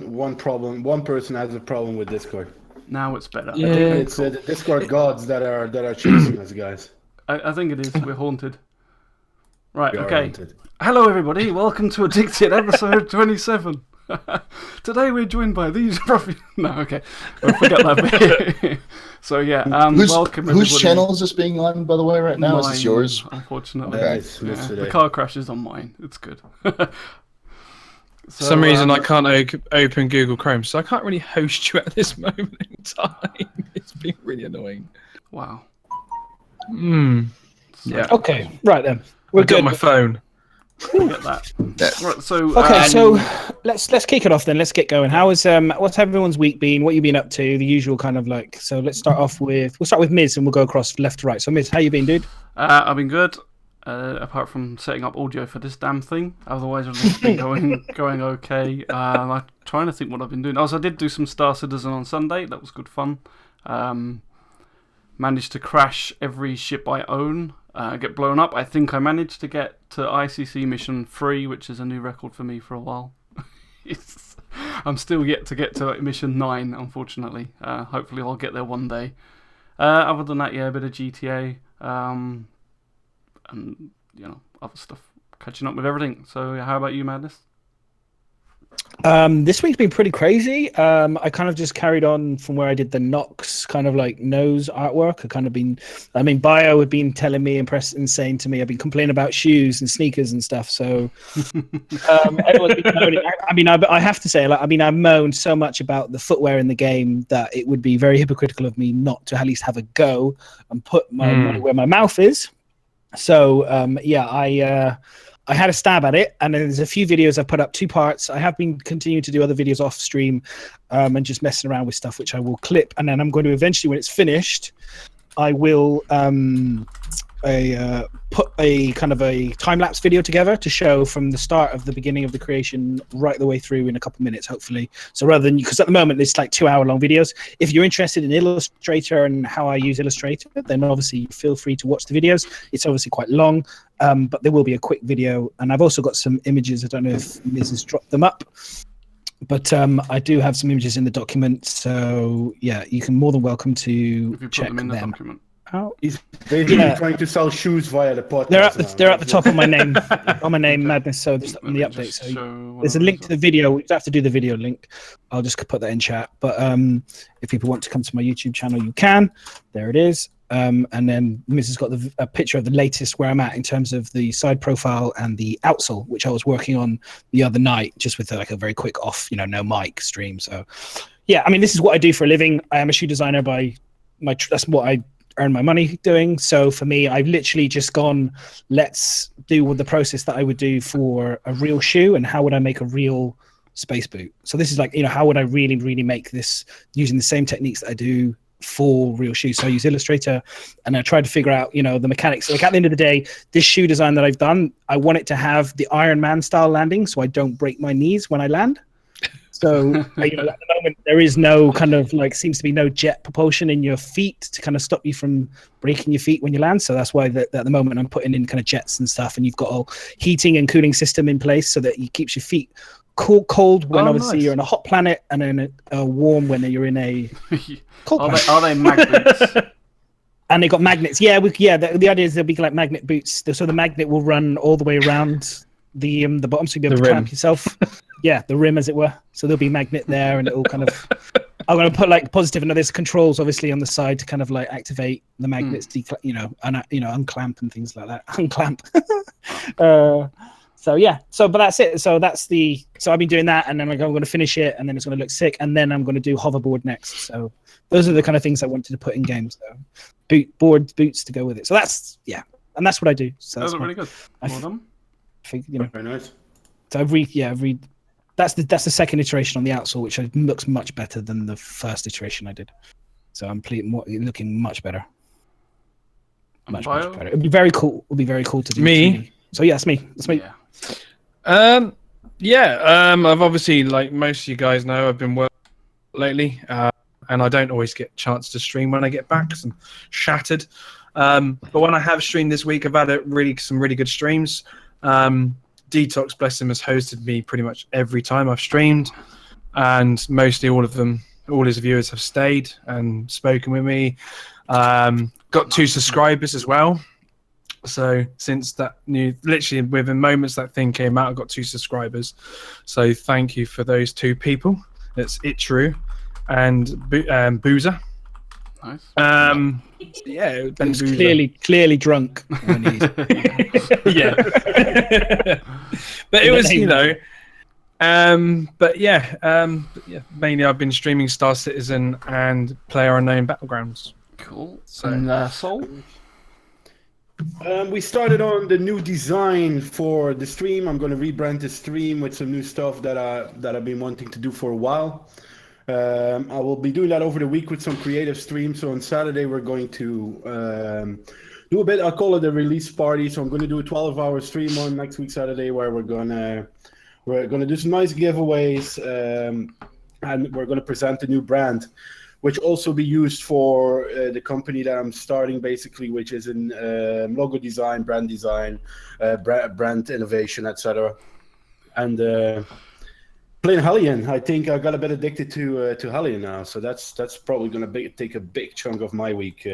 one problem. One person has a problem with Discord. Now it's better. Yeah. I think it's the Discord gods that are chasing us, guys. I think it is. We're haunted. Right, We are okay. haunted. Hello, everybody. Welcome to Addicted, episode 27. Today we're joined by these... No, okay. We'll forget that bit. So, yeah, welcome, everybody. Whose channel is this being on, by the way, right now? Is this yours? Unfortunately. Okay. The car crash is on mine. It's good. For some reason, I can't open Google Chrome, so I can't really host you at this moment in time. It's been really annoying. Wow. Yeah. Okay, right then. We're I've got good. my phone. Get that. Right, so, Okay, so let's kick it off then. Let's get going. How is what's everyone's week been? What you been up to? The usual kind of like. So let's start off with Miz and we'll go across left to right. So Miz, how you been, dude? I've been good. Apart from setting up audio for this damn thing, otherwise everything's been going okay. I'm trying to think what I've been doing. Also, I did do some Star Citizen on Sunday. That was good fun. Managed to crash every ship I own, get blown up. I think I managed to get to ICC mission 3, which is a new record for me for a while. I'm still yet to get to mission 9, unfortunately. Hopefully, I'll get there one day. Other than that, yeah, a bit of GTA. And, other stuff. Catching up with everything. So, how about you, Madness? This week's been pretty crazy. I kind of just carried on from where I did the Nox kind of like nose artwork. Bio had been telling me and saying to me, I've been complaining about shoes and sneakers and stuff. So, everyone's been moaning. I have to say, I've moaned so much about the footwear in the game that it would be very hypocritical of me not to at least have a go and put my money where my mouth is. So, I had a stab at it, and then there's a few videos I've put up, 2 parts. I have been continuing to do other videos off stream and just messing around with stuff, which I will clip. And then I'm going to eventually, when it's finished, I will put a kind of a time-lapse video together to show from the start of the beginning of the creation right the way through in a couple of minutes, hopefully. So rather than, because at the moment it's like 2-hour-long videos. If you're interested in Illustrator and how I use Illustrator, then obviously feel free to watch the videos. It's obviously quite long, but there will be a quick video. And I've also got some images. I don't know if Miz has dropped them up, but I do have some images in the document. So yeah, you can more than welcome to check them. The document. He's basically trying to sell shoes via the podcast. They're at the top of my name, on my name, Madness. So just in the update. So there's a link to the video. You have to do the video link. I'll just put that in chat. But if people want to come to my YouTube channel, you can. There it is. And then Miz has got a picture of the latest where I'm at in terms of the side profile and the outsole, which I was working on the other night, just with like a very quick off, no mic stream. So yeah, this is what I do for a living. I am a shoe designer that's what I earn my money doing. So for me, I've literally just gone, let's do the process that I would do for a real shoe, and how would I make a real space boot. So this is like, how would I really, really make this using the same techniques that I do for real shoes. So I use Illustrator and I try to figure out, the mechanics. Like at the end of the day, this shoe design that I've done, I want it to have the Iron Man style landing so I don't break my knees when I land. So, at the moment, there is no kind of seems to be no jet propulsion in your feet to kind of stop you from breaking your feet when you land. So that's why at the moment I'm putting in kind of jets and stuff, and you've got a heating and cooling system in place so that it keeps your feet cold when obviously you're on a hot planet, and then warm when you're in a cold planet. Are they magnets? And they got magnets. Yeah, the idea is they'll be like magnet boots. So the magnet will run all the way around the bottom, so you'll be able to clamp yourself. Yeah, the rim, as it were. So there'll be magnet there, and it'll kind of. I'm going to put positive, and there's controls obviously on the side to kind of activate the magnets, unclamp and things like that. Unclamp. So yeah, but that's it. So I've been doing that, and then I'm going to finish it, and then it's going to look sick, and then I'm going to do hoverboard next. So those are the kind of things I wanted to put in games. So boots to go with it. So that's and that's what I do. So that's really good. Well done. Very nice. So I've read. That's the second iteration on the outsole, which looks much better than the first iteration I did. So I'm looking much better. Much better. It'd be very cool. It'll be very cool to do. Me. So yeah, that's me. Yeah. I've obviously, like most of you guys know, I've been working lately, and I don't always get a chance to stream when I get back because I'm shattered. But when I have streamed this week, I've had some really good streams. Detox, bless him, has hosted me pretty much every time I've streamed. and mostly all his viewers have stayed and spoken with me. Got 2 subscribers as well. So since that literally within moments that thing came out, I got 2 subscribers. So thank you for those 2 people. It's Itru and Boozer. Nice. Yeah, He was clearly drunk. When he... yeah. But it was, but yeah, mainly I've been streaming Star Citizen and PlayerUnknown Battlegrounds. Cool. So, And Soul? We started on the new design for the stream. I'm going to rebrand the stream with some new stuff that I've been wanting to do for a while. I will be doing that over the week with some creative streams. So on Saturday we're going to do a bit. I call it a release party. So I'm going to do a 12-hour stream on next week Saturday where we're gonna do some nice giveaways, and we're going to present a new brand, which also be used for the company that I'm starting, basically, which is in logo design, brand design, brand innovation, etc. And playing Hellion, I think I got a bit addicted to Hellion now, so that's probably going to take a big chunk of my week.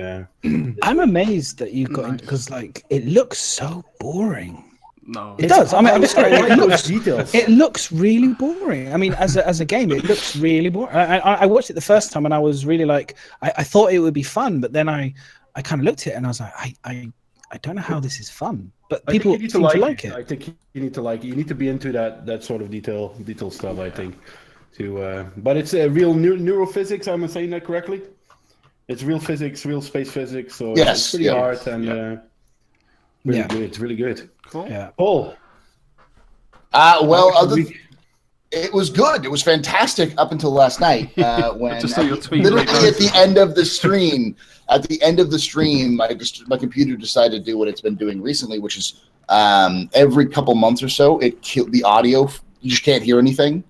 I'm amazed that you got into, because like it looks so boring. No, it does. I mean, I'm sorry. It looks really boring. I mean, as a game, it looks really boring. I watched it the first time and I was really like, I thought it would be fun, but then I kind of looked at it and I was like, I don't know how this is fun. But people seem to like it. I think you need to like it. You need to be into that sort of detail stuff. I think. But it's a real neurophysics. Am I saying that correctly? It's real physics, real space physics. So it's pretty hard and really good. It's really good. Cool. Yeah. Paul. It was good. It was fantastic up until last night when Just saw your tweet literally right now. at the end of the stream. At the end of the stream, my computer decided to do what it's been doing recently, which is every couple months or so, it killed the audio. You just can't hear anything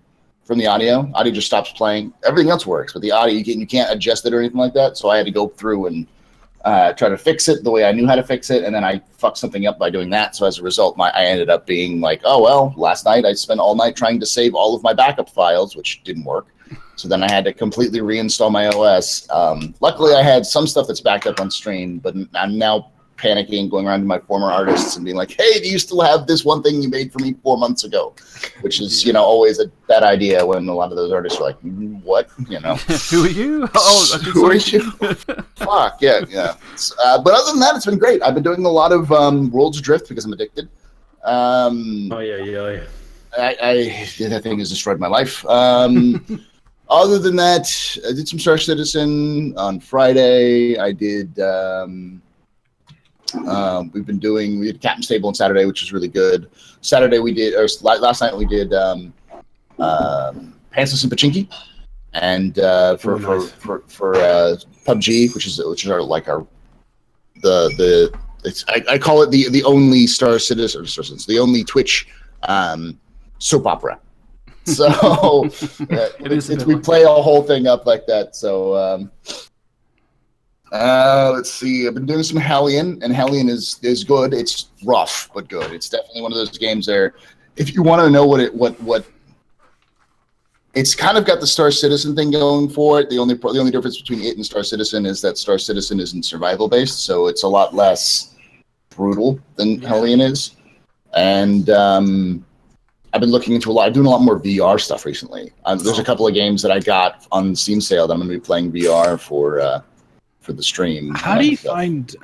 from the audio. Audio just stops playing. Everything else works, but the audio you can't adjust it or anything like that. So I had to go through and try to fix it the way I knew how to fix it, and then I fucked something up by doing that. So as a result, I ended up being like, oh well, last night I spent all night trying to save all of my backup files, which didn't work. So then I had to completely reinstall my OS. Luckily, I had some stuff that's backed up on stream, but I'm now panicking, going around to my former artists and being like, hey, do you still have this one thing you made for me 4 months ago? Which is, always a bad idea when a lot of those artists are like, what? Who are you? Who are you? Fuck, yeah. But other than that, it's been great. I've been doing a lot of Worlds Adrift because I'm addicted. Yeah. That thing has destroyed my life. Other than that, I did some Star Citizen on Friday. I did. We had Captain's Table on Saturday, which was really good. Last night we did Pantsless and Pachinki, and for PUBG, which is I call it the only Star Citizen, the only Twitch soap opera. So we play a whole thing up like that. So let's see. I've been doing some Hellion, and Hellion is good. It's rough but good. It's definitely one of those games there. If you want to know what it's kind of got the Star Citizen thing going for it. The only difference between it and Star Citizen is that Star Citizen isn't survival based, so it's a lot less brutal than Hellion is. And I've been looking into doing a lot more VR stuff recently. There's a couple of games that I got on Steam sale that I'm going to be playing VR for the stream. How do you find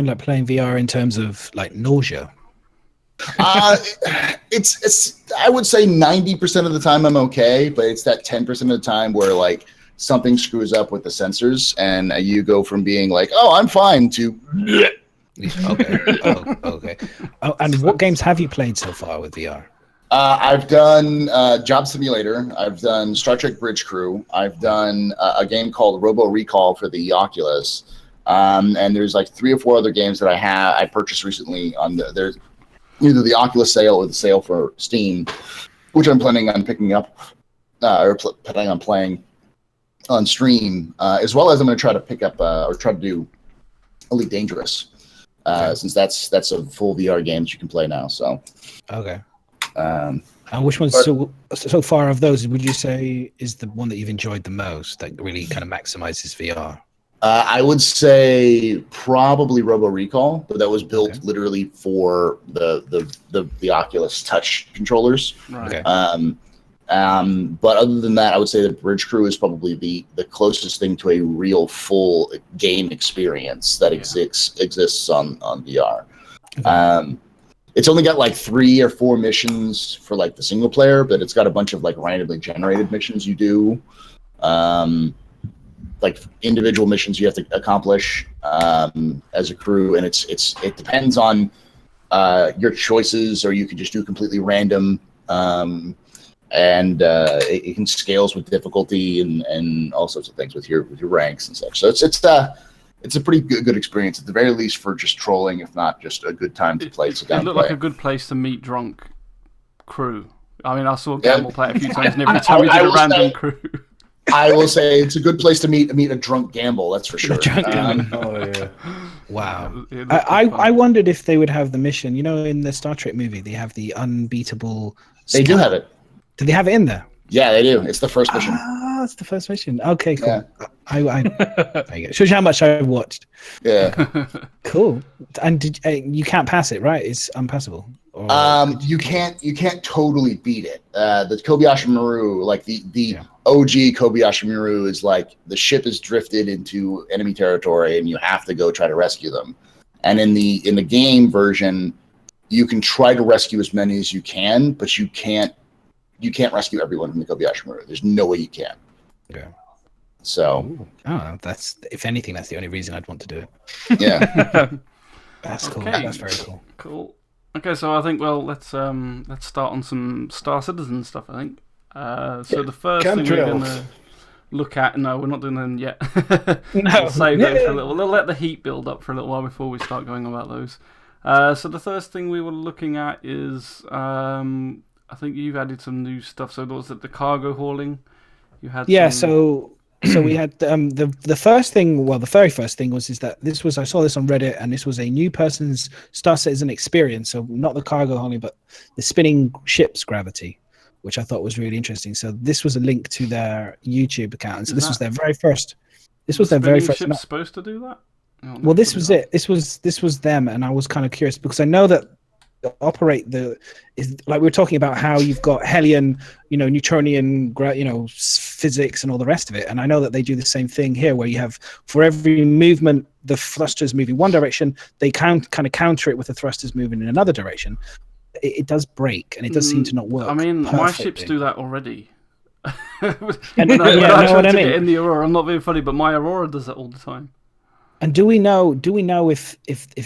like playing VR in terms of like nausea? It's I would say 90% of the time I'm okay, but it's that 10% of the time where like something screws up with the sensors and you go from being like, oh, I'm fine to okay. And what games have you played so far with VR? I've done Job Simulator. I've done Star Trek Bridge Crew. I've done a game called Robo Recall for the Oculus. And there's like 3 or 4 other games that I purchased recently on there's either the Oculus sale or the sale for Steam, which I'm planning on picking up or planning on playing on stream, as well as I'm going to try to pick up or try to do Elite Dangerous, since that's a full VR game that you can play now. So okay. And which one's so far of those would you say is the one that you've enjoyed the most, that really kind of maximizes VR? I would say probably Robo Recall, but that was built literally for the Oculus Touch controllers. Right. But other than that, I would say that Bridge Crew is probably the closest thing to a real full game experience that exists on VR. It's only got like 3 or 4 missions for like the single player, but it's got a bunch of like randomly generated missions you do, like individual missions you have to accomplish as a crew, and it depends on your choices, or you can just do completely random. And it can scales with difficulty and all sorts of things with your ranks and such. So it's a pretty good experience, at the very least, for just trolling, if not just a good time to play. It looked like a good place to meet drunk crew. I mean, I saw Gamble play it a few times, and every time we did a random crew. I will say it's a good place to meet a drunk Gamble, that's for sure. Wow. I wondered if they would have the mission. You know, in the Star Trek movie, they have the unbeatable... They do have it. Do they have it in there? Yeah, they do. It's the first mission. Ah, it's the first mission. Okay, cool. Yeah. I shows you how much I've watched. Yeah. Cool. And you can't pass it, right? It's unpassable. You can't totally beat it. The Kobayashi Maru, like the OG Kobayashi Maru, is like the ship is drifted into enemy territory and you have to go try to rescue them. And in the game version, you can try to rescue as many as you can, but you can't rescue everyone from the Kobayashi Maru. There's no way you can. Yeah. So. Oh, that's, if anything, that's the only reason I'd want to do it. Yeah. That's cool. Okay. That's very cool. Cool. Okay, so I think let's start on some Star Citizen stuff. I think. So the first thing we're gonna look at. No, we're not doing them yet. We'll save those for a little. We'll let the heat build up for a little while before we start going about those. So the first thing we were looking at is I think you've added some new stuff. So was it the cargo hauling? You had So we had the first thing. Well, the very first thing was that I saw this on Reddit, and this was a new person's Star Citizen experience. So not the cargo hauling, but the spinning ship's gravity, which I thought was really interesting. So this was a link to their YouTube account. And so this was their very first. This was their very first. Ship's supposed to do that? Well, this was it. This was them, and I was kind of curious because I know that operate like we were talking about how you've got Hellion, Newtonian, physics and all the rest of it, and I know that they do the same thing here, where you have for every movement the thrusters moving one direction, they kind of counter it with the thrusters moving in another direction. It does break, and it does seem to not work. I mean, perfectly. My ships do that already. And know what I mean? In the Aurora, I'm not being funny, but my Aurora does that all the time. And do we know if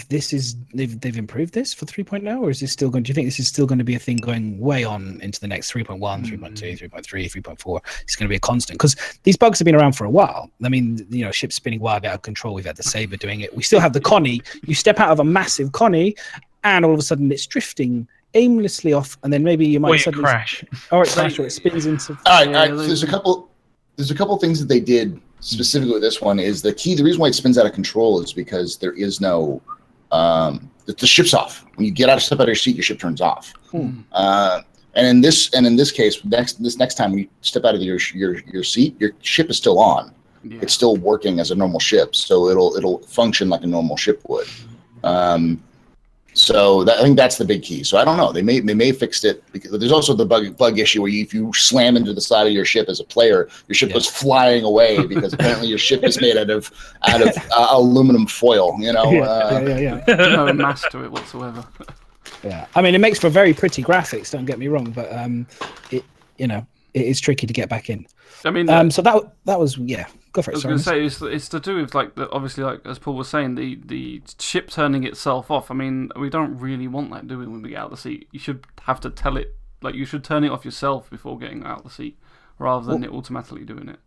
this is they've improved this for 3.0, or is this still going? Do you think this is still going to be a thing going way on into the next 3.1, 3.2, 3.3, 3.4? It's going to be a constant because these bugs have been around for a while. I mean, ships spinning wild out of control. We've had the Saber doing it. We still have the Connie. You step out of a massive Connie, and all of a sudden it's drifting aimlessly off, and then maybe you might suddenly crash. Or it crashes, or it spins into. All right. So there's a couple things that they did. Specifically with this one is the reason why it spins out of control is because there is no the ship's off. When you step out of your seat, your ship turns off. And in this case, next time when you step out of your seat, your ship is still on. Yeah. It's still working as a normal ship, so it'll function like a normal ship would. So I think that's the big key. So I don't know. They may have fixed it, because there's also the bug issue where if you slam into the side of your ship as a player, your ship goes flying away because apparently your ship is made out of aluminum foil. No mass to it whatsoever. Yeah, I mean it makes for very pretty graphics. Don't get me wrong, but it is tricky to get back in. I mean, so that was Go for it. I was going to say it's to do with obviously as Paul was saying, the ship turning itself off. I mean, we don't really want that, do we? When we get out of the seat, you should have to tell it, you should turn it off yourself before getting out of the seat, rather than it automatically doing it.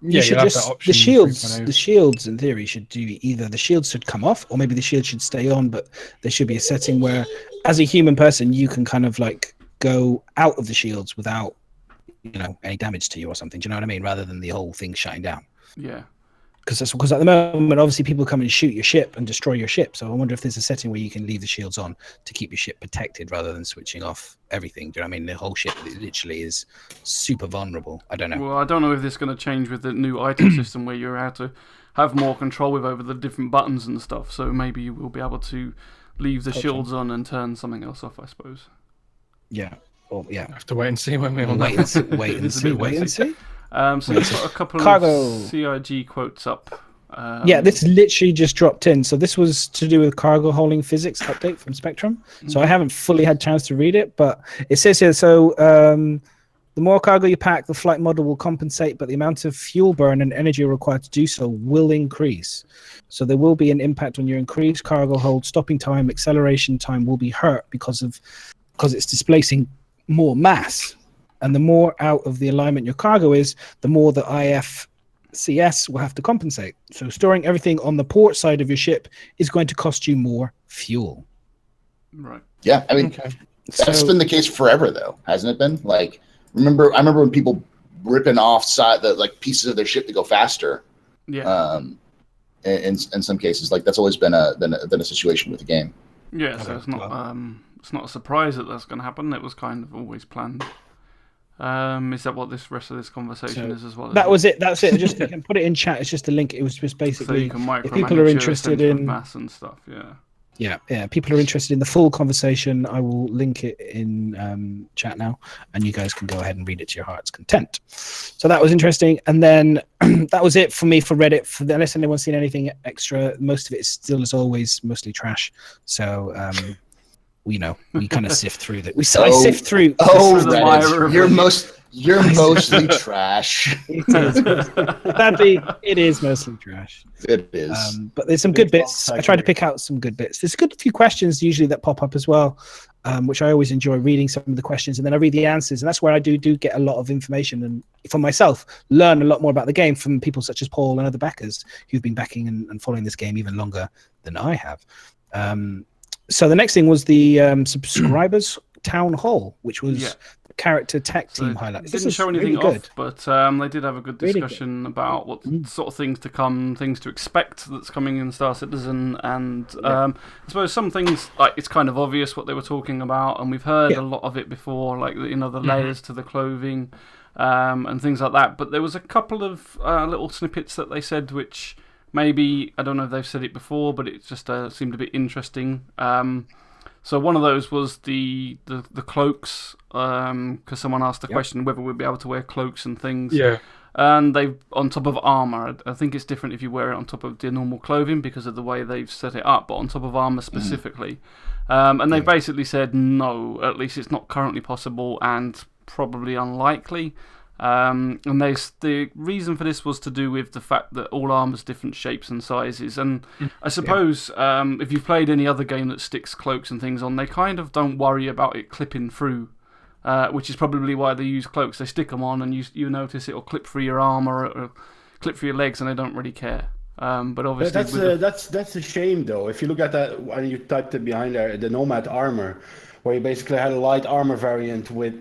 You should just the shields in theory should do either the shields should come off, or maybe the shield should stay on, but there should be a setting where, as a human person, you can kind of go out of the shields without any damage to you or something. Do you know what I mean? Rather than the whole thing shutting down. Yeah, because at the moment, obviously, people come and shoot your ship and destroy your ship. So I wonder if there's a setting where you can leave the shields on to keep your ship protected rather than switching off everything. Do you know what I mean? The whole ship literally is super vulnerable. I don't know. Well, I don't know if this is going to change with the new item system where you're able to have more control over the different buttons and stuff. So maybe you will be able to leave the shields on and turn something else off, I suppose. Yeah. Well, yeah. Have to wait and see when we're on Wait and see. Wait and see. So we've got a couple Cargo. of CIG quotes up. Yeah, this literally just dropped in. So this was to do with cargo holding physics update from Spectrum. So I haven't fully had a chance to read it, but it says here, so the more cargo you pack, the flight model will compensate, but the amount of fuel burn and energy required to do so will increase. So there will be an impact on your increased cargo hold, stopping time, acceleration time will be hurt because it's displacing more mass. And the more out of the alignment your cargo is, the more the IFCS will have to compensate. So storing everything on the port side of your ship is going to cost you more fuel. Right. Yeah, I mean, that's been the case forever, though, hasn't it been? Like, I remember when people ripping off pieces of their ship to go faster. Yeah. In some cases, like that's always been a situation with the game. Yeah, so it's not a surprise that that's going to happen. It was kind of always planned. Is that what this rest of this conversation is as well? That was it. That's it. Just you can put it in chat. It's just a link. It was just basically so you can if people are interested in mass and stuff. Yeah. People are interested in the full conversation. I will link it in chat now, and you guys can go ahead and read it to your heart's content. So that was interesting, and then that was it for me for Reddit. Unless anyone's seen anything extra, most of it is still, as always, mostly trash. So we kind of sift through that. I sift through. Oh, Reddit. You're mostly trash. It is. Sadly, it is mostly trash. It is. But there's some good bits. I try to pick out some good bits. There's a few questions usually that pop up as well, which I always enjoy reading some of the questions, and then I read the answers, and that's where I do get a lot of information, and for myself, learn a lot more about the game from people such as Paul and other backers who've been backing and following this game even longer than I have. So the next thing was the subscribers town hall, which was the character tech team highlights. It didn't show anything off, but they did have a good discussion about what sort of things to come, things to expect that's coming in Star Citizen, and I suppose some things, like, it's kind of obvious what they were talking about, and we've heard a lot of it before, like the layers to the clothing and things like that. But there was a couple of little snippets that they said which maybe, I don't know if they've said it before, but it just seemed a bit interesting. So one of those was the cloaks, because someone asked the question whether we'd be able to wear cloaks and things. Yeah. And they on top of armor. I think it's different if you wear it on top of the normal clothing because of the way they've set it up, but on top of armor specifically. And they basically said no, at least it's not currently possible and probably unlikely. And the reason for this was to do with the fact that all armor's different shapes and sizes, and I suppose if you've played any other game that sticks cloaks and things on, they kind of don't worry about it clipping through, which is probably why they use cloaks. They stick them on and you notice it'll clip through your armor or clip through your legs, and they don't really care. But obviously that's a shame though. If you look at that when you typed it behind there, the Nomad armor, where you basically had a light armor variant with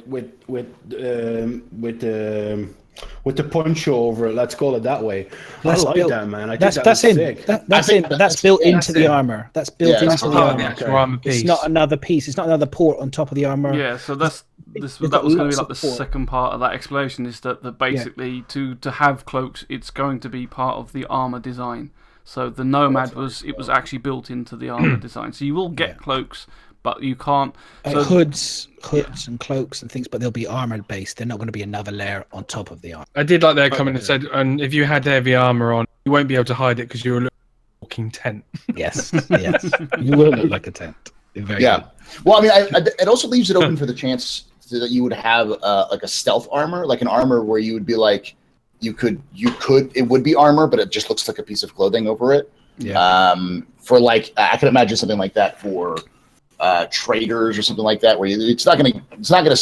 the poncho over it. Let's call it that way. I like that, man. I think that's sick. That's built into the armor. That's built into the armor. Armor piece. It's not another piece. It's not another port on top of the armor. Yeah, so that was going to be like the second part of that explanation, is that basically to have cloaks, it's going to be part of the armor design. So the Nomad was actually built into the armor design. So you will get cloaks, but you can't. So, hoods and cloaks and things, but they'll be armor based. They're not going to be another layer on top of the armor. I did like their comment that said, and if you had heavy armor on, you won't be able to hide it because you're a walking tent. Yes, you will look like a tent. Very good. Well, I mean, it also leaves it open for the chance that you would have like a stealth armor, like an armor where you would be like, it would be armor, but it just looks like a piece of clothing over it. Yeah. For like, I can imagine something like that for traders or something like that, where it's not gonna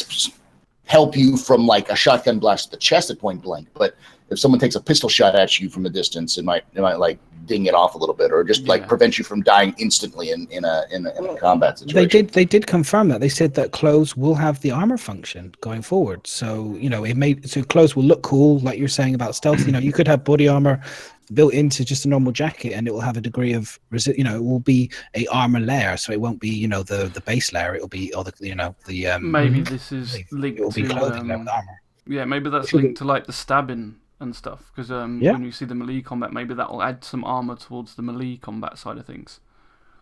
help you from like a shotgun blast to the chest at point blank, but if someone takes a pistol shot at you from a distance, it might like ding it off a little bit, or just like prevent you from dying instantly in a combat situation. They did confirm that. They said that clothes will have the armor function going forward. So clothes will look cool, like you're saying about stealth. You could have body armor built into just a normal jacket, and it will have a degree of it will be a armor layer, so it won't be the base layer. It'll be the maybe this is linked it will be to clothing layer with armor. yeah, maybe that's linked to like the stabbing and stuff, because when you see the melee combat, maybe that will add some armor towards the melee combat side of things.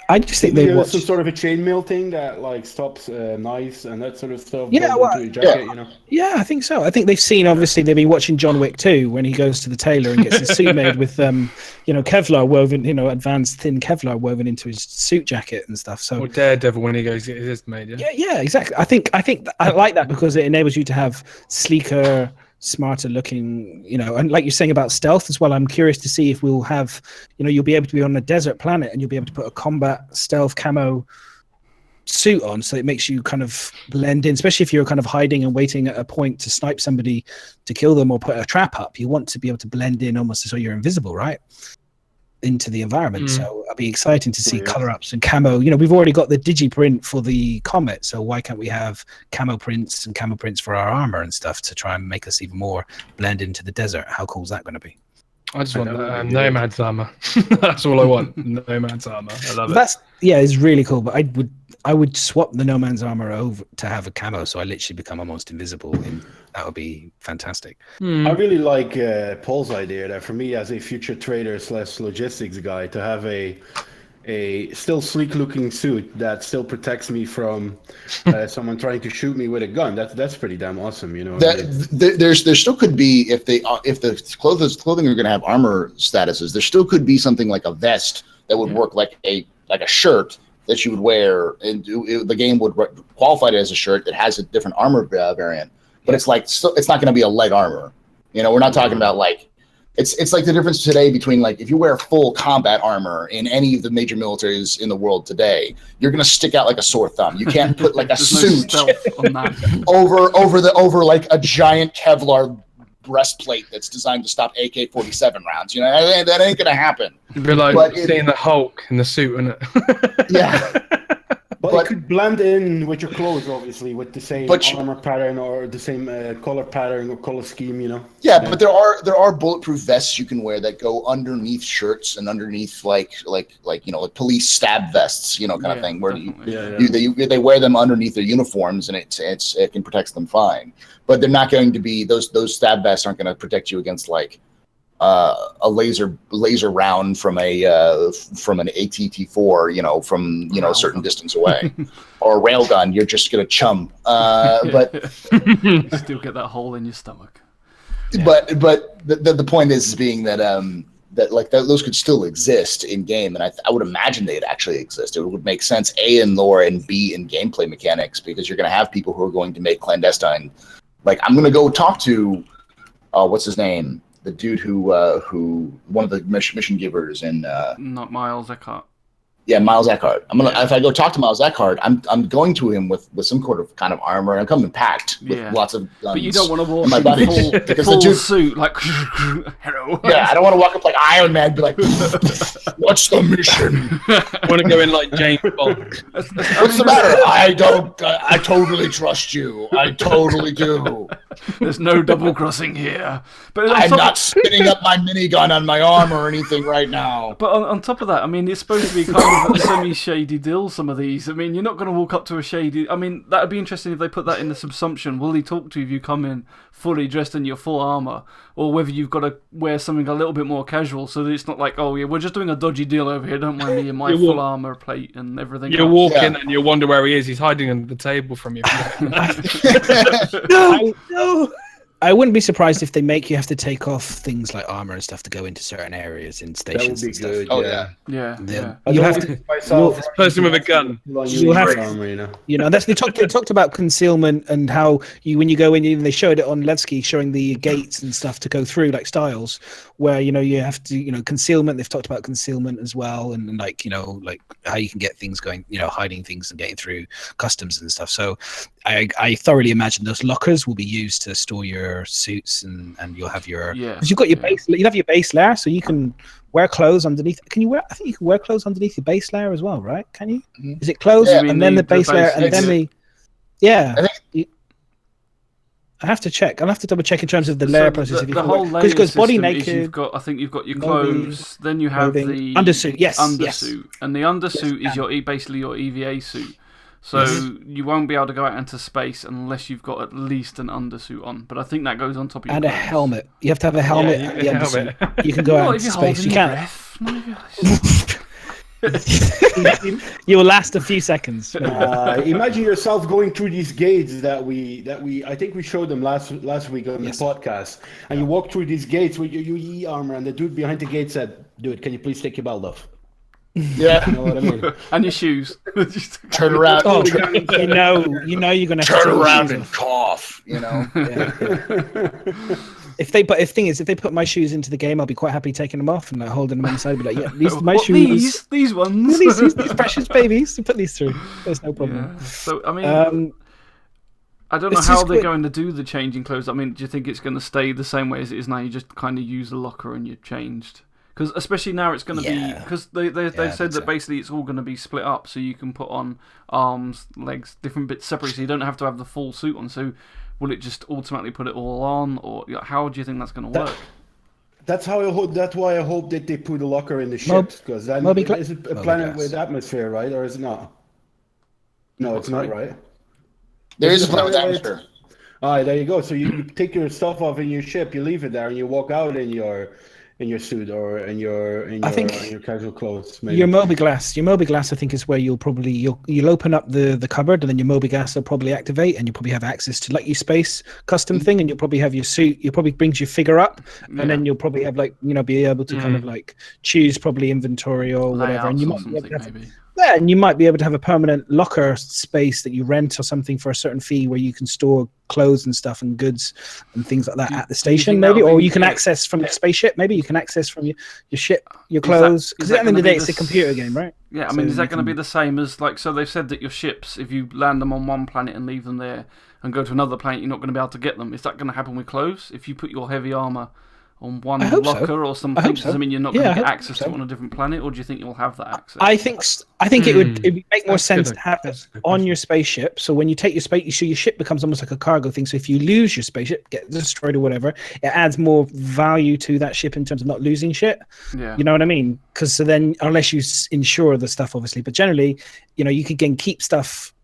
I just think they watch some sort of a chainmail thing that like stops knives and that sort of stuff. Yeah, into your jacket, Yeah, I think so. I think they've seen, obviously, they've been watching John Wick 2 when he goes to the tailor and gets his suit made with, Kevlar woven, advanced thin Kevlar woven into his suit jacket and stuff. So, or Daredevil when he goes to get his made. Yeah, exactly. I think I like that because it enables you to have sleeker, smarter looking, and like you're saying about stealth as well, I'm curious to see if we'll have, you'll be able to be on a desert planet and you'll be able to put a combat stealth camo suit on, so it makes you kind of blend in, especially if you're kind of hiding and waiting at a point to snipe somebody to kill them or put a trap up. You want to be able to blend in almost so you're invisible, right, into the environment. So it'll be exciting to see color ups and camo. We've already got the digiprint for the Comet, so why can't we have camo prints for our armor and stuff to try and make us even more blend into the desert? How cool is that going to be? I just want Nomad's armor. That's all I want. Nomad's armor. I love it. It's really cool. But I would swap the Nomad's armor over to have a camo, so I literally become almost invisible. That would be fantastic. I really like Paul's idea that for me as a future trader / logistics guy to have a still sleek looking suit that still protects me from someone trying to shoot me with a gun. That's pretty damn awesome, There still could be, if the clothing are going to have armor statuses, there still could be something like a vest that would work like a shirt that you would wear, and the game would qualify it as a shirt that has a different armor variant. But it's not going to be a light armor. We're not talking about like. It's like the difference today between like if you wear full combat armor in any of the major militaries in the world today, you're gonna stick out like a sore thumb. You can't put like a suit on that. over like a giant Kevlar breastplate that's designed to stop AK-47 rounds. That ain't gonna happen. It'd be like seeing the Hulk in the suit, isn't it? Yeah. But it could blend in with your clothes, obviously, with the same armor pattern or the same color pattern or color scheme, Yeah, but there are bulletproof vests you can wear that go underneath shirts and underneath like police stab vests, kind of thing, where they wear them underneath their uniforms and it can protect them fine. But they're not going to be those stab vests aren't going to protect you against like a laser round from an ATT-4, from a certain distance away, or a railgun. You're just gonna chum. But still get that hole in your stomach. But the point is being that those could still exist in game, and I would imagine they'd actually exist. It would make sense, A, in lore, and B, in gameplay mechanics, because you're gonna have people who are going to make clandestine. Like, I'm gonna go talk to what's his name. The dude who one of the mission givers and not Miles Eckhart. Yeah, Miles Eckhart. If I go talk to Miles Eckhart, I'm going to him with some kind of armor. I'm coming packed with lots of guns. But you don't want to walk in full suit like hello. Yeah, I don't want to walk up like Iron Man, be like, "What's the mission?" I want to go in like James Bond. What's the matter? I totally trust you. I totally do. There's no double crossing here. But I'm not spinning up my minigun on my arm or anything right now. But on top of that, I mean, it's supposed to be kind of a semi-shady deal, some of these. I mean, you're not going to walk up to a shady... I mean, that would be interesting if they put that in the subsumption. Will he talk to you if you come in fully dressed in your full armour? Or whether you've got to wear something a little bit more casual so that it's not like, oh, yeah, we're just doing a dodgy deal over here. Don't mind me in my full armour plate and everything. You walk in and you wonder where he is. He's hiding under the table from you. No! I wouldn't be surprised if they make you have to take off things like armor and stuff to go into certain areas in stations. That would be and good. stuff. Yeah. You have to. Person with a gun. You have to, that's they talked about concealment and how when you go in, even they showed it on Levski showing the gates and stuff to go through, like styles, where you have to concealment. They've talked about concealment as well, and like how you can get things going, hiding things and getting through customs and stuff. So I thoroughly imagine those lockers will be used to store your suits and you'll have your because you've got your base. You'll have your base layer, so you can wear clothes underneath. Can you wear? I think you can wear clothes underneath your base layer as well, right? Can you? Mm-hmm. Is it clothes and then the base layer and then the? Yeah. I have to check. I'll have to double check in terms of the layer process. The whole layer because body system naked. is I think you've got your clothes, then you have the undersuit. Yes, undersuit, and the undersuit is basically your EVA suit. So you won't be able to go out into space unless you've got at least an undersuit on. But I think that goes on top of your and clothes. A helmet. You have to have a helmet. Yeah, and the undersuit. You can go out into space. You can't. You will last a few seconds. Imagine yourself going through these gates that we I think we showed them last week on the podcast, and you walk through these gates with your UE armor, and the dude behind the gate said, "Dude, can you please take your belt off?" Yeah, you know what I mean. And your shoes. Turn around. Oh, you know you're gonna have turn to around and cough. You know. If they put my shoes into the game, I'll be quite happy taking them off and holding them on the side. Be like, yeah, these are my shoes. These ones. these precious babies. To put these through. There's no problem. Yeah. So I mean, I don't know how they're going to do the changing clothes. I mean, do you think it's going to stay the same way as it is now? You just kind of use the locker and you're changed. Because especially now it's going to be because they've said that basically it's all going to be split up, so you can put on arms, legs, different bits separately, so you don't have to have the full suit on. So will it just automatically put it all on, or how do you think that's going to work? That's how I hope. That's why I hope that they put a locker in the ships, because then is it a planet with atmosphere, right, or is it not? No, it's not, right? There is a planet with atmosphere. All right, there you go. So you take your stuff off in your ship, you leave it there, and you walk out in your suit or in your casual clothes. Maybe. Your Mobi-Glass, I think, is where you'll open up the cupboard, and then your Mobi-Glass will probably activate, and you'll probably have access to like your space custom thing, and you'll probably have your suit. You probably brings your figure up, and then you'll probably have be able to kind of like choose probably inventory or whatever, and you might be able to have, and you might be able to have a permanent locker space that you rent or something for a certain fee where you can store clothes and stuff and goods and things like that at the station, maybe, or you can access from the spaceship. Maybe you can access from your ship, your clothes, because at the end of the day, it's a computer game, right? Yeah, I mean, is that going to be the same as so they've said that your ships, if you land them on one planet and leave them there and go to another planet, you're not going to be able to get them. Is that going to happen with clothes? If you put your heavy armor on one locker or something, does that mean you're not going to get access to it on a different planet, or do you think you'll have that access? I think it would make more sense to have it on your spaceship. So when you take your ship becomes almost like a cargo thing. So if you lose your spaceship, get destroyed or whatever, it adds more value to that ship in terms of not losing shit. Yeah. You know what I mean? Because so then, unless you insure the stuff, obviously, but generally, you can keep stuff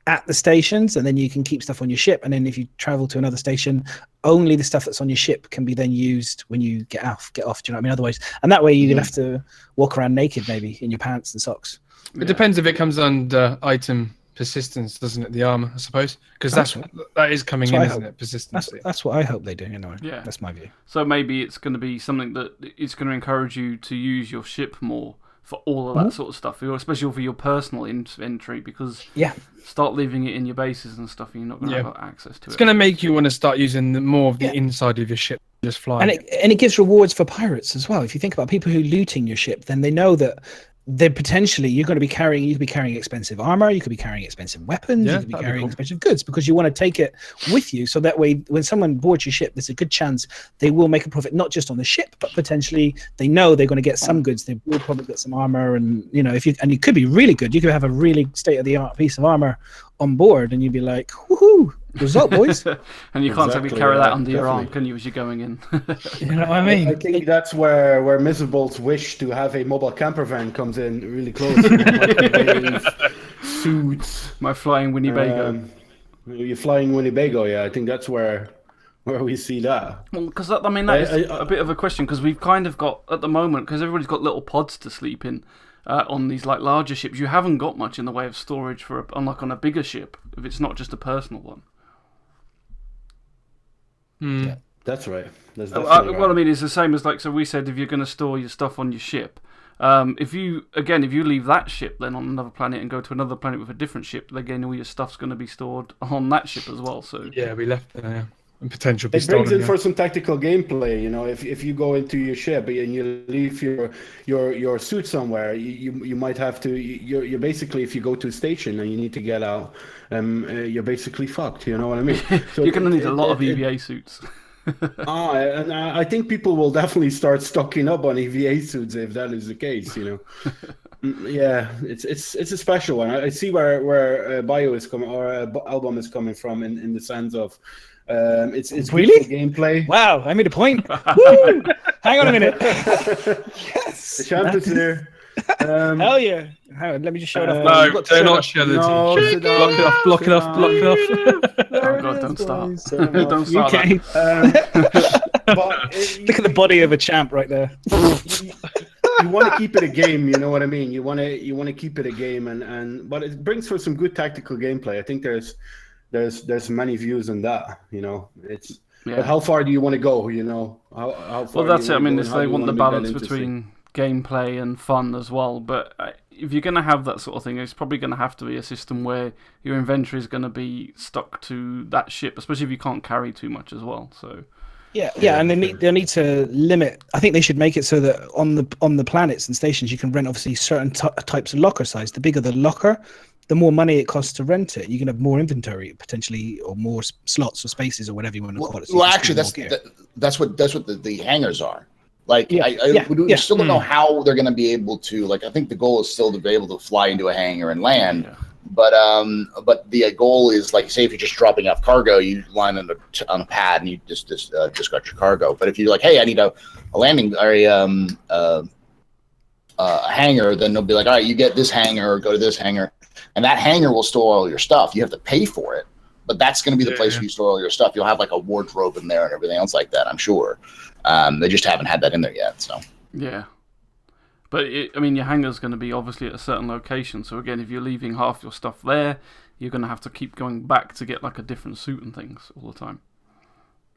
at the stations, and then you can keep stuff on your ship, and then if you travel to another station, only the stuff that's on your ship can be then used when you get off. Do you know what I mean? Otherwise, and that way you're gonna have to walk around naked, maybe in your pants and socks. It depends if it comes under item persistence, doesn't it? The armor, I suppose, because that is coming in, isn't it? Persistence. That's what I hope they do. Yeah, that's my view. So maybe it's going to be something that it's going to encourage you to use your ship more for all of that sort of stuff, especially for your personal inventory, because start leaving it in your bases and stuff, and you're not going to have access to it. It's going to make you want to start using more of the inside of your ship, just flying. And it gives rewards for pirates as well. If you think about people who are looting your ship, then they know that then potentially you could be carrying expensive armor, you could be carrying expensive weapons, you could be carrying expensive goods, because you want to take it with you, so that way when someone boards your ship, there's a good chance they will make a profit, not just on the ship, but potentially they know they're going to get some goods. They will probably get some armor, and it could be really good. You could have a really state-of-the-art piece of armor on board, and you'd be like, woohoo, result, boys. And you can't simply carry that under your arm, can you, as you're going in? You know what I mean? I think that's where Miserable's wish to have a mobile camper van comes in really close. Suits. My flying Winnebago. You're flying Winnebago, yeah. I think that's where we see that. Well, because that is a bit of a question, because we've kind of got, at the moment, because everybody's got little pods to sleep in, on these like larger ships, you haven't got much in the way of storage unlike on a bigger ship, if it's not just a personal one. Yeah, that's right. What I mean is the same as so we said, if you're going to store your stuff on your ship, if you leave that ship then on another planet and go to another planet with a different ship, again all your stuff's going to be stored on that ship as well. So we left there. And potential. It brings in for some tactical gameplay. If you go into your ship and you leave your suit somewhere, you might have to. You're basically, if you go to a station and you need to get out, you're basically fucked. You know what I mean? So you're going to need a lot of EVA suits. And I think people will definitely start stocking up on EVA suits if that is the case. Yeah, it's a special one. I see where Bio is coming, or Album is coming from, in the sense of It's Really? beautiful gameplay. Wow, I made a point. Woo! Hang on a minute. Yes. The champ is there. Hell yeah. Hang on, let me just show it off. No, You've got to do show not it show the No, team. sit down. Block it off, block it off, block it off. There Oh God, it don't is, start. boys. Turn it off. Don't start Okay. But Look at the body of a champ right there. you want to keep it a game, you know what I mean? You want to keep it a game, and but it brings for some good tactical gameplay. I think there's many views on that. You know, it's Yeah. but how far do you want to go? You know, how far? Well, that's do it. you I mean, wanna it's, go and how they do you want the wanna make that balance interesting? between gameplay and fun as well. But if you're going to have that sort of thing, it's probably going to have to be a system where your inventory is going to be stuck to that ship, especially if you can't carry too much as well. So Yeah, and they need to limit. I think they should make it so that on the planets and stations you can rent obviously certain types of locker size. The bigger the locker, the more money it costs to rent it. You can have more inventory potentially, or more slots or spaces or whatever you want to call it. So Well, you can actually, store more gear. that's what the hangars are. Like, Yeah, we still don't know how they're going to be able to. Like, I think the goal is still to be able to fly into a hangar and land. Yeah. But the goal is, like, say if you're just dropping off cargo, you land on a pad and you just discard your cargo. But if you're like, hey, I need a landing or a hangar, then they'll be like, all right, you get this hangar or go to this hangar, and that hangar will store all your stuff. You have to pay for it, but that's going to be the place where you store all your stuff. You'll have like a wardrobe in there and everything else like that, I'm sure. They just haven't had that in there yet. So Yeah. But, I mean, your hangar's going to be obviously at a certain location. So, again, if you're leaving half your stuff there, you're going to have to keep going back to get, like, a different suit and things all the time.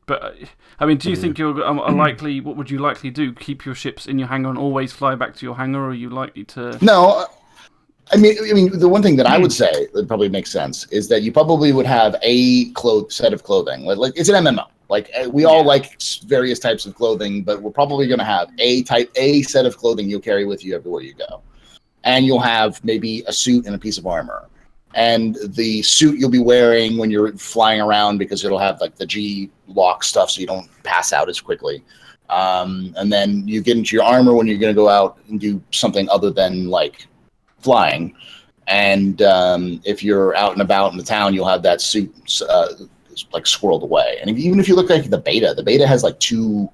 But, I mean, do you think you're likely... What would you likely do? Keep your ships in your hangar and always fly back to your hangar? Or are you likely to... No. I mean, the one thing that I would say that probably makes sense is that you probably would have a set of clothing. Like it's an MMO. Like we all like various types of clothing, but we're probably going to have a set of clothing you'll carry with you everywhere you go, and you'll have maybe a suit and a piece of armor, and the suit you'll be wearing when you're flying around because it'll have like the G lock stuff, so you don't pass out as quickly. And then you get into your armor when you're going to go out and do something other than like flying, and if you're out and about in the town, you'll have that suit like squirreled away. And even if you look like the beta has like two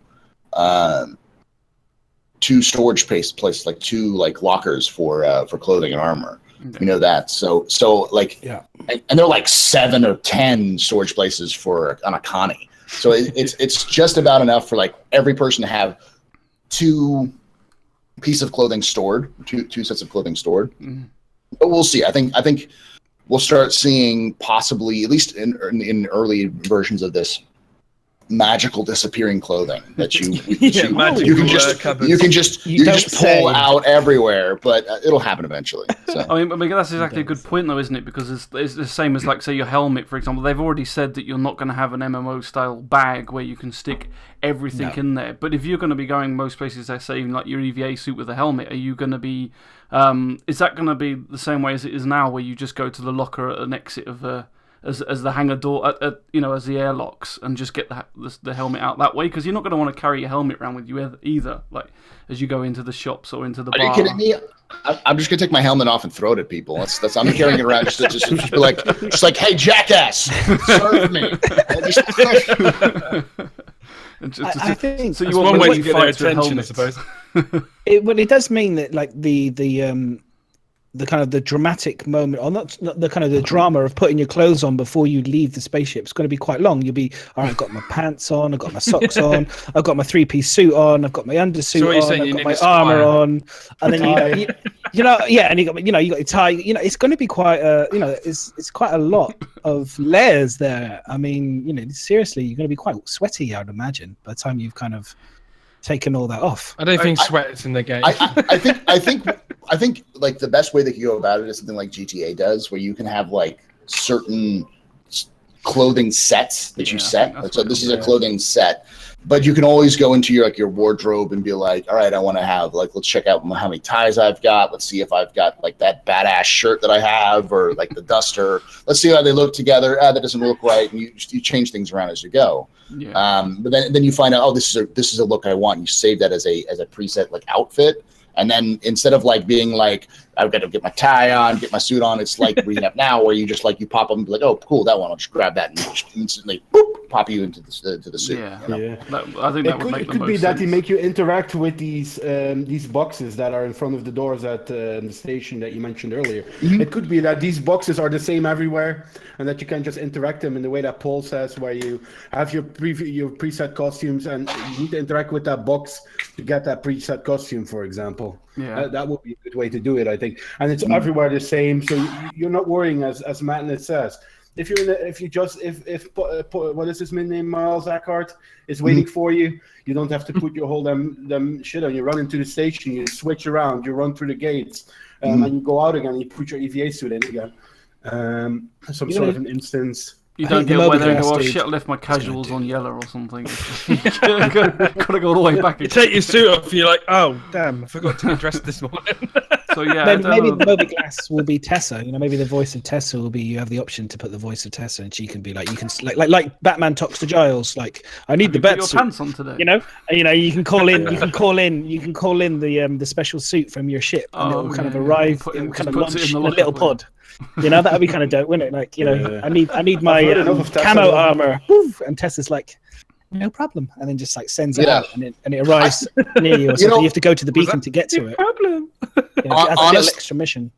storage places, like two like lockers for clothing and armor. Okay. You know that. So like and they're like 7 or 10 storage places on a Connie. So it's just about enough for like every person to have two sets of clothing stored. But we'll see. I think we'll start seeing possibly, at least in early versions of this, magical disappearing clothing that you can just pull out everywhere, but it'll happen eventually. So. I mean, that's exactly a good point, though, isn't it? Because it's the same as, like, say, your helmet, for example. They've already said that you're not going to have an MMO-style bag where you can stick everything in there. But if you're going to be going most places, they're saying, like, your EVA suit with a helmet, are you going to be... is that going to be the same way as it is now, where you just go to the locker at an exit of as the hangar door, as the airlocks, and just get the helmet out that way? Because you're not going to want to carry your helmet around with you either, like as you go into the shops or into the bar. Are you kidding me? I'm just gonna take my helmet off and throw it at people. I'm carrying it around just be like, hey, jackass, serve me. I think so. You want one way to get their attention, I suppose. It does mean that, like, the kind of the dramatic moment, or not the kind of the drama of putting your clothes on before you leave the spaceship, is going to be quite long. You'll be, all right, I've got my pants on, I've got my socks on, I've got my 3-piece suit on, I've got my undersuit on, I've got my armor on, and then and you got your tie. It's going to be quite it's quite a lot of layers there. I mean, seriously, you're going to be quite sweaty, I would imagine, by the time you've kind of taken all that off. I don't think sweat's in the game. I think like the best way that you go about it is something like GTA does, where you can have like certain clothing sets that you set. So this is a clothing set, but you can always go into your wardrobe and be like, all right, I want to have let's check out how many ties I've got. Let's see if I've got like that badass shirt that I have, or like the duster. Let's see how they look together. That doesn't look right, and you change things around as you go. Yeah. But then you find out, oh, this is a look I want. You save that as a preset like outfit. And then instead of like being like I've got to get my tie on, get my suit on. It's like we have now, where you just like you pop up and be like, oh, cool, that one. I'll just grab that and just instantly boop, pop you into the suit. Yeah, you know? I think that would make the most sense. It could be that they make you interact with these boxes that are in front of the doors at the station that you mentioned earlier. Mm-hmm. It could be that these boxes are the same everywhere, and that you can just interact them in the way that Paul says, where you have your preset costumes, and you need to interact with that box to get that preset costume, for example. Yeah, that would be a good way to do it, I think. And it's everywhere the same, so you're not worrying, as Madness says. If what is his name, Miles Eckhart, is waiting for you, you don't have to put your whole them shit on. You run into the station, you switch around, you run through the gates, and you go out again. You put your EVA suit in again. Some sort of an instance. You don't get away there and go, oh shit, I left my casuals on yellow or something. Gotta go all the way back. You take your suit off, you're like, oh damn, I forgot to get dressed this morning. So yeah, maybe the Moby Glass will be Tessa. You know, maybe the voice of Tessa will be. You have the option to put the voice of Tessa, and she can be like, you can like Batman talks to Giles. Like, I need the bat suit. Pants on today. You know, you can call in. You can call in the special suit from your ship, and it will kind of arrive. It will kind of launch in a little pod. You know, that would be kind of dope, wouldn't it? Like, you know, I need my camo armor. And Tessa's like, no problem, and then just like sends it out, and it arrives near you, or something. You have to go to the beacon to get to it. Problem. You know, a little extra mission.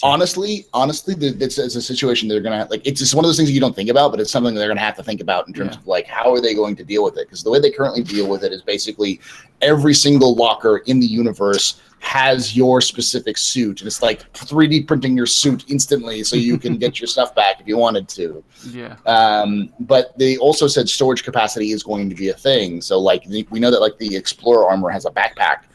Honestly, it's a situation they're gonna like. It's just one of those things that you don't think about, but it's something they're gonna have to think about in terms of like how are they going to deal with it? Because the way they currently deal with it is basically every single locker in the universe has your specific suit, and it's like 3D printing your suit instantly so you can get your stuff back if you wanted to. Yeah. But they also said storage capacity is going to be a thing. So like we know that like the Explorer armor has a backpack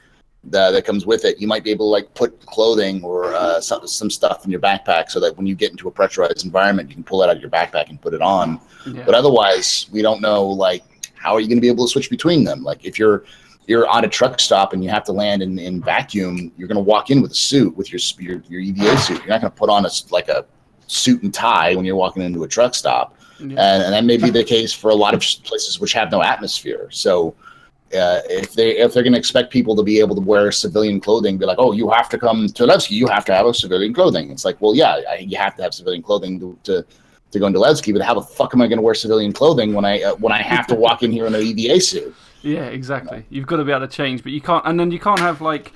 that comes with it. You might be able to like put clothing or some stuff in your backpack so that when you get into a pressurized environment, you can pull it out of your backpack and put it on. Yeah. But otherwise, we don't know like how are you going to be able to switch between them. Like if you're on a truck stop and you have to land in vacuum, you're going to walk in with a suit, with your EVA suit. You're not going to put on a suit and tie when you're walking into a truck stop. Yeah. And that may be the case for a lot of places which have no atmosphere. So if they're going to expect people to be able to wear civilian clothing, be like, oh, you have to come to Levski, you have to have a civilian clothing. It's like, well, yeah, you have to have civilian clothing to go into Levski, but how the fuck am I going to wear civilian clothing when I have to walk in here in an EVA suit? Yeah, exactly. You've got to be able to change, but you can't. And then you can't have like,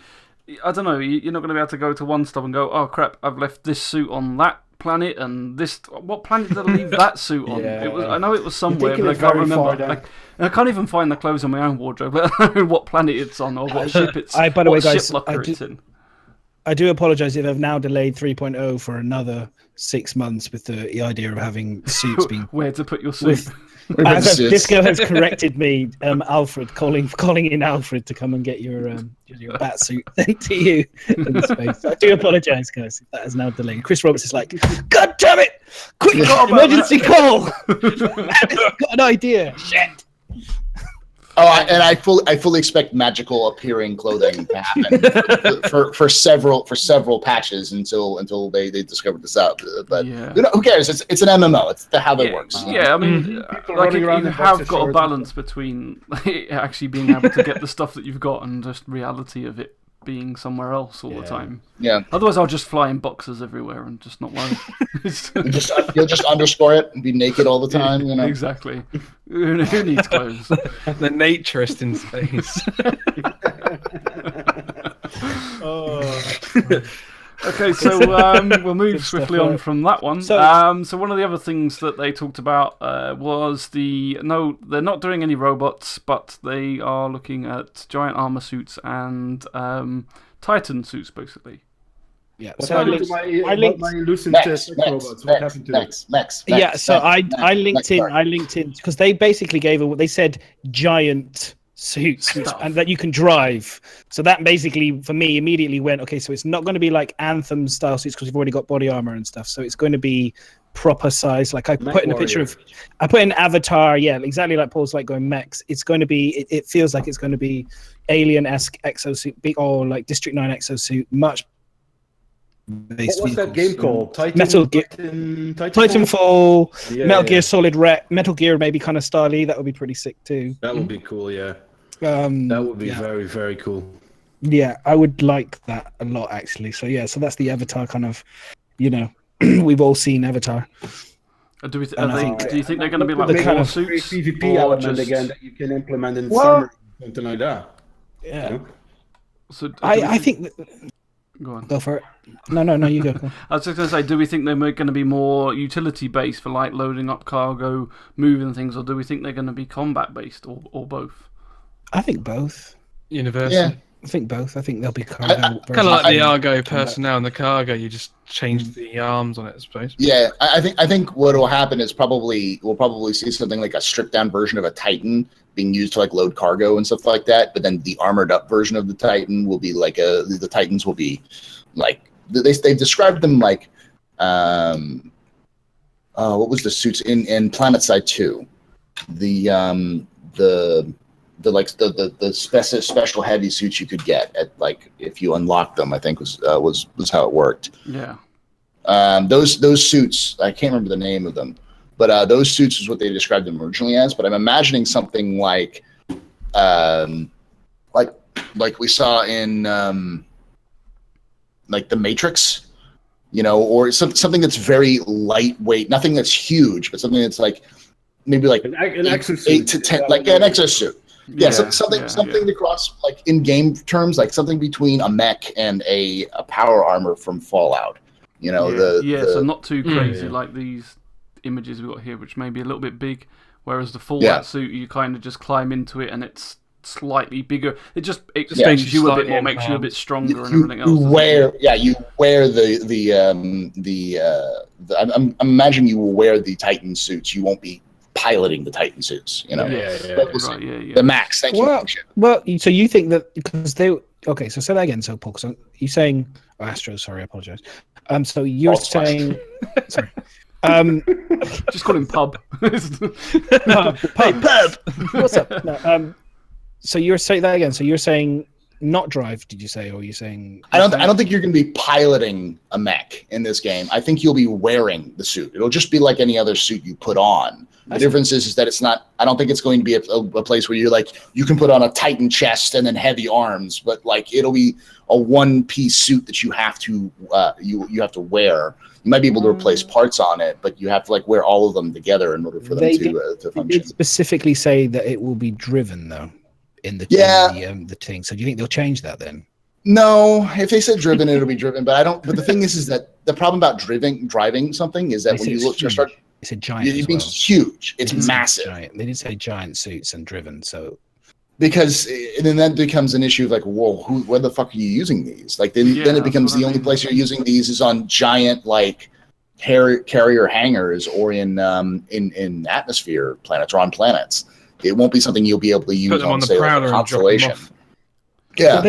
I don't know. You're not going to be able to go to one stop and go, oh crap, I've left this suit on that planet, and this. What planet did I leave that suit on? Yeah. I know it was somewhere, but I can't remember. I can't even find the clothes on my own wardrobe. Let alone what planet it's on or what ship it's. By the way, guys, it's in. I do apologize if I've now delayed 3.0 for another 6 months with the idea of having suits being. Where to put your suit? Disco has corrected me, Alfred, calling in Alfred to come and get your bat suit sent to you in space. I do apologise, guys, if that is now delayed. Chris Roberts is like, God damn it! Quick, emergency call! I've got an idea. Shit! Oh, and I fully expect magical appearing clothing to happen for several patches until they discovered this out. But who cares? It's an MMO. It's how that works. Yeah, I mean, like you have got a balance between actually being able to get the stuff that you've got and just reality of it being somewhere else all the time. Yeah. Otherwise, I'll just fly in boxes everywhere and just not worry. You'll just underscore it and be naked all the time. You know. Exactly. Who needs clothes? The naturist in space. Okay, so we'll move swiftly on from that one. So one of the other things that they talked about was they're not doing any robots, but they are looking at giant armor suits and Titan suits, basically. Yeah. What so happened to my Lucent robots? What happened to Max? Yeah. So I linked in because they basically they said giant suits and that you can drive. So that basically for me immediately went, okay, so it's not going to be like Anthem style suits because we've already got body armor and stuff. So it's going to be proper size. Like I put in a picture I put in Avatar, exactly like Paul's like going mechs. It's going to be it feels like it's going to be Alien-esque exosuit or like District 9 exosuit, much. What's that game called? Titanfall, Metal Gear Solid Metal Gear maybe kind of styly. That would be pretty sick too. That would be cool, yeah. That would be very, very cool. Yeah, I would like that a lot actually. So yeah, so that's the Avatar kind of, we've all seen Avatar. Do you think- think they're going to be like the war kind of suits PvP or element just... again that you can implement in Well, summer, something like that. Yeah, You know? So do I think. Go on. Go for it. No, you go. Go. I was just going to say, do we think they're going to be more utility based for like loading up cargo, moving things, or do we think they're going to be combat based, or both? I think both. Universal. Yeah. I think both. I think they'll be cargo. Kind of like the Argo combat. personnel and the cargo. You just change the arms on it, I suppose. Yeah, I think what will happen is we'll probably see something like a stripped down version of a Titan being used to like load cargo and stuff like that. But then the armored up version of the Titan will be like the Titans will be like they've described them like what was the suits in PlanetSide 2? The special heavy suits you could get at like if you unlocked them, I think was how it worked. Yeah. Those suits, I can't remember the name of them, but those suits is what they described them originally as. But I'm imagining something like we saw in like the Matrix, or something that's very lightweight, nothing that's huge, but something that's like maybe like An exosuit. 8 to 10, like an exosuit. Yeah, something to cross like in game terms, like something between a mech and a power armor from Fallout. So not too crazy like these images we've got here, which may be a little bit big, whereas the Fallout suit, you kind of just climb into it and it's slightly bigger. It makes you a bit more, makes you a bit stronger and everything else. You wear I'm imagining you will wear the Titan suits. You won't be piloting the Titan suits, The Max. Thank you. Well, so you think that because okay, so say that again. So Paul, so you're saying Astro? Sorry, I apologize. So you're saying, sorry. Just call him Pub. Pub. What's up? No, so you're saying that again. So you're saying not drive? Did you say, or are you saying? I don't think you're going to be piloting a mech in this game. I think you'll be wearing the suit. It'll just be like any other suit you put on. The difference is that it's not. I don't think it's going to be a place where you're like you can put on a Titan chest and then heavy arms, but like it'll be a one-piece suit that you have to you have to wear. You might be able to replace parts on it, but you have to like wear all of them together in order for them to function. They did specifically say that it will be driven though in the thing. So do you think they'll change that then? No, if they said driven, it'll be driven. But I don't. But the thing is that the problem about driving something is that when you start. It's a giant. It means huge. It's massive. Giant. They did say giant suits and driven. So because then that becomes an issue of like, whoa, where the fuck are you using these? Like then it becomes the only place you're using these is on giant like carrier hangars or in atmosphere planets or on planets. It won't be something you'll be able to use on say like a constellation. Yeah,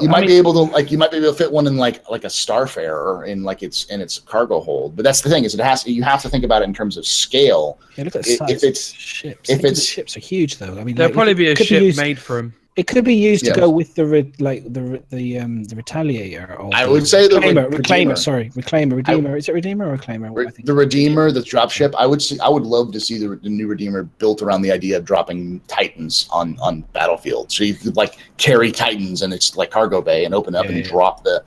you might be able to fit one in like a Starfarer in like its cargo hold, but that's the thing is you have to think about it in terms of scale. Yeah, look at the size of ships. Ships are huge though. I mean, there'll probably be a ship made for them. It could be used to go with the Retaliator. Or I would say the Reclaimer. Sorry, Reclaimer, Redeemer. Is it Redeemer or Reclaimer? The Redeemer, the dropship. I would love to see the new Redeemer built around the idea of dropping Titans on battlefield. So you could like carry Titans and it's like cargo bay and open up and drop the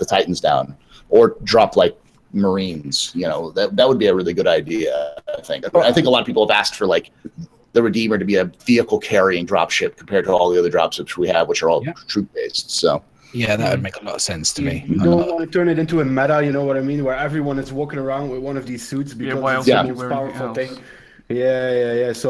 Titans down or drop like Marines. That would be a really good idea. I think a lot of people have asked for like the Redeemer to be a vehicle carrying dropship compared to all the other dropships we have, which are all troop based. So yeah, that would make a lot of sense to me. You don't want to turn it into a meta, you know what I mean? Where everyone is walking around with one of these suits because it's the most powerful thing. Yeah. So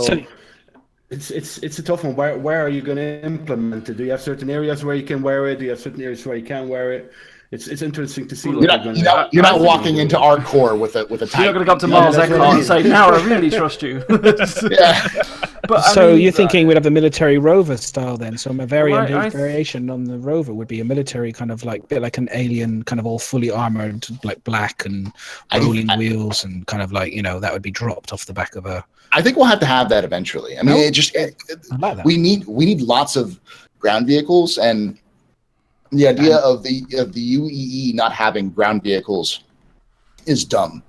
it's a tough one. Where are you going to implement it? Do you have certain areas where you can wear it? Do you have certain areas where you can't wear it? It's interesting to see. You're not walking into our core with a Titan. You're not going to come to Mars Echelon and say, "Now I really trust you." But you're thinking we'd have a military rover style then? So a variation on the rover would be a military kind of like bit like an alien, kind of all fully armored, like black and rolling wheels, and kind of like that would be dropped off the back of a. I think we'll have to have that eventually. I mean, we need lots of ground vehicles and. The idea of the UEE not having ground vehicles is dumb.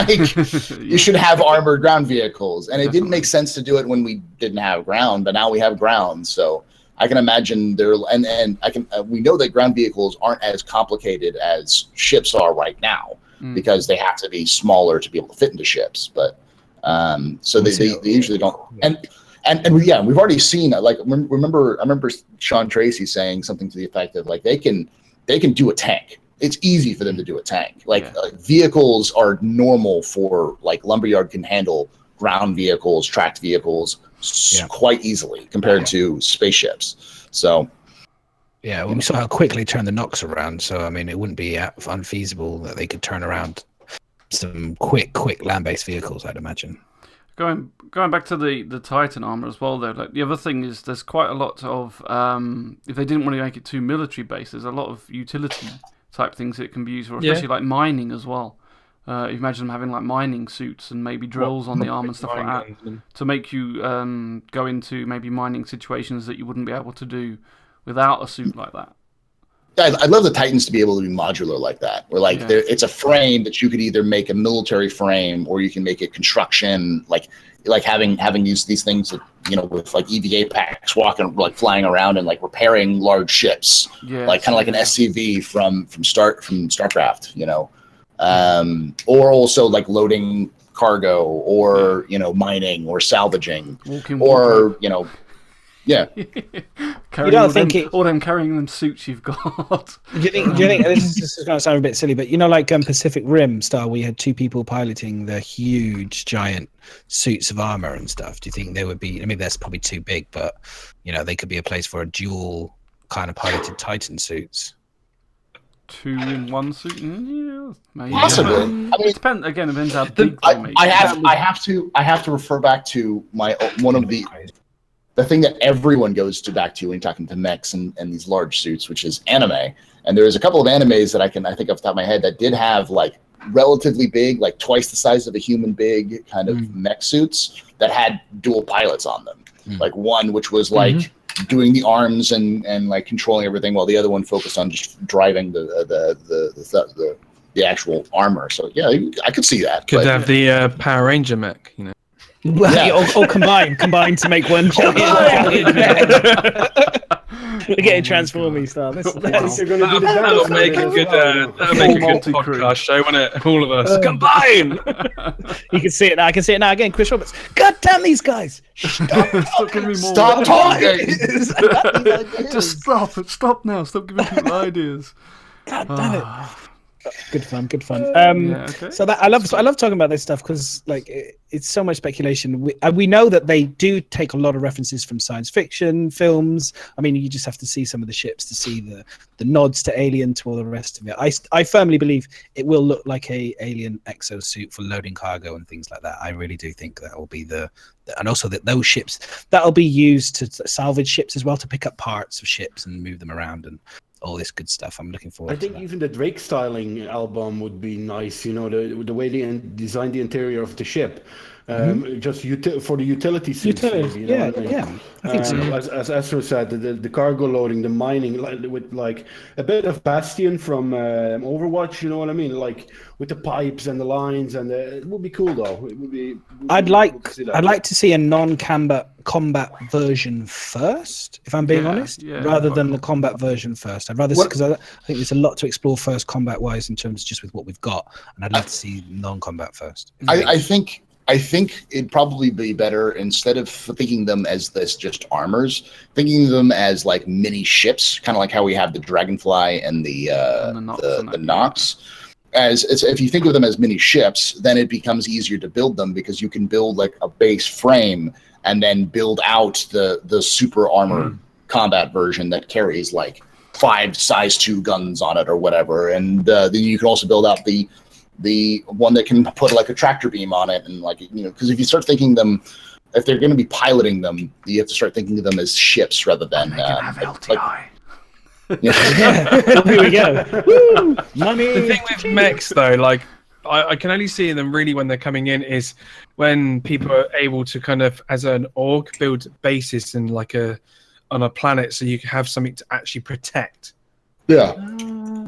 You should have armored ground vehicles, and it didn't make sense to do it when we didn't have ground, but now we have ground. So I can imagine we know that ground vehicles aren't as complicated as ships are right now because they have to be smaller to be able to fit into ships. But so they usually don't. We've already seen like I remember Sean Tracy saying something to the effect of like they can do a tank. It's easy for them to do a tank. Like vehicles are normal for like Lumberyard can handle ground vehicles, tracked vehicles quite easily compared to spaceships. So yeah, well, we saw how quickly turned the Nox around. So I mean, it wouldn't be unfeasible that they could turn around some quick land-based vehicles, I'd imagine. Going back to the Titan armor as well, though. Like the other thing is, there's quite a lot of if they didn't want to make it too military based, there's a lot of utility type things it can be used for, especially like mining as well. Imagine them having like mining suits and maybe drills on the arm and stuff like that to make you go into maybe mining situations that you wouldn't be able to do without a suit like that. I'd love the Titans to be able to be modular like that, where like it's a frame that you could either make a military frame or you can make it construction, like having these things that, you know, with like EVA packs flying around and like repairing large ships, like kind of like an SCV from StarCraft, you know. Or also like loading cargo or, you know, mining or salvaging or, you know, you don't think all them carrying them suits you've got. Do you think this is going to sound a bit silly, but you know, like Pacific Rim Star, we had 2 people piloting the huge giant suits of armor and stuff. Do you think they would be? I mean, that's probably too big, but you know, they could be a place for a dual kind of piloted Titan suits. 2 in 1 suit, maybe. Possibly. I mean, it depends how big they make. I have to refer back to one of the thing that everyone goes back to when you're talking to mechs and these large suits, which is anime. And there's a couple of animes that I think off the top of my head that did have like relatively big, like twice the size of a human big kind of mech suits that had dual pilots on them. Like one which was like doing the arms and like controlling everything, while the other one focused on just driving the actual armor. So yeah, I could see that. Could have the Power Ranger mech, you know. Or combine to make one giant. We're getting Transformers style. That'll make a good podcast show, won't it? All of us combine. You can see it now. I can see it now again. Chris Roberts. God damn these guys! Stop giving me more. Stop talking. Just stop now. Stop giving people ideas. God damn it. Good fun. So that I love talking about this stuff because like it's so much speculation. We know that they do take a lot of references from science fiction films. I mean, you just have to see some of the ships to see the nods to Alien, to all the rest of it. I firmly believe it will look like a alien exosuit for loading cargo and things like that. I really do think that will be and also that those ships that'll be used to salvage ships as well, to pick up parts of ships and move them around and all this good stuff. I'm looking forward to that. I think even the Drake styling album would be nice, you know, the way they designed the interior of the ship. Just for the utility suits. Maybe, you know what I mean? I think so. As Astro said, the cargo loading, the mining, with like a bit of Bastion from Overwatch, you know what I mean? Like with the pipes and the lines, and it would be cool though. It would be. I'd like to see a non-combat version first, if I'm being honest, rather than the combat version first. I'd rather because I think there's a lot to explore first combat-wise in terms just with what we've got, and I'd like to see non-combat first. I think it'd probably be better, instead of thinking them as this just armors, thinking of them as like mini ships, kind of like how we have the Dragonfly and the Nox. If you think of them as mini ships, then it becomes easier to build them because you can build like a base frame and then build out the super armor combat version that carries like 5 size 2 guns on it or whatever, and then you can also build out the one that can put like a tractor beam on it, and like, you know, because if you start thinking them, if they're going to be piloting them, you have to start thinking of them as ships rather than have LTI. Here we go. Woo! Money. The thing with mechs though, like I can only see them really when they're coming in is when people are able to kind of, as an org, build bases in like on a planet, so you can have something to actually protect. Yeah.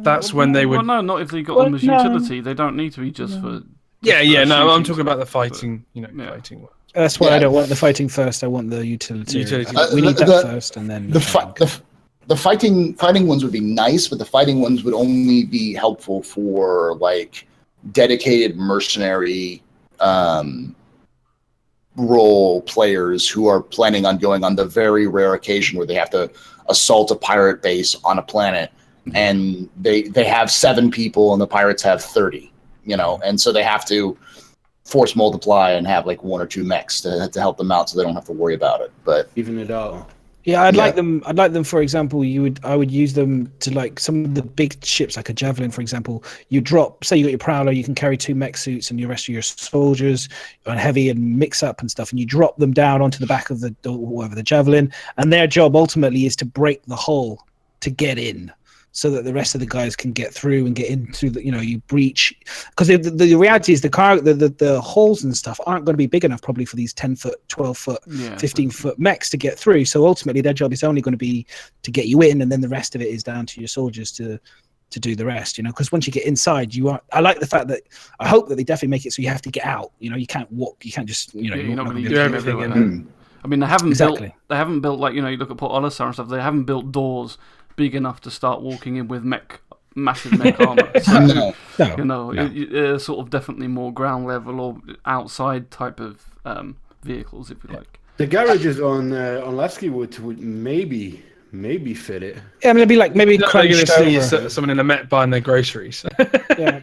That's when they would. Well, no, not if they got them as utility. They don't need to be just for. No, I'm talking about the fighting. You know, fighting. That's why I don't want the fighting first. I want the utility. We need that first, and then the fighting ones would be nice, but the fighting ones would only be helpful for like dedicated mercenary role players who are planning on going on the very rare occasion where they have to assault a pirate base on a planet, and they have 7 people and the pirates have 30, and so they have to force multiply and have like 1 or 2 mechs to help them out so they don't have to worry about it. But even it out. Yeah, I'd like them. For example, I would use them to like some of the big ships, like a Javelin, for example. You drop, say you got your Prowler, you can carry 2 mech suits and the rest of your soldiers on heavy and mix up and stuff, and you drop them down onto the back of the Javelin, and their job ultimately is to break the hull to get in, so that the rest of the guys can get through and get into the, you breach. Because the reality is the holes and stuff aren't going to be big enough probably for these 10-foot, 12-foot, 15-foot mechs to get through. So ultimately their job is only going to be to get you in, and then the rest of it is down to your soldiers to do the rest, because once you get inside, I like the fact that I hope that they definitely make it so you have to get out. You can't walk, you can't just, you're not going to do everything. I mean, they haven't built like, you look at Port Olisar and stuff, they haven't built doors big enough to start walking in with massive mech armor. So, sort of definitely more ground level or outside type of vehicles, if you like. The garages on Lasky would maybe fit it. Yeah, I mean, it'd be like maybe crunched over. See someone in a mech buying their groceries. Maybe.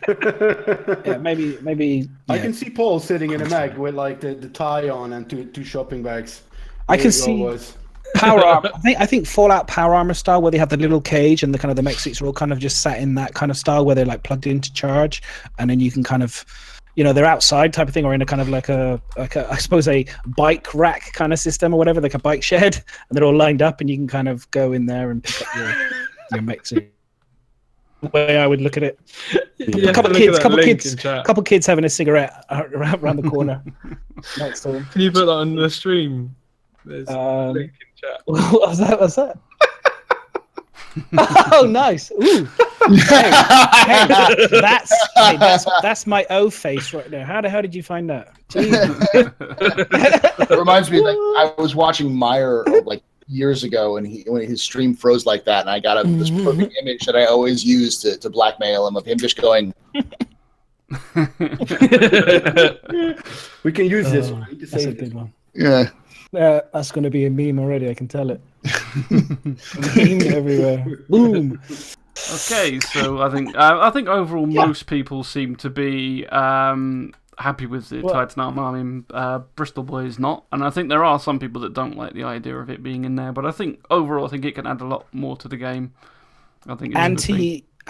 Yeah. I can see Paul sitting in a mech with like the tie on and two shopping bags. I can see power armor. I think Fallout power armor style, where they have the little cage and the kind of the mech suits are all kind of just sat in that kind of style where they're like plugged in to charge, and then you can kind of, they're outside type of thing, or in a kind of like a I suppose a bike rack kind of system or whatever, like a bike shed, and they're all lined up, and you can kind of go in there and pick up your mech suit. The way I would look at it. A couple kids having a cigarette around the corner next to them. Can you put that on the stream? There's a link in chat. What's that? Oh, nice. Ooh. That's my O face right there. How the hell did you find that? It reminds me, like, I was watching Meyer like years ago, and when his stream froze like that, and I got this perfect image that I always use to blackmail him, of him just going. We can use this one. That's a good one. Yeah. That's going to be a meme already. I can tell it. Meme everywhere. Boom. Okay, so I think overall most people seem to be happy with the Titan armor. I mean, Bristol Boy is not, and I think there are some people that don't like the idea of it being in there. But I think overall, it can add a lot more to the game. I think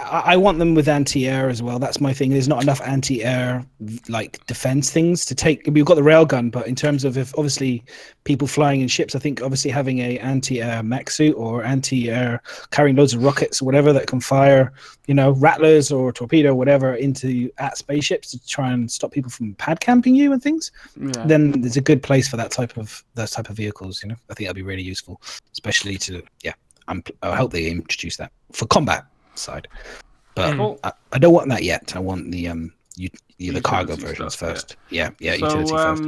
I want them with anti-air as well. That's my thing. There's not enough anti-air like defense things to take. We've got the railgun, but in terms of if obviously people flying in ships, I think obviously having a anti-air mech suit or anti-air carrying loads of rockets or whatever that can fire, rattlers or torpedo or whatever at spaceships to try and stop people from pad camping you and things. Yeah. Then there's a good place for those type of vehicles. I think that'd be really useful, especially I hope they introduce that for combat side, but I don't want that yet. I want the cargo versions first. Yeah, utility first.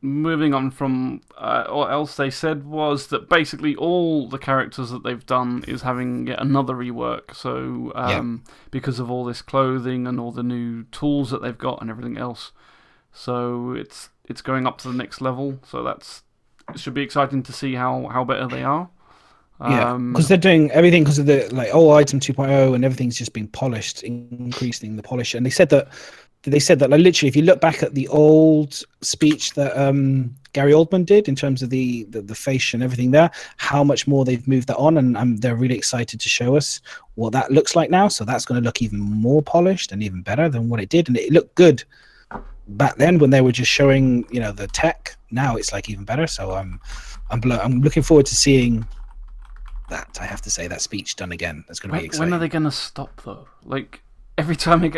Moving on from what else they said was that basically all the characters that they've done is having yet another rework. So because of all this clothing and all the new tools that they've got and everything else, so it's going up to the next level. So it should be exciting to see how better they are. Because they're doing everything because of the all item 2.0 and everything's just been polished, increasing the polish. And they said that like, literally, if you look back at the old speech that Gary Oldman did in terms of the face and everything there, how much more they've moved that on, and they're really excited to show us what that looks like now. So that's going to look even more polished and even better than what it did, and it looked good back then when they were just showing the tech. Now it's like even better. So I'm looking forward to seeing that. I have to say, that speech done again. That's going to be exciting. When are they going to stop though? Like every time you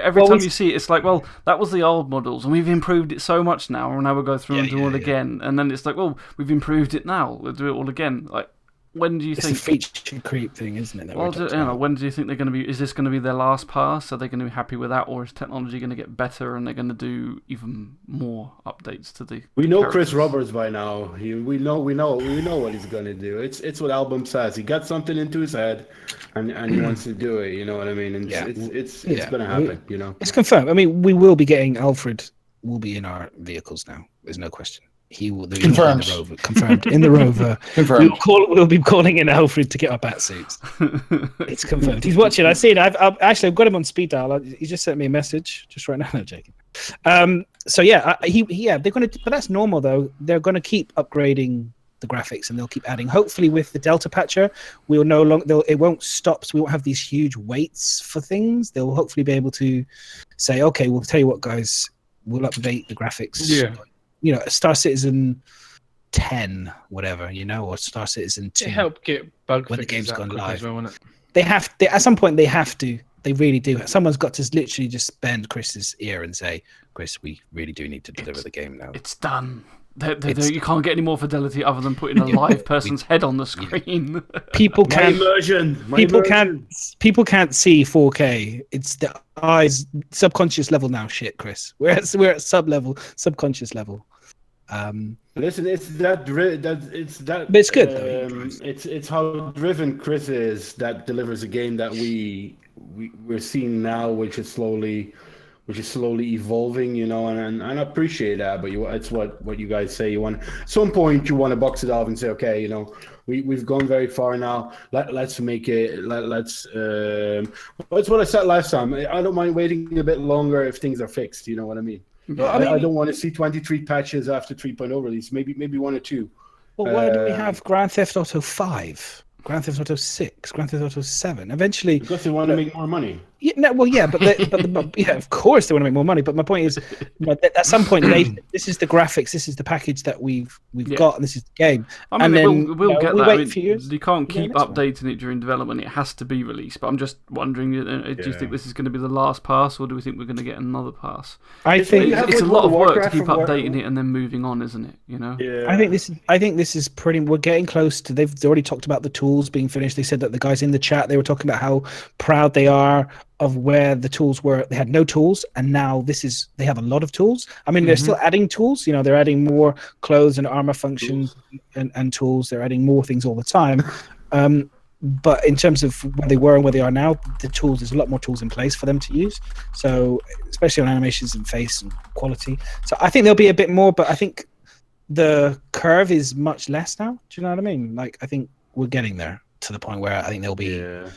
see it, it's like, well, that was the old models, and we've improved it so much now, and now we'll go through and do it again. And then it's like, well, we've improved it now. We'll do it all again. Like, when do you It's think? a feature creep thing, isn't it? That Well, we're talking about? when do you think they're going to be? Is this going to be their last pass? Are they going to be happy with that, or is technology going to get better and they're going to do even more updates to the? We know characters? Chris Roberts by now. We know what he's gonna do. It's what Album says. He got something into his head, and he wants to do it. You know what I mean? And it's gonna happen. You know. It's confirmed. I mean, we will be getting Alfred. Will be in our vehicles now. There's no question. He will. Confirmed. In the rover. Confirmed in the rover. Confirmed. We'll be calling in Alfred to get our bat suits. It's confirmed. He's watching. I've seen. I've got him on speed dial. He just sent me a message just right now. No, Jake. So yeah, they're going to. But that's normal though. They're going to keep upgrading the graphics and they'll keep adding. Hopefully, with the Delta patcher, we'll no longer. It won't stop. So we won't have these huge waits for things. They'll hopefully be able to say, okay, we'll tell you what, guys. We'll update the graphics. Yeah. You know, Star Citizen 10, whatever, you know, or Star Citizen 2. To help get bug when the fixes game's out gone quick live. as well, won't it? They have to, at some point they have to. They really do. Someone's got to literally just bend Chris's ear and say, Chris, we really do need to deliver the game now. It's done. You can't get any more fidelity other than putting a live person's head on the screen. People can't. People can't see 4K. It's the eyes, subconscious level now. Shit, Chris. We're at subconscious level. Listen, it's that. But it's good though. It's how driven Chris is that delivers a game that we're seeing now, which is slowly evolving, you know, and I appreciate that. But it's what you guys say. You want at some point you want to box it off and say, okay, you know, we've gone very far now. Let's make it. Let's. That's what I said last time. I don't mind waiting a bit longer if things are fixed. You know what I mean? I don't want to see 23 patches after 3.0 release. Maybe 1 or 2. Well, why do we have Grand Theft Auto 5, Grand Theft Auto 6, Grand Theft Auto 7? Eventually, because they want to make more money. Yeah, no, well, yeah, but yeah, of course they want to make more money. But my point is, you know, at some point, this is the graphics, this is the package that we've got, and this is the game. I mean, and then we'll get we that. wait I mean, a few years. You can't keep updating it during development. It has to be released. But I'm just wondering, do you think this is going to be the last pass, or do we think we're going to get another pass? I think it's a lot of work to keep updating it and then moving on, isn't it? You know. Yeah. I think this is pretty. We're getting close to. They've already talked about the tools being finished. They said that the guys in the chat, they were talking about how proud they are of where the tools were. They had no tools, and now they have a lot of tools. I mean, they're still adding tools. You know, they're adding more clothes and armor functions and tools. They're adding more things all the time. But in terms of where they were and where they are now, there's a lot more tools in place for them to use. So, especially on animations and face and quality. So I think there'll be a bit more, but I think the curve is much less now. Do you know what I mean? Like, I think we're getting there to the point where I think there'll be. Yeah.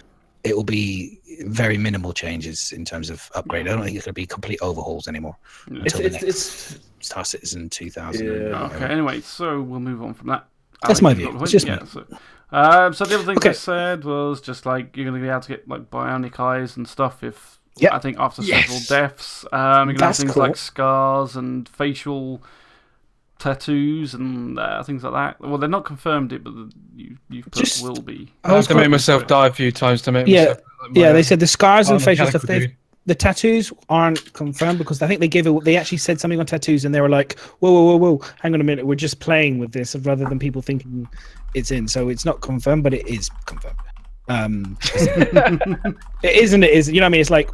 It will be very minimal changes in terms of upgrade. I don't think it's going to be complete overhauls anymore until the next Star Citizen 2000. Yeah. Okay. Anyway, so we'll move on from that. That's my view. It's just so the other thing they said was just like you're going to be able to get like bionic eyes and stuff if I think after several deaths. You're going to have things like scars and facial tattoos and things like that. Well, they're not confirmed it, but you've put will be. I have to make myself die a few times to make myself. They said the scars and facial stuff. The tattoos aren't confirmed because I think they actually said something on tattoos and they were like, whoa, hang on a minute, we're just playing with this rather than people thinking it's in. So it's not confirmed, but it is confirmed. It is and it is. You know what I mean? It's like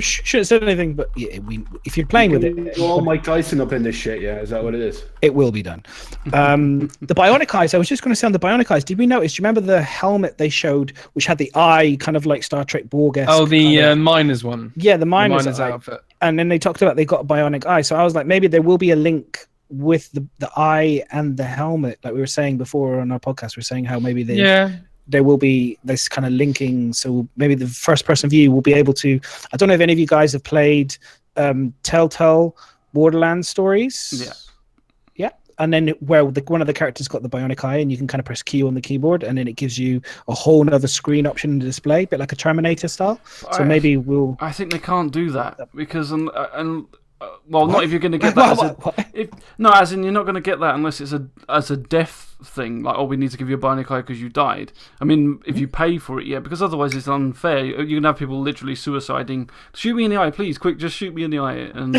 shouldn't say anything, but if you're playing with it, all Mike Tyson up in this shit. Yeah, is that what it is? It will be done. The bionic eyes. I was just going to say on the bionic eyes. Did we notice? Do you remember the helmet they showed, which had the eye kind of like Star Trek Borg-esque? Oh, the miner's one. Yeah, the miner's outfit. And then they talked about they got a bionic eye. So I was like, maybe there will be a link with the eye and the helmet, like we were saying before on our podcast. We're saying how maybe there will be this kind of linking, so maybe the first-person view will be able to. I don't know if any of you guys have played Telltale Borderlands stories. Yeah, and then where one of the characters got the bionic eye, and you can kind of press Q on the keyboard, and then it gives you a whole other screen option to display, a bit like a Terminator style. So maybe we'll. I think they can't do that because well, not if you're going to get that. As in you're not going to get that unless it's as a death thing. Like, we need to give you a bionic eye because you died. I mean, if you pay for it, because otherwise it's unfair. You're going to have people literally suiciding. Shoot me in the eye, please, quick! Just shoot me in the eye, and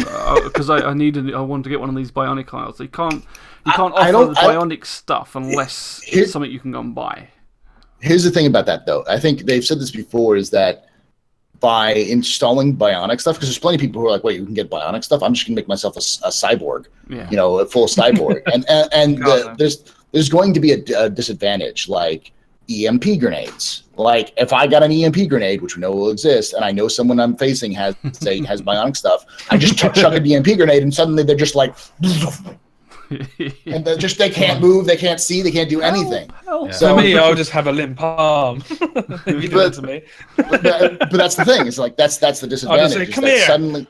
because I want to get one of these bionic eyes. You can't offer the bionic stuff unless it's something you can go and buy. Here's the thing about that, though. I think they've said this before, is that by installing bionic stuff, because there's plenty of people who are like, wait, you can get bionic stuff? I'm just going to make myself a cyborg, a full cyborg. and there's going to be a disadvantage, like EMP grenades. Like, if I got an EMP grenade, which we know will exist, and I know someone I'm facing has bionic stuff, I just chuck an EMP grenade, and suddenly they're just like... and they can't move, they can't see, they can't do anything. So for me, I'll just have a limp arm. You do it to me. but that's the thing. It's like that's the disadvantage. Say, come here.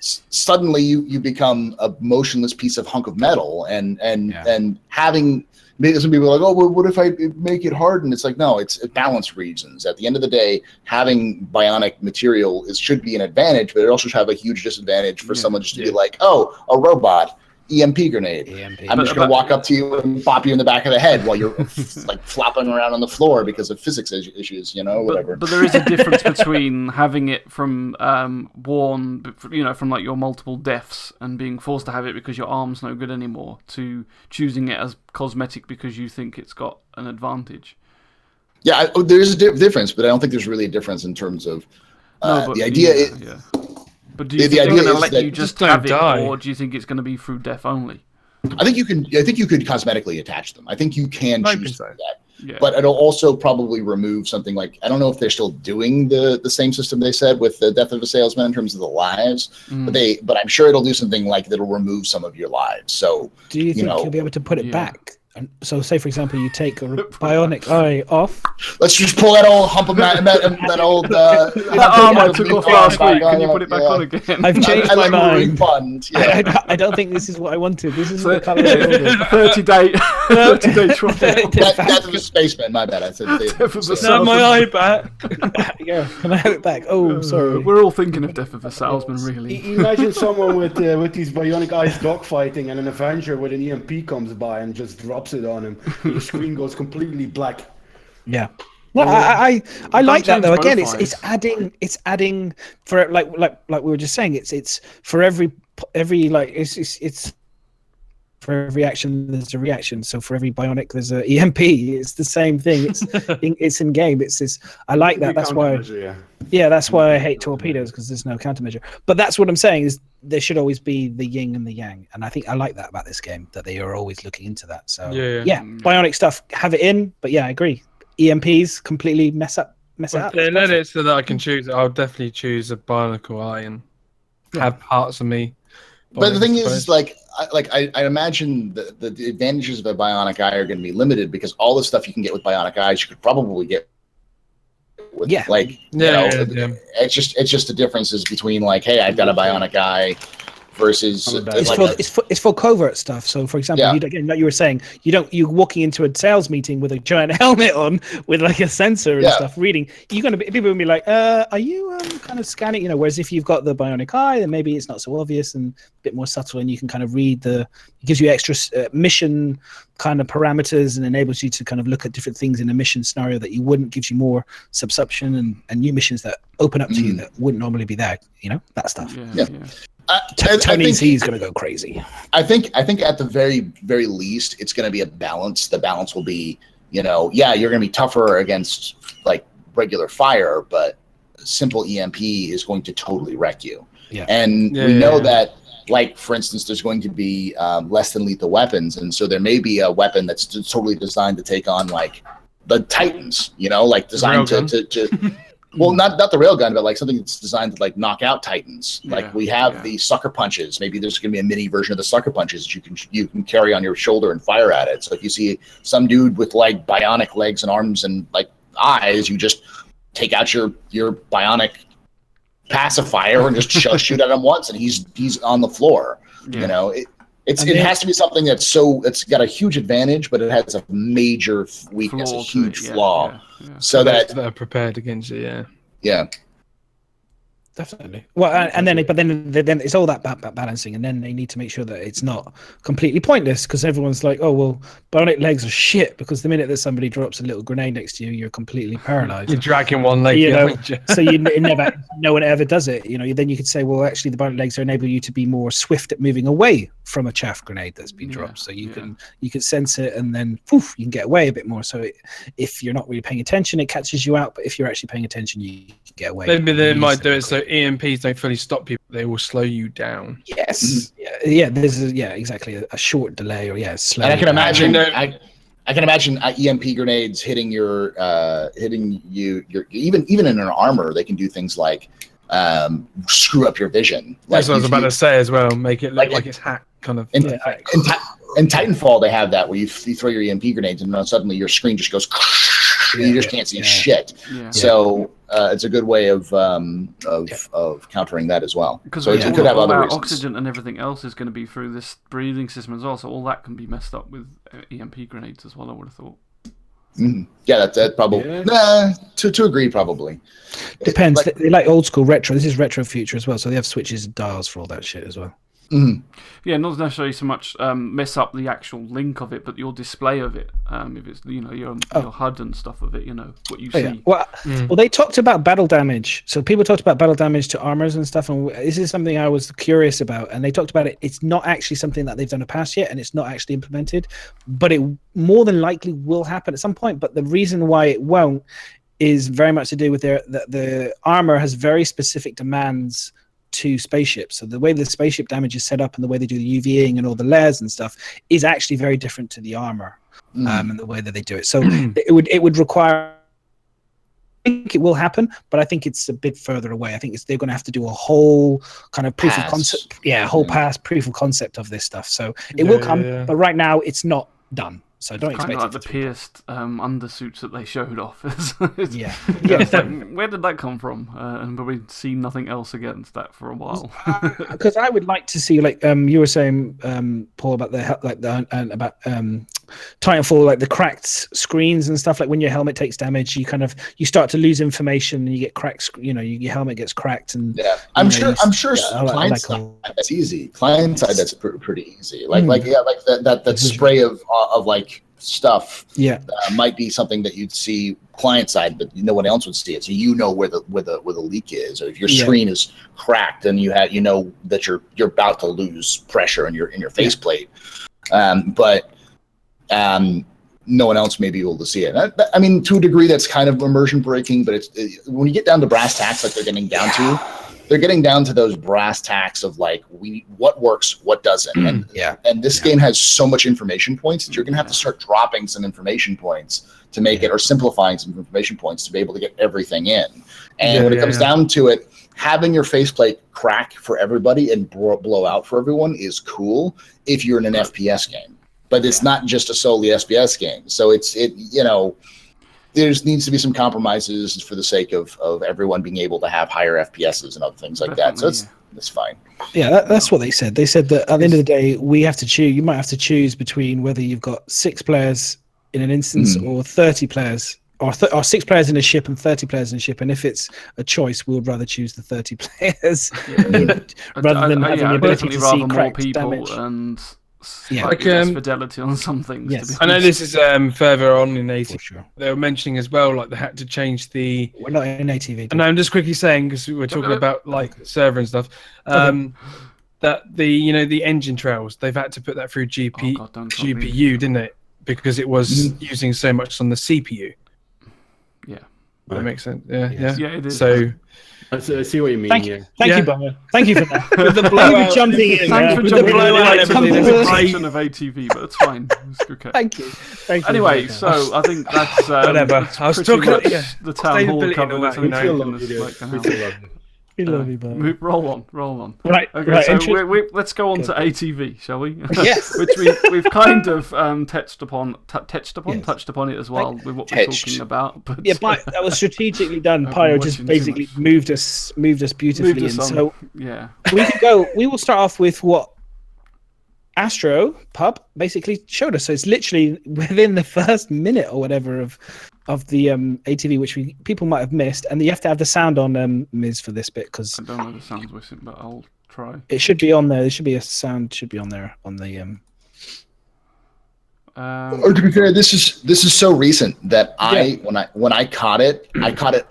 Suddenly you become a motionless piece of hunk of metal, and having some people are like, oh, well, what if I make it hardened? It's like, no, it's balance reasons. At the end of the day, having bionic material should be an advantage, but it also should have a huge disadvantage for someone just to be like, oh, a robot. EMP grenade. I'm just going to walk up to you and pop you in the back of the head while you're like flopping around on the floor because of physics issues, whatever. But there is a difference between having it from worn, from like your multiple deaths and being forced to have it because your arm's no good anymore, to choosing it as cosmetic because you think it's got an advantage. Yeah, there is a difference, but I don't think there's really a difference in terms of the idea. But do you think they're going to let you just have it, or do you think it's going to be through death only? I think you could cosmetically attach them. I think you can choose that. Yeah. But it'll also probably remove something like, I don't know if they're still doing the same system they said with the Death of a Salesman in terms of the lives, but I'm sure it'll do something like that'll remove some of your lives. So do you think you'll be able to put it back? So, say for example, you take a bionic eye off. Let's just pull that old hump of that old. That arm I took off last week. Can you put it back on again? I've changed my mind. Refund. I don't think this is what I wanted. This is the colour. 30-day trial. Death of a Spaceman. My bad. I said. No, my eye back. Yeah, can I have it back? Oh, sorry. We're all thinking of Death of a Salesman, really. Imagine someone with these bionic eyes dogfighting, and an Avenger with an EMP comes by and just drops it on him. The screen goes completely black. Yeah. Well, I like that though. Again, it's adding for like we were just saying. It's for every like it's for every action there's a reaction. So for every bionic there's a EMP. It's the same thing. It's in game. I like that. That's why. That's why I hate torpedoes, because there's no countermeasure. But that's what I'm saying is there should always be the yin and the yang, and I think I like that about this game, that they are always looking into that. So bionic stuff, have it in. But yeah, I agree. EMPs completely mess it up. Let it so that I can choose. I'll definitely choose a bionicle eye and have parts of me. But the thing is, like I imagine the advantages of a bionic eye are going to be limited, because all the stuff you can get with bionic eyes you could probably get with, it's just the differences between like, hey, I've got a bionic eye versus it's for covert stuff. So for example, again, like you were saying, you're walking into a sales meeting with a giant helmet on with like a sensor and stuff reading, people will be like, are you kind of scanning, whereas if you've got the bionic eye, then maybe it's not so obvious and a bit more subtle, and you can kind of read it gives you extra mission kind of parameters and enables you to kind of look at different things in a mission scenario that you wouldn't, gives you more subsumption and new missions that open up to you that wouldn't normally be there, that stuff. Tony Z's going to go crazy. I think at the very, very least, it's going to be a balance. The balance will be, you're going to be tougher against like regular fire, but simple EMP is going to totally wreck you. Yeah. And we know that, like, for instance, there's going to be less than lethal weapons. And so there may be a weapon that's totally designed to take on like the Titans, like designed to well, not the railgun, but like something that's designed to like knock out Titans. Like we have the sucker punches. Maybe there's going to be a mini version of the sucker punches that you can carry on your shoulder and fire at it. So if you see some dude with like bionic legs and arms and like eyes, you just take out your bionic pacifier and just shoot at him once, and he's on the floor. It has to be something it's got a huge advantage, but it has a major weakness, a huge flaw. So that they're prepared against it. Yeah. Definitely. Well, and then it's all that balancing, and then they need to make sure that it's not completely pointless, because everyone's like, oh well, bionic legs are shit, because the minute that somebody drops a little grenade next to you, you're completely paralyzed. You're dragging one leg, so no one ever does it. Then you could say, well, actually, the bionic legs are enable you to be more swift at moving away from a chaff grenade that's been dropped. So you can sense it, and then poof, you can get away a bit more. So if you're not really paying attention, it catches you out. But if you're actually paying attention, you can get away. Maybe they might do it so EMPs don't fully stop people; they will slow you down. Yes, There's exactly a short delay, or slow. And I can imagine. I can imagine EMP grenades hitting you. Even in an armor, they can do things like screw up your vision. That's what I was about to say as well. Make it look like it's hacked, kind of. In Titanfall, they have that where you throw your EMP grenades, and then suddenly your screen just goes. You just can't see shit. Yeah. So it's a good way of countering that as well. Because so it could have other reasons. Oxygen and everything else is going to be through this breathing system as well. So all that can be messed up with EMP grenades as well, I would have thought. Mm-hmm. Yeah, that probably. Yeah. To agree, probably. Depends. They like old school retro. This is retro future as well, so they have switches and dials for all that shit as well. Mm-hmm. Yeah, not necessarily so much mess up the actual link of it, but your display of it. If it's your HUD and stuff of it, what you see. Yeah. Well, they talked about battle damage. So people talked about battle damage to armors and stuff, and this is something I was curious about. And they talked about it. It's not actually something that they've done in the past yet, and it's not actually implemented, but it more than likely will happen at some point. But the reason why it won't is very much to do with the armor has very specific demands to spaceships. So the way the spaceship damage is set up and the way they do the UVing and all the layers and stuff is actually very different to the armor and the way that they do it. So it would require. I think it will happen, but I think it's a bit further away. I think they're going to have to do a whole kind of proof of concept, proof of concept of this stuff. So it will come, but right now it's not done. So don't expect kind of like it the pierced undersuits that they showed off. It's like, where did that come from? And probably seen nothing else against that for a while. Because I would like to see, like you were saying, Paul, about Titanfall, like the cracked screens and stuff. Like when your helmet takes damage, you start to lose information and you get cracked. Your helmet gets cracked. And I'm sure client side that's easy. Client side that's pretty easy. That spray of like stuff might be something that you'd see client side, but no one else would see it. So where the leak is, or if your screen is cracked and that you're about to lose pressure in your faceplate, but no one else may be able to see it. I mean, to a degree, that's kind of immersion breaking, but when you get down to brass tacks, like they're getting down to. They're getting down to those brass tacks of like what works, what doesn't, and this game has so much information points that you're gonna have to start dropping some information points to make it, or simplifying some information points to be able to get everything in. And when it comes down to it, having your faceplate crack for everybody and blow out for everyone is cool if you're in an FPS game, but it's not just a solely FPS game. So there needs to be some compromises for the sake of everyone being able to have higher FPSs and other things like that. So it's fine. Yeah, that's what they said. They said that at the end of the day, we have to choose. You might have to choose between whether you've got 6 players in an instance or 30 players, or 6 players in a ship and 30 players in a ship. And if it's a choice, we would rather choose the 30 players rather than having the ability to see more people damage. And like fidelity on some things. Yes. I know this is further on in ATV. Sure. They were mentioning as well, like they had to change the. We're not in ATV. And I'm just quickly saying, because we're talking about like server and stuff, that the engine trails, they've had to put that through GPU, didn't it? Because it was using so much on the CPU. Yeah, that makes sense. Yeah, it is. So. I see what you mean. Thank you, Bummer. Thank you for that. The blowout. Jumping in. Thanks for jumping in. It's section of ATV, but it's fine. It's okay. Thank you. Anyway, so I think that's whatever. That's I was talking about the town hall covered. We love you, Bummer. Roll on. Right. Okay, right, so let's go on to ATV, shall we? Yes. Which we've kind of touched upon it as well with what we're talking about. But that was strategically done. Pyro just basically moved us beautifully. So we will start off with what AstroPUB basically showed us. So it's literally within the first minute or whatever of of the ATV, which people might have missed, and you have to have the sound on, Miz, for this bit because I don't know the sounds with it, but I'll try. it should be on there. There should be a sound. Should be on there on the. Or to be fair, this is so recent that when I caught it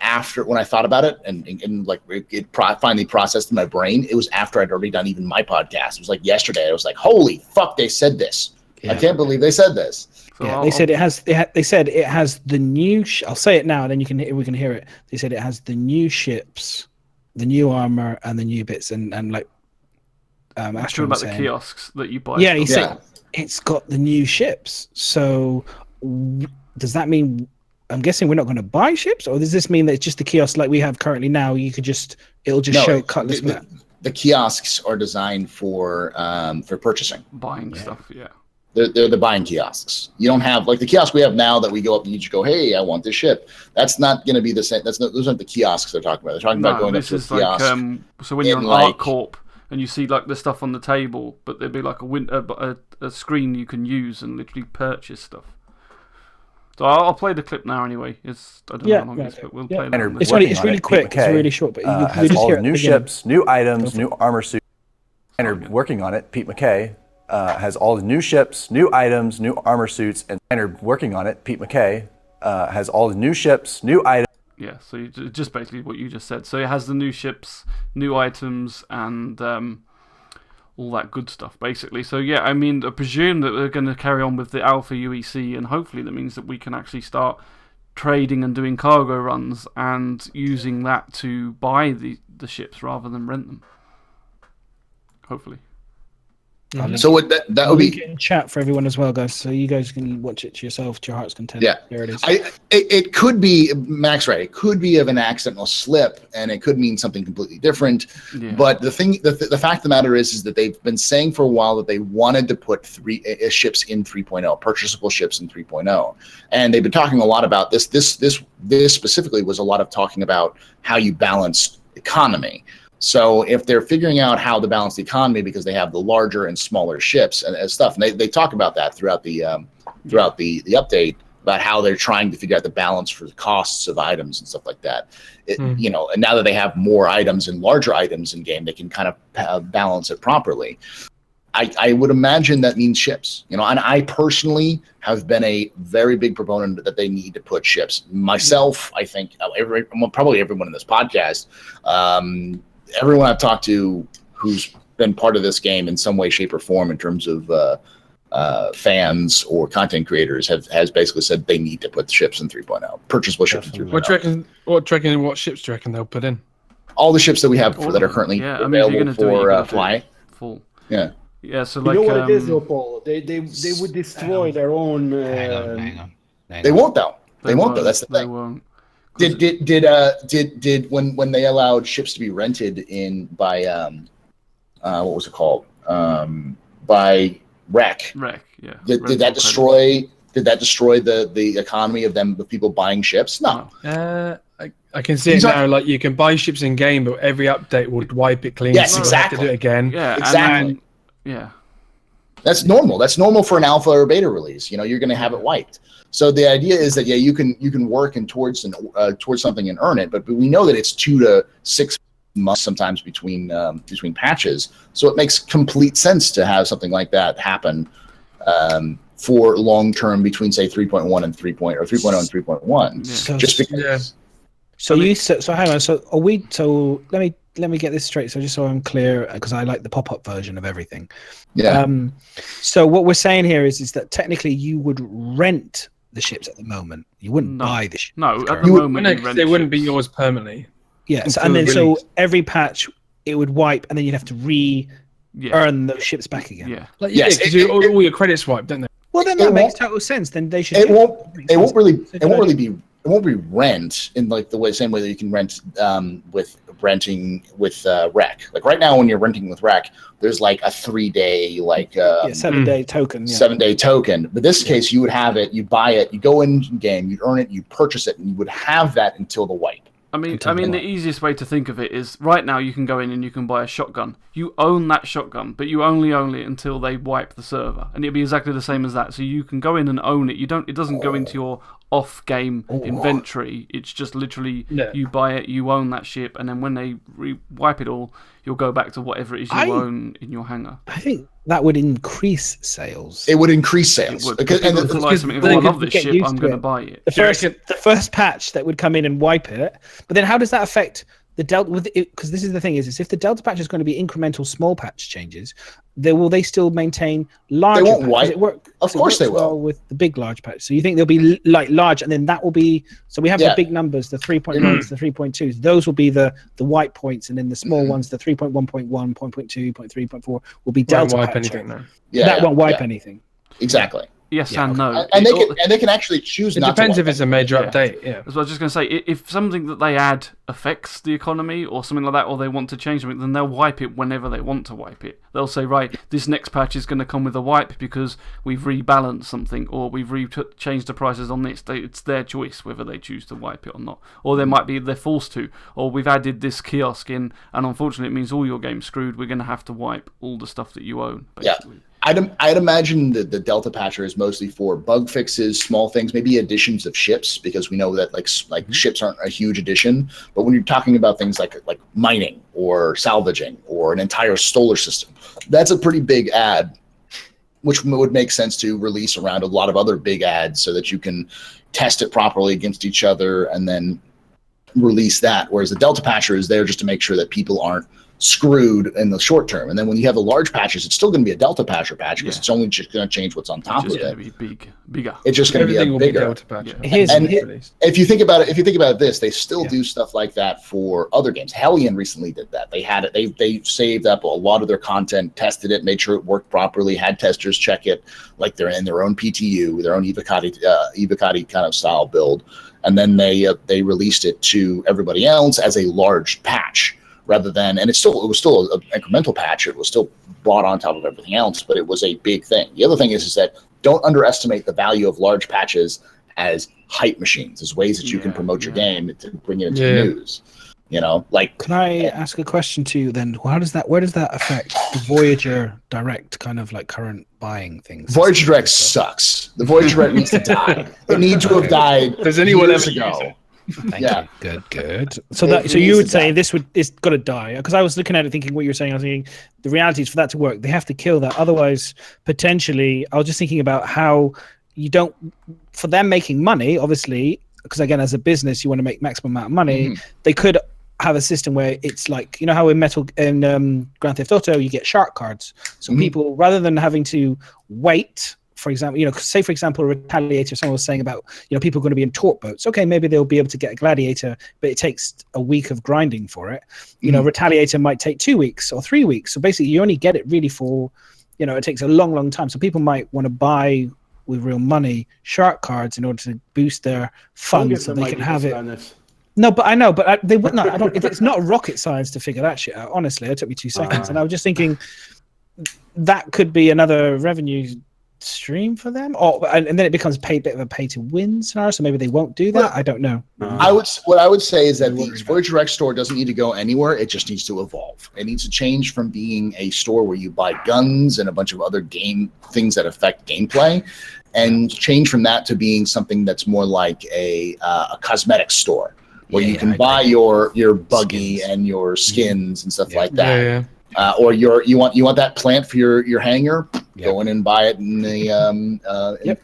after when I thought about it and like it finally processed in my brain. It was after I'd already done even my podcast. It was like yesterday. I was like, holy fuck, they said this. Yeah. I can't believe they said this. So yeah, they said it has. They said it has the new. I'll say it now, and then we can hear it. They said it has the new ships, the new armor, and the new bits, and like. Astro about the kiosks that you buy. Yeah, he said it's got the new ships. So does that mean? I'm guessing we're not going to buy ships, or does this mean that it's just the kiosk like we have currently now? It'll just show Cutlass map. The kiosks are designed for purchasing, buying stuff. Yeah. They're the buying kiosks. You don't have like the kiosk we have now that we go up and you just go, hey, I want this ship. That's not going to be the same. Those aren't the kiosks they're talking about. They're talking about going up to a kiosk. So when you're in ArtCorp and you see like the stuff on the table, but there'd be like a screen you can use and literally purchase stuff. So I'll play the clip now anyway. I don't know how long it is, but we'll play it. It's really quick. It's really short, but you has just all hear the new ships, new items, new armor suits. And working on it, Pete McKay. Has all the new ships, new items, new armor suits, and working on it. Pete McKay has all the new ships, new items. Yeah, so just basically what you just said. So it has the new ships, new items, and all that good stuff, basically. So yeah, I mean, I presume that they're going to carry on with the Alpha UEC, and hopefully that means that we can actually start trading and doing cargo runs and using that to buy the ships rather than rent them. Hopefully. Mm-hmm. So what that would be in chat for everyone as well, guys. So you guys can watch it to yourself, to your heart's content. Yeah, there it is. It could be Max, right? It could be of an accidental slip, and it could mean something completely different. Yeah. But the fact of the matter is that they've been saying for a while that they wanted to put ships in 3.0, purchasable ships in 3.0, and they've been talking a lot about this. This specifically was a lot of talking about how you balance economy. So if they're figuring out how to balance the economy because they have the larger and smaller ships and stuff, and they talk about that throughout the update about how they're trying to figure out the balance for the costs of items and stuff like that. And now that they have more items and larger items in game, they can kind of balance it properly. I would imagine that means ships, and I personally have been a very big proponent that they need to put ships. Myself, I think probably everyone in this podcast, everyone I've talked to who's been part of this game in some way, shape, or form in terms of fans or content creators has basically said they need to put ships in 3.0, purchasable ships in 3.0. What ships do you reckon they'll put in? All the ships that we have that are currently available for fly. Full. Yeah. Yeah, so you know what it is, though, Paul? They would destroy their own. Hang on. They won't though. They won't though. That's the thing. They won't. Did when they allowed ships to be rented in by what was it called by Rec? Rec, yeah. Did that destroy the economy of people buying ships? No. I can see it now. Like you can buy ships in game, but every update would wipe it clean. Yes, so exactly. Have to do it again. Yeah, exactly. Yeah. That's normal. That's normal for an alpha or beta release. You're going to have it wiped. So the idea is that you can work towards something and earn it, but we know that it's 2 to 6 months sometimes between patches. So it makes complete sense to have something like that happen for long term between say 3.1 and 3.0 and 3.1. So, just because. Yeah. So hang on. So are we? So let me get this straight. So just so I'm clear, because I like the pop-up version of everything. Yeah. So what we're saying here is that technically you would rent the ships at the moment. You wouldn't buy the ships. No, at the moment they wouldn't be yours permanently. Yes, and then so every patch it would wipe, and then you'd have to earn those ships back again. Yeah. Yes, because all your credits wiped, don't they? Well, then that makes total sense. Then they should. It won't really be rent in like the same way that you can rent with renting with Rec. Like right now, when you're renting with Rec, there's like a 3-day 7-day token. Yeah. 7-day token. But this case, you would have it. You buy it. You go in game. You earn it. You purchase it, and you would have that until the wipe. I mean, the easiest way to think of it is right now you can go in and you can buy a shotgun. You own that shotgun, but you only own it until they wipe the server, and it'll be exactly the same as that. So you can go in and own it. It doesn't go into your off-game inventory. It's just literally you buy it, you own that ship, and then when they wipe it all, you'll go back to whatever it is you own in your hangar. I think that would increase sales. It would increase sales. I love this ship, I'm going to buy it. The first patch that would come in and wipe it, but then how does that affect the Delta? Because this is the thing: is if the Delta patch is going to be incremental small patch changes, will they still maintain larger? They won't wipe. Of course they will. Well with the big large patch. So you think they'll be like large, and then that will be. So we have the big numbers, the 3.1s, the 3.2s. Those will be the white points, and then the small ones, the 3.1.1, 0.2, 0.3, 0.4, will be Delta won't wipe patch. anything, no. That won't wipe anything. Exactly. Yes and no. And they can actually choose. It depends if it's a major update. Yeah. That's what I was just going to say. If something that they add affects the economy or something like that, or they want to change something, then they'll wipe it whenever they want to wipe it. They'll say, right, this next patch is going to come with a wipe because we've rebalanced something, or we've changed the prices on this. It's their choice whether they choose to wipe it or not. Or they might be they're forced to. Or we've added this kiosk in, and unfortunately it means all your game's screwed. We're going to have to wipe all the stuff that you own, basically. Yeah. I'd imagine that the Delta patcher is mostly for bug fixes, small things, maybe additions of ships, because we know that like ships aren't a huge addition. But when you're talking about things like mining or salvaging or an entire solar system, that's a pretty big add, which would make sense to release around a lot of other big ads so that you can test it properly against each other and then release that. Whereas the Delta patcher is there just to make sure that people aren't screwed in the short term, and then when you have the large patches, it's still going to be a Delta patch because it's only just going to change what's on top of it. It's just going to be bigger. It's just going to be a bigger Delta patch. If you think about this, they still do stuff like that for other games. Hellion recently did that. They had it. They saved up a lot of their content, tested it, made sure it worked properly, had testers check it, like they're in their own PTU, their own Evocati kind of style build, and then they released it to everybody else as a large patch. Rather than, and it was still an incremental patch. It was still brought on top of everything else, but it was a big thing. The other thing is that don't underestimate the value of large patches as hype machines, as ways that you can promote your game to bring it into the news. You know, like. Can I ask a question to you then? Where does that affect the Voyager Direct kind of like current buying things? Voyager Direct sucks. The Voyager Direct needs to die. It needs to have died. Does anyone years ever ago? Thank you. Good. So you would say it's got to die, because I was looking at it thinking what you were saying. I was thinking the reality is for that to work, they have to kill that. Otherwise, potentially, I was just thinking about how you don't, for them making money, obviously, because again, as a business, you want to make maximum amount of money. They could have a system where it's like, you know how in Grand Theft Auto you get shark cards. So people, rather than having to wait. For example, say for example, a Retaliator, someone was saying about, people are going to be in torque boats. Okay, maybe they'll be able to get a Gladiator, but it takes a week of grinding for it. Retaliator might take 2 weeks or 3 weeks. So basically, you only get it really for, it takes a long, long time. So people might want to buy with real money shark cards in order to boost their funds so they can have it. No, but I know, but they would not. I don't. It's not rocket science to figure that shit out. Honestly, it took me 2 seconds, and I was just thinking that could be another revenue stream for them, and then it becomes a bit of a pay to win scenario. So maybe they won't do that. I don't know. What I would say is that the Voyager Direct store doesn't need to go anywhere. It just needs to evolve. It needs to change from being a store where you buy guns and a bunch of other game things that affect gameplay, and change from that to being something that's more like a cosmetic store where you can buy your buggy and your skins and stuff like that. Or you want that plant for your hangar, go in and buy it in the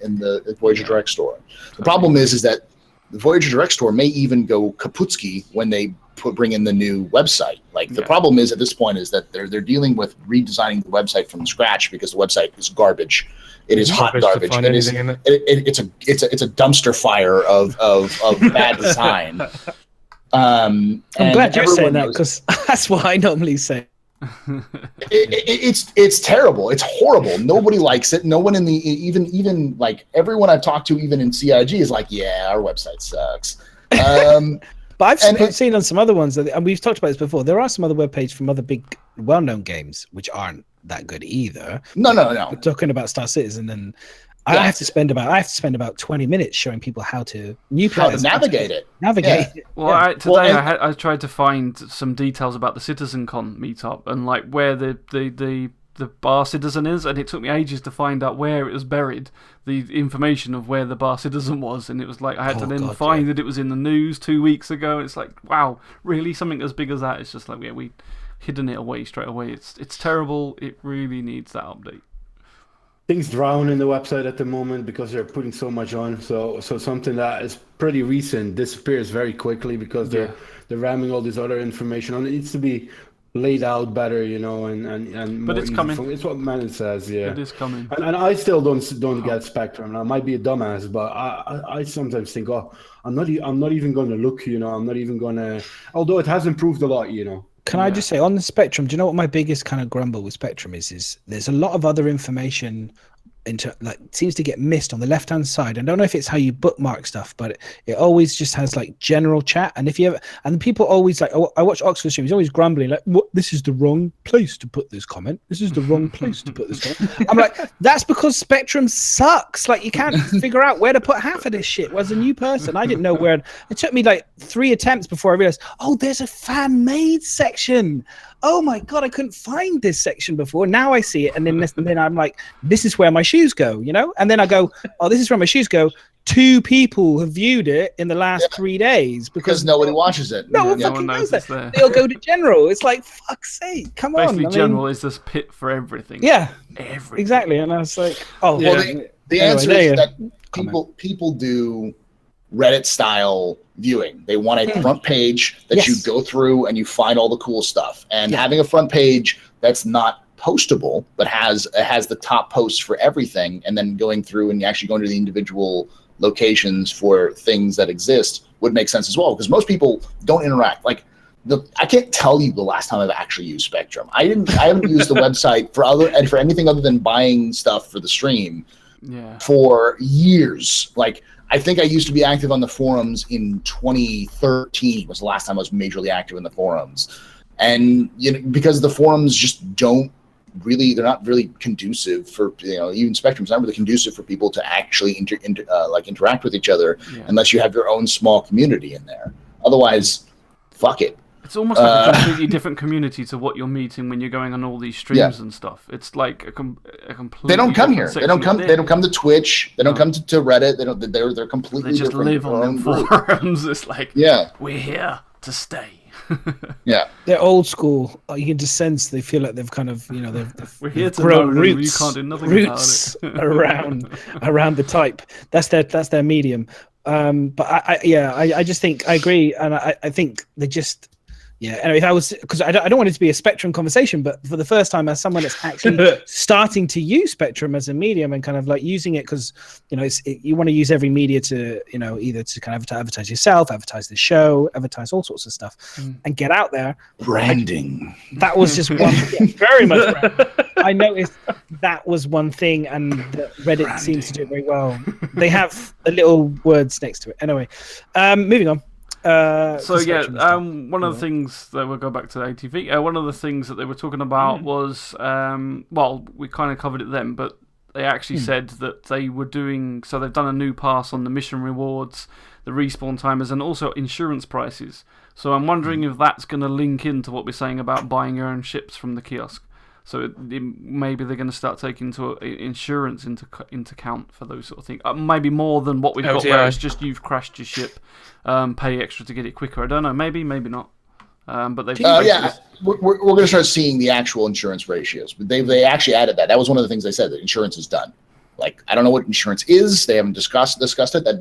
in the Voyager Direct store. The problem is that the Voyager Direct store may even go kaputski when they bring in the new website. The problem is at this point is that they're dealing with redesigning the website from scratch because the website is garbage. It is hot garbage. It's a dumpster fire of bad design. I'm glad you're saying that, because that's what I normally say. It's terrible. It's horrible. Nobody likes it. No one in the even like everyone I've talked to, even in CIG, is like, yeah, our website sucks. But I've seen on some other ones, and we've talked about this before. There are some other web pages from other big, well-known games which aren't that good either. No. We're talking about Star Citizen, and I have to spend about 20 minutes showing people how to navigate it. Well, I tried to find some details about the CitizenCon meetup and like where the the bar citizen is, and it took me ages to find out where it was buried, the information of where the bar citizen was, and it was like I had to then find that it was in the news 2 weeks ago. It's like, wow, really? Something as big as that? It's just like, yeah, we hidden it away straight away. It's terrible. It really needs that update. Things drown in the website at the moment because they're putting so much on. So something that is pretty recent disappears very quickly because they're ramming all this other information on. It needs to be laid out better, and more. But it's coming. It's what Manon says. Yeah, it is coming. And I still don't get Spectrum. I might be a dumbass, but I sometimes think, I'm not even going to look. I'm not even going to. Although it has improved a lot. Can I just say, on the Spectrum, do you know what my biggest kind of grumble with Spectrum is there's a lot of other information seems to get missed on the left hand side. I don't know if it's how you bookmark stuff, but it always just has like general chat. And if you ever, and people always like, I watch Oxford streams, always grumbling like, "What? This is the wrong place to put this comment. This is the wrong place to put this comment." I'm like, that's because Spectrum sucks. Like, you can't figure out where to put half of this shit. Well, as a new person, I didn't know where. It took me like 3 attempts before I realized, there's a fan made section. Oh my God, I couldn't find this section before. Now I see it. And then I'm like, this is where my shoes go, And then I go, this is where my shoes go. 2 people have viewed it in the last 3 days because nobody watches it. No one fucking knows that. They'll go to general. It's like, fuck's sake, come on. Basically, general is this pit for everything. Yeah, everything. Exactly. And I was like, the answer is that people do Reddit style viewing. They want a front page that you go through and you find all the cool stuff. And having a front page that's not postable but has the top posts for everything, and then going through and actually going to the individual locations for things that exist would make sense as well, because most people don't interact. Like, I can't tell you the last time I've actually used Spectrum. I haven't used the website for anything other than buying stuff for the stream for years. Like, I think I used to be active on the forums in 2013 was the last time I was majorly active in the forums. And because the forums just they're not really conducive for, even Spectrum's not really conducive for people to actually interact with each other unless you have your own small community in there. Otherwise, fuck it. It's almost like a completely different community to what you're meeting when you're going on all these streams and stuff. It's like a completely. They don't come here. They don't come. They don't come to Twitch. They don't come to Reddit. They don't. They're completely. They just different live on the forums. It's like, we're here to stay. They're old school. You can just sense they feel like they've kind of, we're here to grown know roots. You can't do nothing roots about it. around the type. That's their medium. But I just think I agree, and I think they just. Yeah, anyway, if I was, because I don't want it to be a Spectrum conversation, but for the first time, as someone that's actually starting to use Spectrum as a medium and kind of like using it, because you want to use every media to either to kind of advertise yourself, advertise the show, advertise all sorts of stuff, and get out there. Branding. That was just one, very much. Branding. I noticed that was one thing, and Reddit seems to do it very well. They have the little words next to it. Anyway, moving on. One of the things that we'll go back to ATV. One of the things that they were talking about was, we kind of covered it then, but they actually said that they were doing. So they've done a new pass on the mission rewards, the respawn timers, and also insurance prices. So I'm wondering if that's going to link into what we're saying about buying your own ships from the kiosk. So maybe they're going to start taking insurance into count for those sort of things. Maybe more than what we've got, where it's just you've crashed your ship, pay extra to get it quicker. I don't know. Maybe not. But they've. We're going to start seeing the actual insurance ratios. But they actually added that. That was one of the things they said, that insurance is done. Like, I don't know what insurance is. They haven't discussed it. I think that'd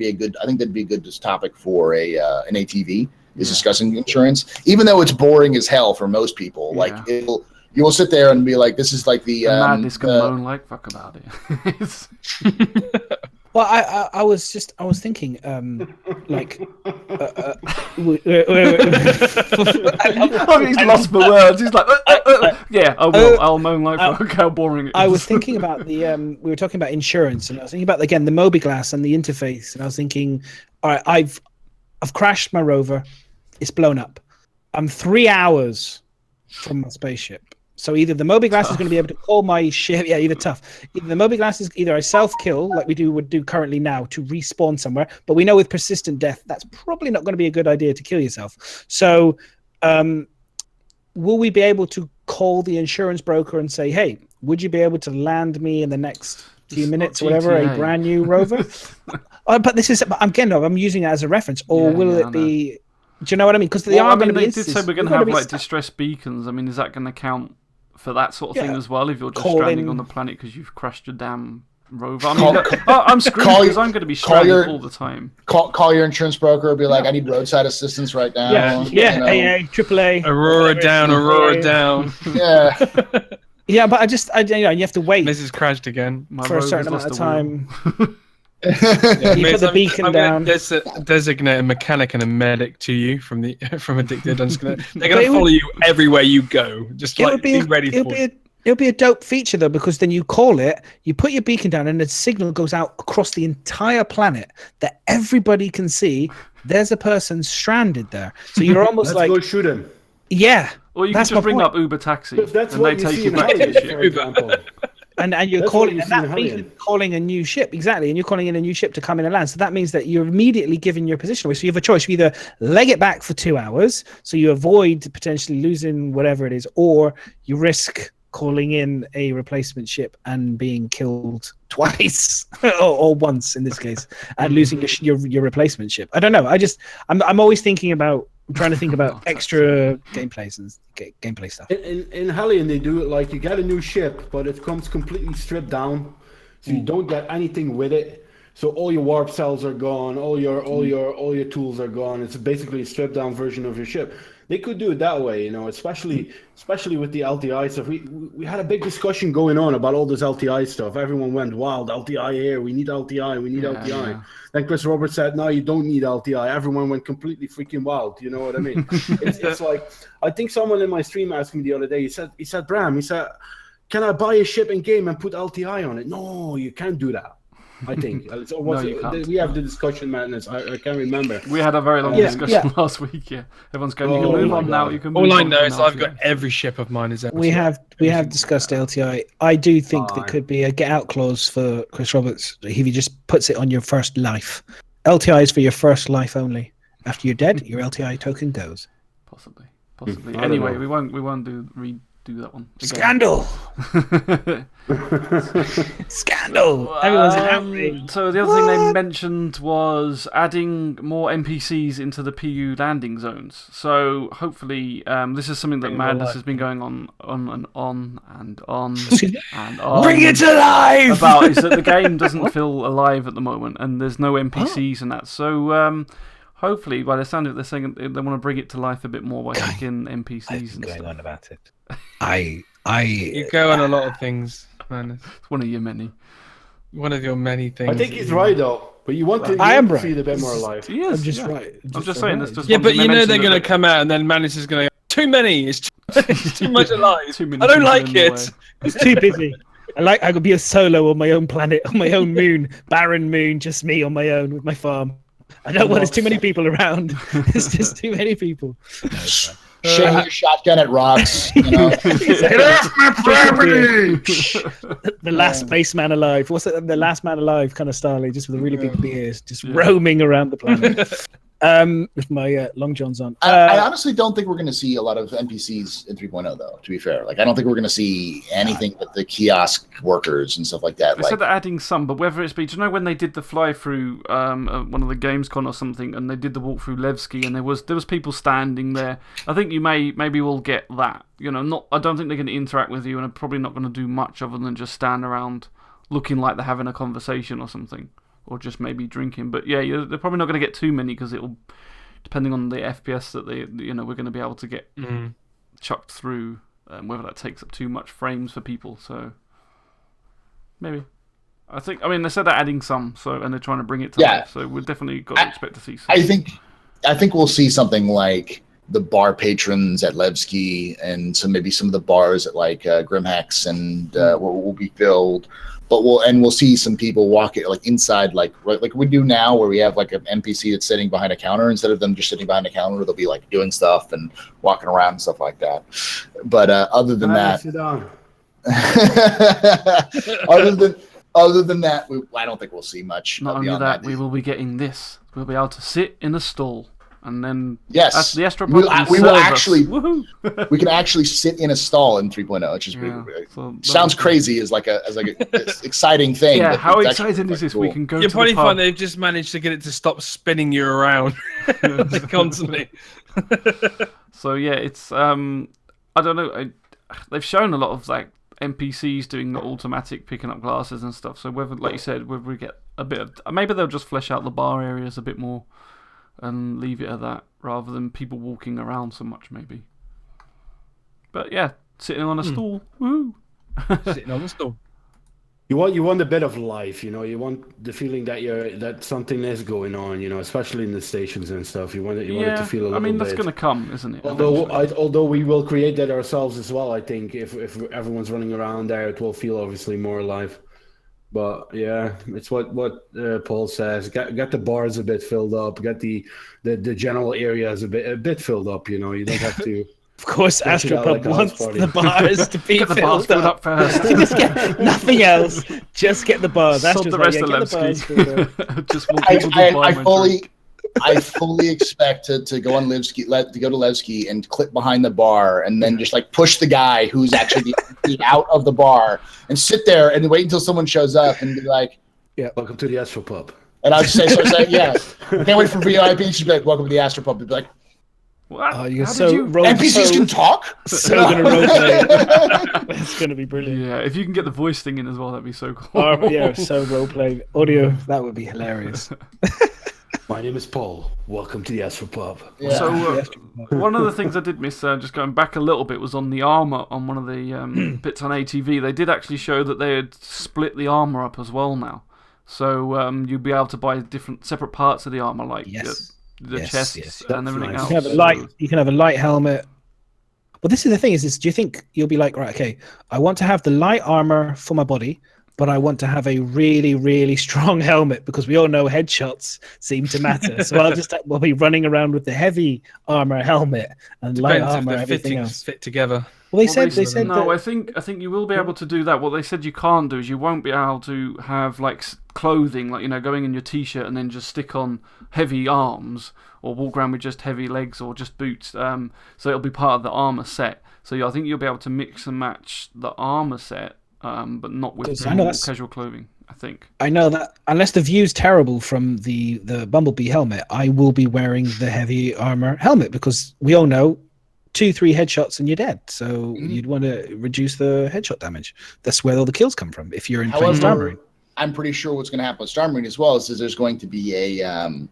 be a good topic for an ATV. Is discussing insurance, even though it's boring as hell for most people. Like you will sit there and be like, "This is like the madness can moan like fuck about it." Well, I was thinking, like, he's lost for words. He's like, I'll moan like fuck how boring it is. I was thinking about we were talking about insurance, and I was thinking about again the Mobi-Glass and the interface, and I was thinking, all right, I've crashed my rover, it's blown up. I'm 3 hours from my spaceship. So either the Mobi-Glass is going to be able to call my ship, either the Mobi-Glass is either a self-kill, like we would do currently now, to respawn somewhere, but we know with persistent death, that's probably not going to be a good idea to kill yourself. So will we be able to call the insurance broker and say, hey, would you be able to land me in the next few It's minutes not or whatever GTA. a brand new rover? But this is, I'm using it as a reference, or Yeah, will yeah, I it be? Do you know what I mean? Because they Well, are I going mean, to be. they did say we're going to have like distress beacons. I mean, is that going to count for that sort of thing Yeah. as well? If you're just Call stranding in- on the planet because you've crashed your damn rover. I mean, I'm screwed because I'm going to be stranded all the time. Call your insurance broker. Be like, I need roadside assistance right now. Yeah, you know. AA, AAA, Aurora down, Aurora down. Yeah. Yeah, but you have to wait Mrs. crashed again. My for a rover's certain amount lost of a wheel. time. Yeah, You Miz, put the beacon down. Designate a mechanic and a medic to you from Addicted. They're But gonna it would- follow you everywhere you go. Just It like would be be ready for it. it'll be a dope feature though, because then you call it, you put your beacon down, and the signal goes out across the entire planet that everybody can see. There's a person stranded there, so you're almost Let's like, go shoot him. yeah, Or you can That's just my bring point. up Uber Taxi If that's and what they you take see you in back to Hellion, the ship. for example. and you're That's what calling you and see in that Hellion. beacon calling a new ship, exactly, and you're calling in a new ship to come in and land. So that means that you're immediately giving your position away. So you have a choice: you either leg it back for 2 hours, so you avoid potentially losing whatever it is, or you risk calling in a replacement ship and being killed twice or once in this case, and losing your replacement ship. I don't know. I'm always thinking about. I'm trying to think about extra gameplays and gameplay stuff. In Hellion, they do it like you get a new ship, but it comes completely stripped down, so you don't get anything with it. So all your warp cells are gone, all your tools are gone. It's basically a stripped down version of your ship. They could do it that way, you know, especially with the LTI stuff. We had a big discussion going on about all this LTI stuff. Everyone went wild. LTI here. We need LTI. We need LTI. Yeah. Then Chris Roberts said, "No, you don't need LTI." Everyone went completely freaking wild. You know what I mean? It's like, I think someone in my stream asked me the other day. He said, Bram, can I buy a ship in game and put LTI on it? No, you can't do that. I think. You can't. We have the discussion, madness. I can't remember. We had a very long Yeah, discussion last week. Yeah, everyone's going. You can Oh move my on now. God. You can. Move All I on know from is I've LTI. got every ship of mine is We have discussed LTI. I do think there Fine. could be a get out clause for Chris Roberts if he just puts it on your first life. LTI is for your first life only. After you're dead, your LTI token goes. Possibly. I don't Anyway, know. we won't redo that one. Again. Scandal! Scandal! Everyone's an outrage. So the other thing they mentioned was adding more NPCs into the PU landing zones. So hopefully, this is something that Bring more Madness life. has been going on and on and on Excuse me? and on. Bring it to life! About is that the game doesn't feel alive at the moment, and there's no NPCs and that. So hopefully, by the sound of it, they're saying they want to bring it to life a bit more by sticking NPCs and stuff. on about it. You go on a lot of things, man. It's one of your many. One of your many things. I think he's right though. But you want to, I am to right. see it a bit more alive. He is, I'm just yeah. right. I'm just saying, that's just Yeah, one but thing you they know they're mentioned going to that come out and then Manus is going to go, too many. It's too much alive. Too many I don't people like in the it. way. It's too busy. I could be a solo on my own planet, on my own moon, barren moon, just me on my own with my farm. I don't want there's too many people around. There's just too many people. Shake your shotgun at rocks. You know? Get off my property! The last spaceman alive. What's it? The last man alive kind of style, just with a really big beard, just roaming around the planet. With my long johns on. I honestly don't think we're going to see a lot of NPCs in 3.0, though, to be fair. Like, I don't think we're going to see anything but the kiosk workers and stuff like that. They Like, said they're adding some, but whether it's be, do you know when they did the fly through one of the Gamescom or something, and they did the walk through Levski, and there was people standing there. I think maybe we'll get that. You know, I don't think they're going to interact with you, and are probably not going to do much other than just stand around, looking like they're having a conversation or something, or just maybe drinking. But yeah, they're probably not going to get too many because it'll, depending on the FPS that we're going to be able to get chucked through, whether that takes up too much frames for people. So maybe. I mean, they said they're adding some, and they're trying to bring it to life. So we're definitely got to expect to see some. I think we'll see something like the bar patrons at Levski and maybe some of the bars at like Grimhex and will be filled. But we'll see some people walking like inside, like we do now, where we have like an NPC that's sitting behind a counter. Instead of them just sitting behind a counter, they'll be like doing stuff and walking around and stuff like that. But other than that, Sit down. other than that, I don't think we'll see much. Not only beyond that, we will be getting this. We'll be able to sit in a stall and then Yes, the AstroPub we will actually. Woohoo! We can actually sit in a stall in 3.0, which is sounds crazy as like a exciting thing. Yeah, but how it's exciting actually is this? cool. We can go. You to probably the pub. find they've just managed to get it to stop spinning you around like, constantly. So yeah, it's I don't know. They've shown a lot of like NPCs doing the automatic picking up glasses and stuff. So whether, like you said, whether we get a bit of, maybe they'll just flesh out the bar areas a bit more and leave it at that, rather than people walking around so much, maybe. But yeah, sitting on a stool, woo! Sitting on the stool. You want a bit of life, you know. You want the feeling that something is going on, you know, especially in the stations and stuff. You want it to feel a little bit. I mean, that's going to come, isn't it? Although we will create that ourselves as well. I think if everyone's running around there, it will feel obviously more alive. But yeah, it's what Paul says. Get the bars a bit filled up. Get the general areas a bit filled up. You know, you don't have to. Of course, AstroPub wants the bars to be get the bars filled filled up first. Just get nothing else. Just get the bars. That's Sod just the rest of Levski. Just want people to buy I fully expect to go on Levski, to go to Levski and clip behind the bar and then just like push the guy who's actually out of the bar and sit there and wait until someone shows up and be like, "Yeah, welcome to the AstroPub." And I'd say, "Yeah, can't wait for VIP." She'd be like, "Welcome to the AstroPub." You'd be like, "What? Oh, you're NPCs can talk? So gonna roleplay. That's gonna be brilliant. Yeah, if you can get the voice thing in as well, that'd be so cool. Yeah, so roleplay audio. That would be hilarious. My name is Paul. Welcome to the AstroPub. Yeah. So one of the things I did miss, just going back a little bit, was on the armor on one of the bits on ATV. They did actually show that they had split the armor up as well now. So you'll be able to buy separate parts of the armor, like the chests and everything else. You can have a light helmet. Well, this is the thing: is do you think you'll be like, right? Okay, I want to have the light armor for my body, but I want to have a really, really strong helmet because we all know headshots seem to matter. So we'll be running around with the heavy armor helmet and light armor, everything else. Fit together. Well, they said no. I think you will be able to do that. What they said you can't do is you won't be able to have like clothing, like going in your t-shirt and then just stick on heavy arms or walk around with just heavy legs or just boots. So it'll be part of the armor set. So I think you'll be able to mix and match the armor set. But not with casual clothing, I think. I know that unless the view's terrible from the Bumblebee helmet, I will be wearing the heavy armor helmet because we all know 2-3 headshots and you're dead. So you'd want to reduce the headshot damage. That's where all the kills come from if you're in playing Star Marine. I'm pretty sure what's going to happen with Star Marine as well is there's going to be a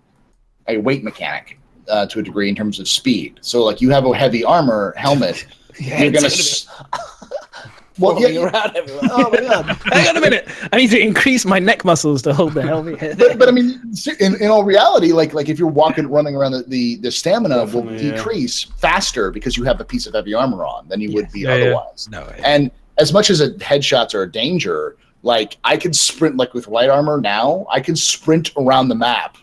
weight mechanic to a degree in terms of speed. So like you have a heavy armor helmet, you're going to... Well, around everywhere. Oh my god! Hang on a minute. I need to increase my neck muscles to hold the helmet. but I mean, in all reality, like if you're running around, the stamina will decrease faster because you have a piece of heavy armor on than you would be otherwise. No, and as much as headshots are a danger, like I could sprint like with light armor now. I can sprint around the map,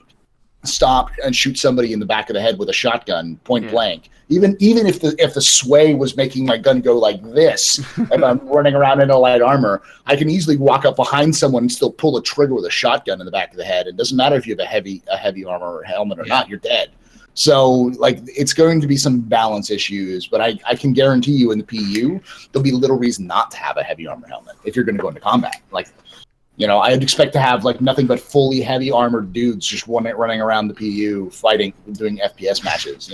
stop and shoot somebody in the back of the head with a shotgun, point blank. Even if the sway was making my gun go like this, and I'm running around in a light armor, I can easily walk up behind someone and still pull a trigger with a shotgun in the back of the head. It doesn't matter if you have a heavy armor or helmet or not, you're dead. So like it's going to be some balance issues, but I can guarantee you in the PU there'll be little reason not to have a heavy armor helmet if you're going to go into combat. Like, I'd expect to have like nothing but fully heavy armored dudes just running around the PU fighting, doing FPS matches.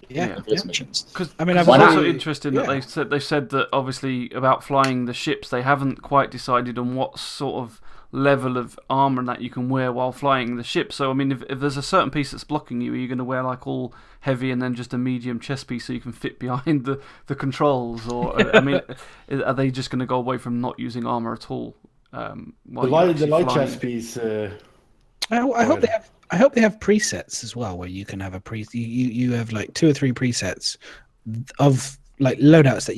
Missions. Because it's also interesting that they said that obviously about flying the ships, they haven't quite decided on what sort of level of armor that you can wear while flying the ship. So I mean, if there's a certain piece that's blocking you, are you going to wear like all heavy and then just a medium chest piece so you can fit behind the controls? Or I mean, are they just going to go away from not using armor at all? The light chest piece. I hope they have presets as well, where you can have you have like 2 or 3 presets of like loadouts that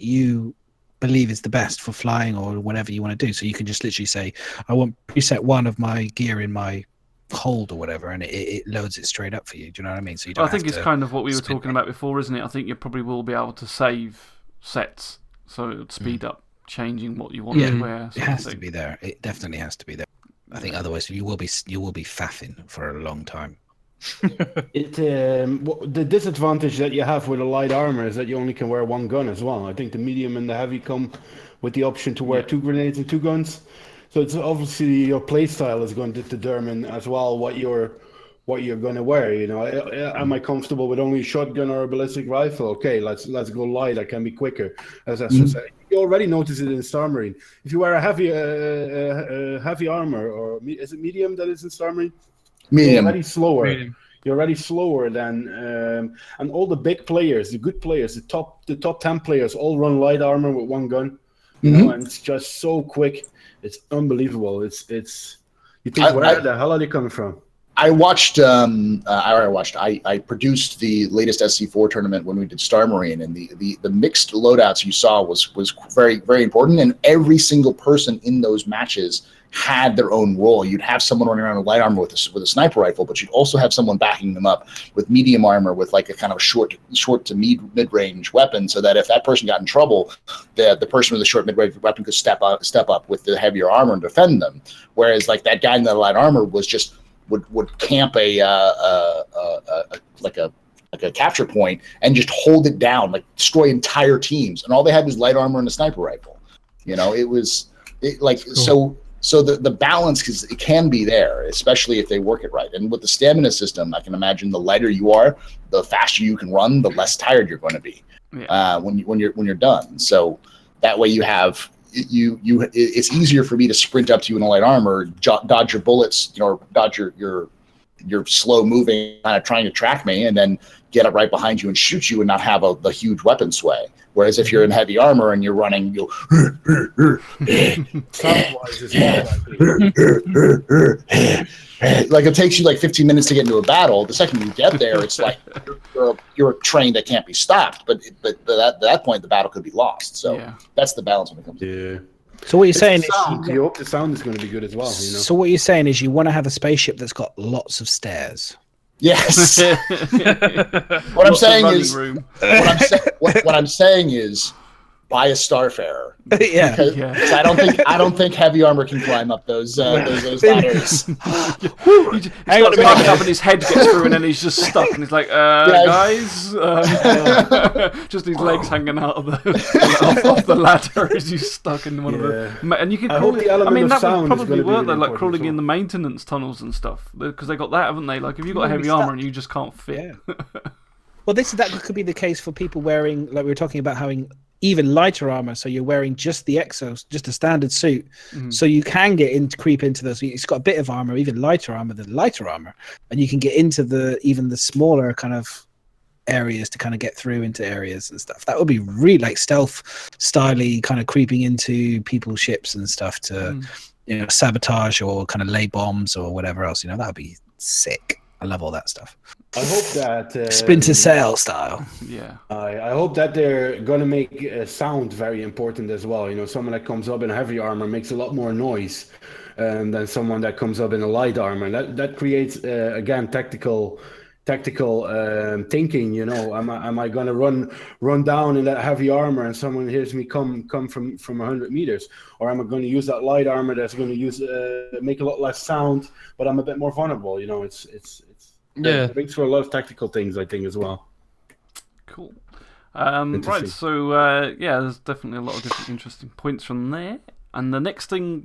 you believe is the best for flying or whatever you want to do. So you can just literally say, I want preset 1 of my gear in my hold or whatever, and it loads it straight up for you. Do you know what I mean? So you don't. I think it's kind of what we were talking about before, isn't it? I think you probably will be able to save sets, so it would speed up changing what you want to wear. It has to be there. It definitely has to be there. I think otherwise you will be faffing for a long time. The disadvantage that you have with a light armor is that you only can wear one gun as well. I think the medium and the heavy come with the option to wear 2 grenades and 2 guns. So it's obviously your playstyle is going to determine as well what you're going to wear. You know, am I comfortable with only a shotgun or a ballistic rifle? Okay, let's go light. I can be quicker. As I said, you already notice it in Star Marine. If you wear a heavy armor, or is it medium that is in Star Marine? Medium. You're already slower. Medium. You're already slower than and all the big players, the good players, the top 10 players all run light armor with 1 gun. You know, and it's just so quick. It's unbelievable. It's you think where the hell are they coming from? I produced the latest SC4 tournament when we did Star Marine, and the mixed loadouts you saw was very, very important, and every single person in those matches had their own role. You'd have someone running around with light armor with a sniper rifle, but you'd also have someone backing them up with medium armor with like a kind of short to mid-range weapon, so that if that person got in trouble, the person with the short mid-range weapon could step up with the heavier armor and defend them. Whereas like that guy in the light armor was just would camp a capture point and just hold it down, like destroy entire teams, and all they had was light armor and a sniper rifle. You know, cool. So the balance it can be there, especially if they work it right. And with the stamina system, I can imagine the lighter you are, the faster you can run, the less tired you're going to be when you're done. So that way you have it's easier for me to sprint up to you in a light armor, dodge your bullets, or dodge your slow moving kind of trying to track me, and then get up right behind you and shoot you and not have the huge weapon sway. Whereas if you're in heavy armor and you're running, you'll like it takes you like 15 minutes to get into a battle. The second you get there, it's like you're a train that can't be stopped. But at that point, the battle could be lost. So that's the balance when it comes to it. So what you're saying is you hope the sound is going to be good as well. You know? So what you're saying is you want to have a spaceship that's got lots of stairs. Yes. What I'm saying is buy a Starfarer. Because I don't think heavy armor can climb up those ladders. Hang on a minute. Up and his head gets through, and then he's just stuck, and he's like, guys, just his legs hanging out of off the ladder as he's stuck in one of the. And you could crawl it. I mean, that would probably work though, like crawling in the maintenance tunnels and stuff, because they got that, haven't they? Like if you've got a heavy armor and you just can't fit. Well, that could be the case for people wearing, like we were talking about, having even lighter armor. So you're wearing just the exos, just a standard suit, so you can creep into those. It's got a bit of armor, even lighter armor than lighter armor, and you can get into even the smaller kind of areas to kind of get through into areas and stuff. That would be really like stealth styly, kind of creeping into people's ships and stuff to sabotage or kind of lay bombs or whatever else. That would be sick. I love all that stuff. I hope that Splinter Cell style. Yeah. I hope that they're gonna make sound very important as well. Someone that comes up in heavy armor makes a lot more noise than someone that comes up in a light armor. That creates again tactical thinking. Am I gonna run down in that heavy armor and someone hears me come from 100 meters, or am I going to use that light armor that's going to make a lot less sound, but I'm a bit more vulnerable? It brings for a lot of tactical things, I think, as well. Cool. Right, so there's definitely a lot of different interesting points from there. And the next thing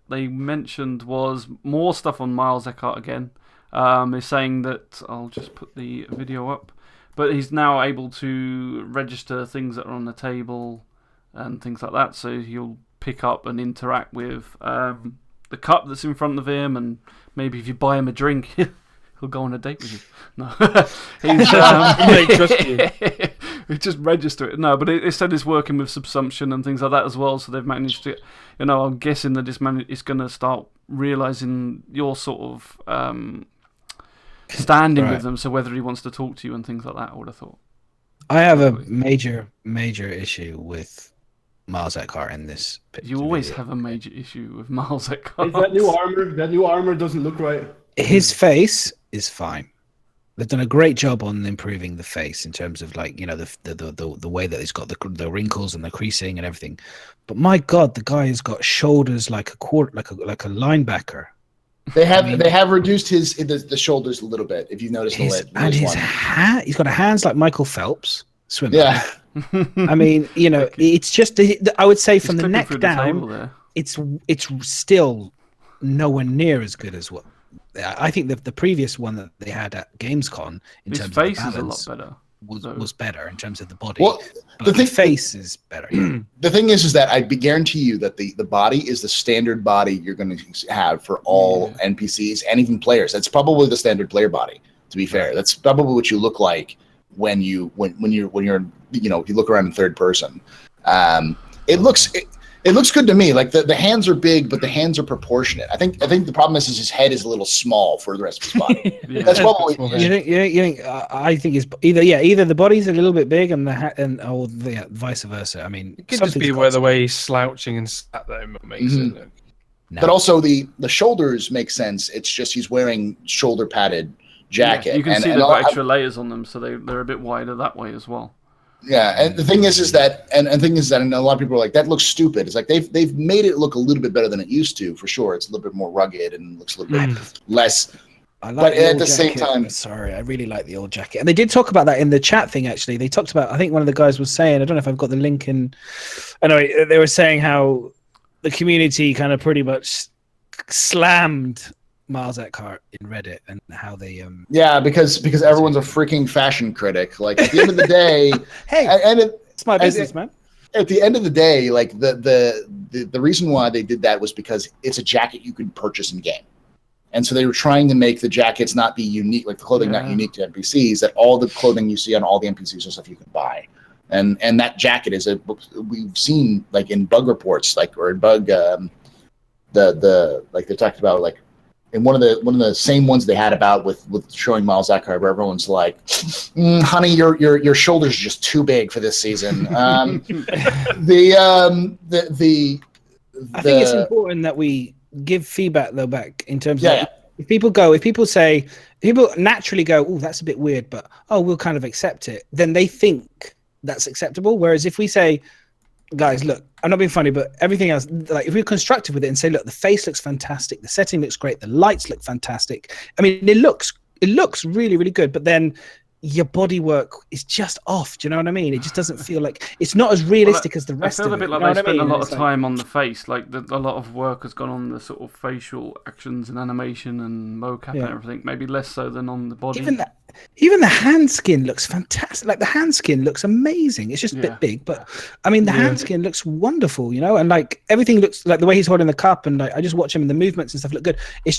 they mentioned was more stuff on Miles Eckhart again. He's saying that, I'll just put the video up, but he's now able to register things that are on the table and things like that. So he'll pick up and interact with the cup that's in front of him, and maybe if you buy him a drink, he'll go on a date with you. No, he just register it. No, but it said it's working with subsumption and things like that as well. So they've managed to, I'm guessing that it's going to start realizing your sort of standing with them. So whether he wants to talk to you and things like that, I would have thought. I have a major issue with Miles Eckhart in this. You always have a major issue with Miles Eckhart. Is that new armor doesn't look right. His face is fine. They've done a great job on improving the face in terms of the way that he's got the wrinkles and the creasing and everything. But my God, the guy has got shoulders like a linebacker. They have reduced the shoulders a little bit. If you notice he's got hands like Michael Phelps swimming. Yeah. I mean, it's just I would say from the neck down, it's still nowhere near as good as what I think the previous one that they had at Gamescom in terms of the balance is a lot better. Was better in terms of the body. Well, the face is better. The thing is that I guarantee you that the body is the standard body you're going to have for all NPCs and even players. That's probably the standard player body. To be fair, that's probably what you look like when you're if you look around in third person. It looks good to me. Like the hands are big, but the hands are proportionate. I think the problem is his head is a little small for the rest of his body. That's probably. You think? I think it's either the body's a little bit big and vice versa. I mean, it could just be the way he's slouching and sat there makes it look. No. But also the shoulders make sense. It's just he's wearing shoulder padded jacket. Yeah, you can see they've got extra layers on them, so they're a bit wider that way as well. Yeah, and the thing is that and a lot of people are like, that looks stupid. It's like they've made it look a little bit better than it used to, for sure. It's a little bit more rugged and looks a little bit less. But at the same time, sorry, I really like the old jacket. And they did talk about that in the chat thing. Actually, they talked about. I think one of the guys was saying. I don't know if I've got the link in. Anyway, they were saying how the community kind of pretty much slammed Miles Eckhart in Reddit and how they because everyone's a freaking fashion critic. Like at the end of the day, it's my business, man. At the end of the day, like the reason why they did that was because it's a jacket you can purchase in game, and so they were trying to make the jackets not be unique, like the clothing not unique to NPCs. That all the clothing you see on all the NPCs is stuff you can buy, and that jacket is we've seen like in bug reports, like or in bug like they talked about like. And one of the same ones they had about with showing Miles Eckhart, where everyone's like, "Honey, your shoulders are just too big for this season." I think it's important that we give feedback though back in terms of if people naturally go, "Oh, that's a bit weird," but we'll kind of accept it. Then they think that's acceptable. Whereas if we say, guys, look, I'm not being funny, but everything else, like if we're constructive with it and say, look, the face looks fantastic, the setting looks great, the lights look fantastic. I mean, it looks really, really good, but then your body work is just off. Do you know what I mean? It just doesn't feel like it's not as realistic as the rest of it. I feel a bit like they spent a lot of time on the face, like a lot of work has gone on the sort of facial actions and animation and mocap and everything. Maybe less so than on the body. Even the hand skin looks fantastic. Like the hand skin looks amazing. It's just a bit big, but I mean the hand skin looks wonderful, and like everything looks like the way he's holding the cup, and like I just watch him and the movements and stuff look good. It's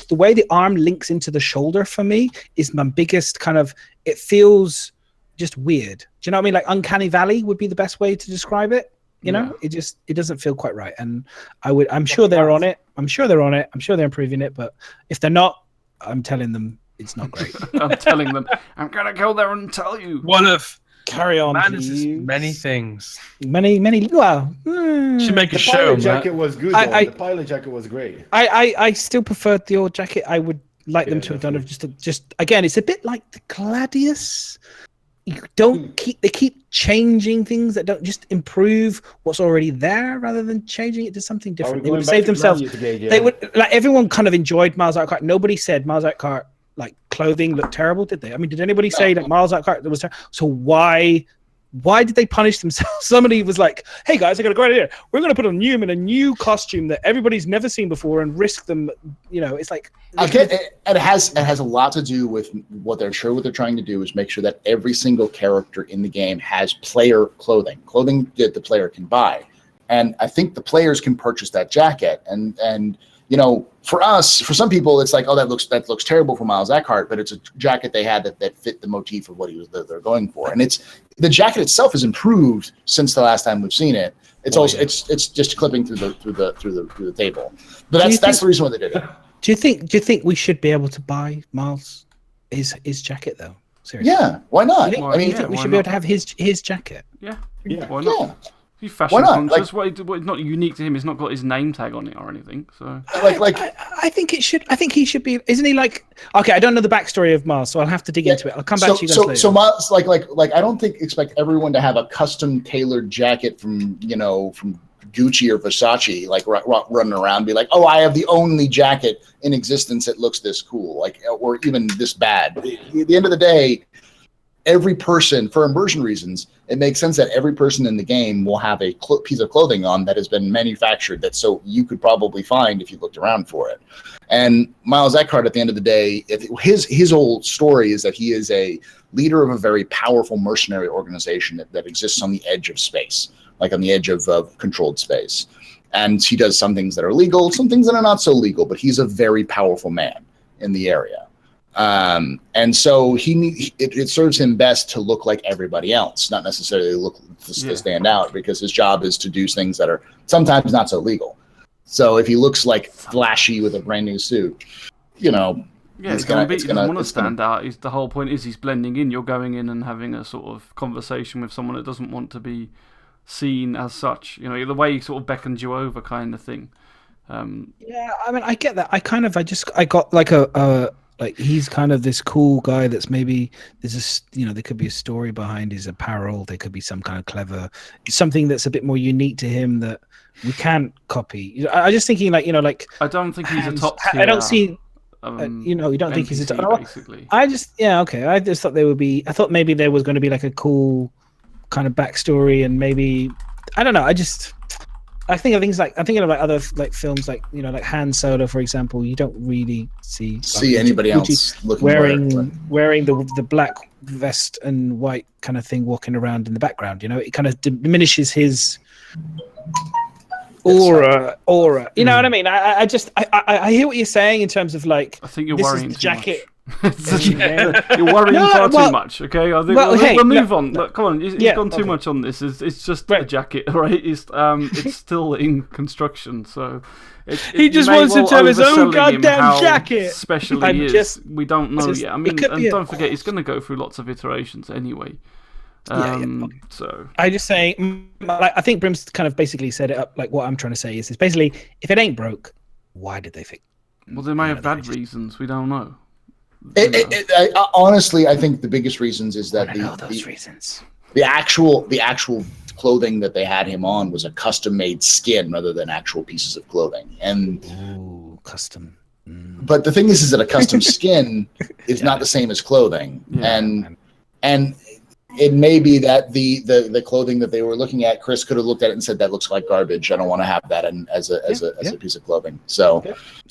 the way the arm links into the shoulder for me is my biggest kind of. It feels just weird. Do you know what I mean? Like Uncanny Valley would be the best way to describe it. It doesn't feel quite right. And I'm sure they're on it. I'm sure they're improving it. But if they're not, I'm telling them it's not great. I'm telling them I'm gonna go there and tell you. Carry on. Many things. Many. Well, should make a the show. The pilot jacket was good. The pilot jacket was great. I still preferred the old jacket. I would like them to have done it just again. It's a bit like the Gladius. They keep changing things that don't just improve what's already there rather than changing it to something different. They would save themselves. They would like everyone kind of enjoyed Miles Eckhart. Nobody said Miles Eckhart like clothing looked terrible, did they? I mean, did anybody say that Miles Eckhart was terrible? So why did they punish themselves? Somebody was like, "Hey guys, I got a great idea. We're going to put a new costume that everybody's never seen before and risk them." It's like it has a lot to do with what they're trying to do is make sure that every single character in the game has player clothing that the player can buy, and I think the players can purchase that jacket. And for us, for some people, it's like, "Oh, that looks terrible for Miles Eckhart," but it's a jacket they had that fit the motif of what they're going for, and the jacket itself has improved since the last time we've seen it. It's it's just clipping through the table, but that's the reason why they did it. Do you think we should be able to buy Miles his jacket though? Seriously? Yeah, why not? Do you think we should be able to have his jacket? Yeah, why not? Yeah. He's fashion conscious. What is not unique to him? It's not got his name tag on it or anything. So, I think it should. I think he should be. Isn't he like? Okay, I don't know the backstory of Miles, so I'll have to dig into it. I'll come back to you guys later. So Miles, like I don't expect everyone to have a custom tailored jacket from Gucci or Versace, like running around, be like, "Oh, I have the only jacket in existence that looks this cool, like, or even this bad." At the end of the day, every person, for immersion reasons, it makes sense that every person in the game will have a piece of clothing on that has been manufactured, that so you could probably find if you looked around for it. And Miles Eckhart, at the end of the day, his whole story is that he is a leader of a very powerful mercenary organization that exists on the edge of space, like on the edge of controlled space. And he does some things that are legal, some things that are not so legal, but he's a very powerful man in the area. And so it serves him best to look like everybody else, not necessarily look to stand out, because his job is to do things that are sometimes not so legal. So if he looks like flashy with a brand new suit, you know, yeah, he doesn't want to stand out. The whole point is he's blending in. You're going in and having a sort of conversation with someone that doesn't want to be seen as such. You know, the way he sort of beckons you over, kind of thing. Yeah, I mean, I get that. I got like like he's kind of this cool guy that's maybe there could be a story behind his apparel. There could be some kind of clever something that's a bit more unique to him that we can't copy. I just thinking like I don't think he's a top tier. I don't see. You don't think he's a top. Basically. I just thought there would be. I thought maybe there was going to be like a cool kind of backstory, and maybe I don't know. I'm thinking of like other like films, like like Han Solo, for example. You don't really see anybody else wearing the black vest and white kind of thing walking around in the background. It kind of diminishes his aura. You know what I mean? I hear what you're saying in terms of like. I think you're this worrying is the jacket. You're worrying far too much. Okay, I think we'll move on. Look, come on, you've gone too much on this. It's just a jacket, right? It's still in construction, so he just wants to tell his own goddamn jacket. Special he is. We don't know yet. I mean, and don't forget, he's going to go through lots of iterations anyway. So I just say, I think Brim's kind of basically set it up. Like what I'm trying to say is basically, if it ain't broke, why did they fix it? Well, they may have bad reasons. We don't know. Honestly, I think the biggest reasons is that the actual clothing that they had him on was a custom-made skin rather than actual pieces of clothing. And custom. But the thing is that a custom skin is not the same as clothing, and it may be that the clothing that they were looking at, Chris could have looked at it and said, "That looks like garbage. I don't want to have that as a piece of clothing." So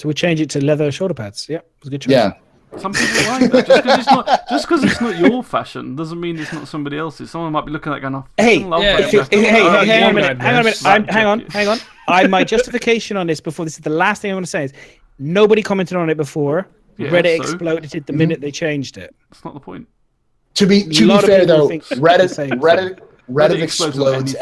we change it to leather shoulder pads. Yeah, it was a good choice. Yeah. Some people like that. Just because it's not your fashion doesn't mean it's not somebody else's. Someone might be looking at that going, hang on. My justification on this before, this is the last thing I want to say, is nobody commented on it before. Reddit exploded the minute they changed it. That's not the point. To be fair though, Reddit explodes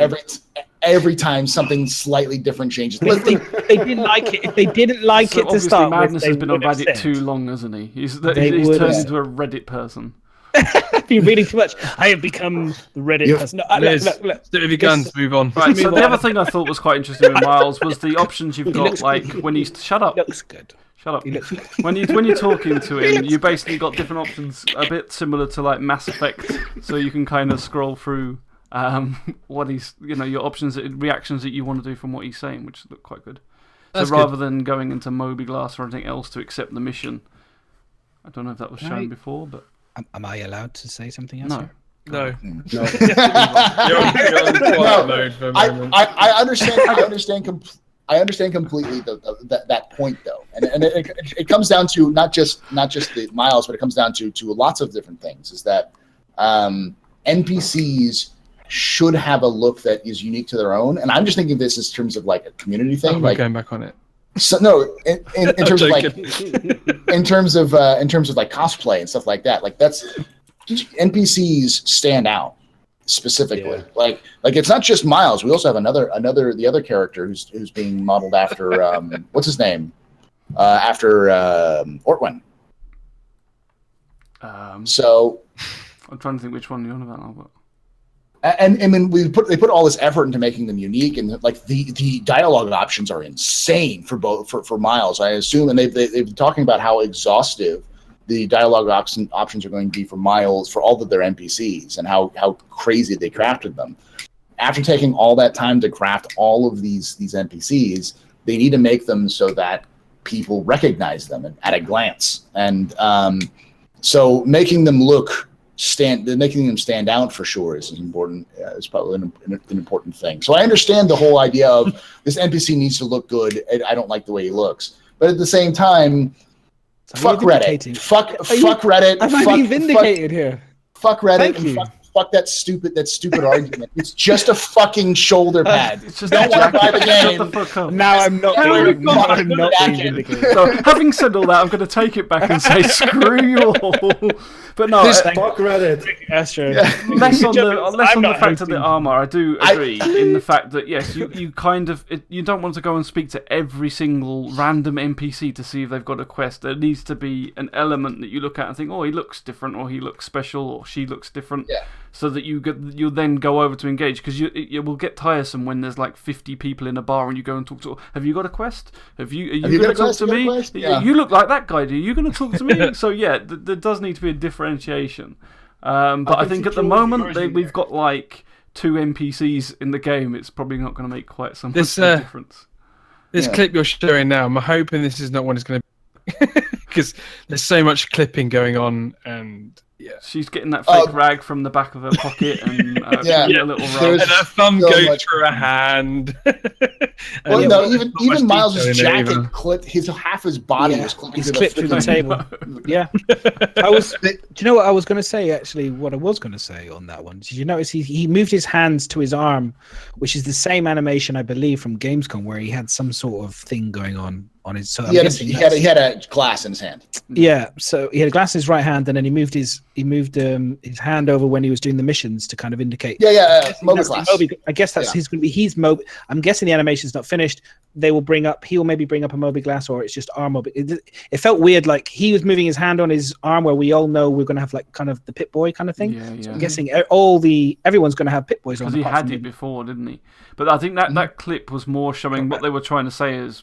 every time something slightly different changes. They didn't like it. If they didn't like it to start with, Madness has been on Reddit too long, hasn't he? He's turned into a Reddit person. I've been reading too much. I have become the Reddit person. Look. Stick with your guns. Move on. Right. So the other thing I thought was quite interesting with Miles was the options you've got. Like when you shut up. Looks good. Shut up. When you're talking to him, you basically got different options, a bit similar to like Mass Effect. So you can kind of scroll through what he's, your options, reactions that you want to do from what he's saying, which look quite good. That's so rather than going into Moby-Glass or anything else to accept the mission, I don't know if that was shown before, but am I allowed to say something else? No. No. You're on quiet mode for a moment. I understand completely that point though, and it comes down to not just the Miles, but it comes down to lots of different things. Is that NPCs should have a look that is unique to their own, and I'm just thinking of this in terms of like a community thing. Like going back on it. So no, in terms of like in terms of like cosplay and stuff like that. Like that's NPCs stand out specifically. Like it's not just Miles. We also have the other character who's being modeled after what's his name? After Ortwin. So I'm trying to think which one you're on about now, but. And I mean, they put all this effort into making them unique, and like the dialogue options are insane for Miles, I assume, and they've been talking about how exhaustive the dialogue options are going to be for Miles for all of their NPCs and how crazy they crafted them. after taking all that time to craft all of these NPCs, they need to make them so that people recognize them at a glance. And so making them stand out for sure is important. Is probably an important thing. So I understand the whole idea of this NPC needs to look good. I don't like the way he looks, but at the same time, fuck Reddit. Fuck Reddit. Am I being vindicated here? Fuck Reddit. Thank you. Fuck that stupid argument. It's just a fucking shoulder pad. It's just don't want to buy the Shut the game. fuck up. Now I'm not being vindicated. So, having said all that, I'm going to take it back and say screw you all. But no, Fuck Reddit. Astro. less on the fact of the armor. I do agree in the fact that yes, you kind of you don't want to go and speak to every single random NPC to see if they've got a quest. There needs to be an element that you look at and think, oh, he looks different, or he looks special, or she looks different. Yeah. So that you'll then go over to engage, because you will get tiresome when there's like 50 people in a bar and you go and talk to. Have you got a quest? Are you going to talk to me? Yeah. You look like that guy. Are you going to talk to me? So yeah, there does need to be a differentiation. But I think at the moment we've got like 2 NPCs in the game. It's probably not going to make quite so much difference. This clip you're showing now, I'm hoping this is not one it's going to be, because there's so much clipping going on, and yeah, she's getting that fake rag from the back of her pocket and a little rug. And her thumb goes through her hand. Well, no, even Miles' jacket clipped. Half his body was clipping through the table. Yeah, do you know what I was going to say? Actually, what I was going to say on that one. Did you notice he moved his hands to his arm, which is the same animation I believe from Gamescom, where he had some sort of thing going on his. So he had a glass in his hand. Yeah, so he had a glass in his right hand, and then he moved his hand over when he was doing the missions to kind of indicate. Moby glass. I guess that's going to be his Moby. I'm guessing the animation's not finished. He'll maybe bring up a Moby glass, or it's just our Moby. It felt weird, like he was moving his hand on his arm, where we all know we're going to have like kind of the Pip-Boy kind of thing. Yeah. So I'm guessing everyone's going to have Pip-Boys on. Because he had it before, didn't he? But I think that clip was more showing what they were trying to say is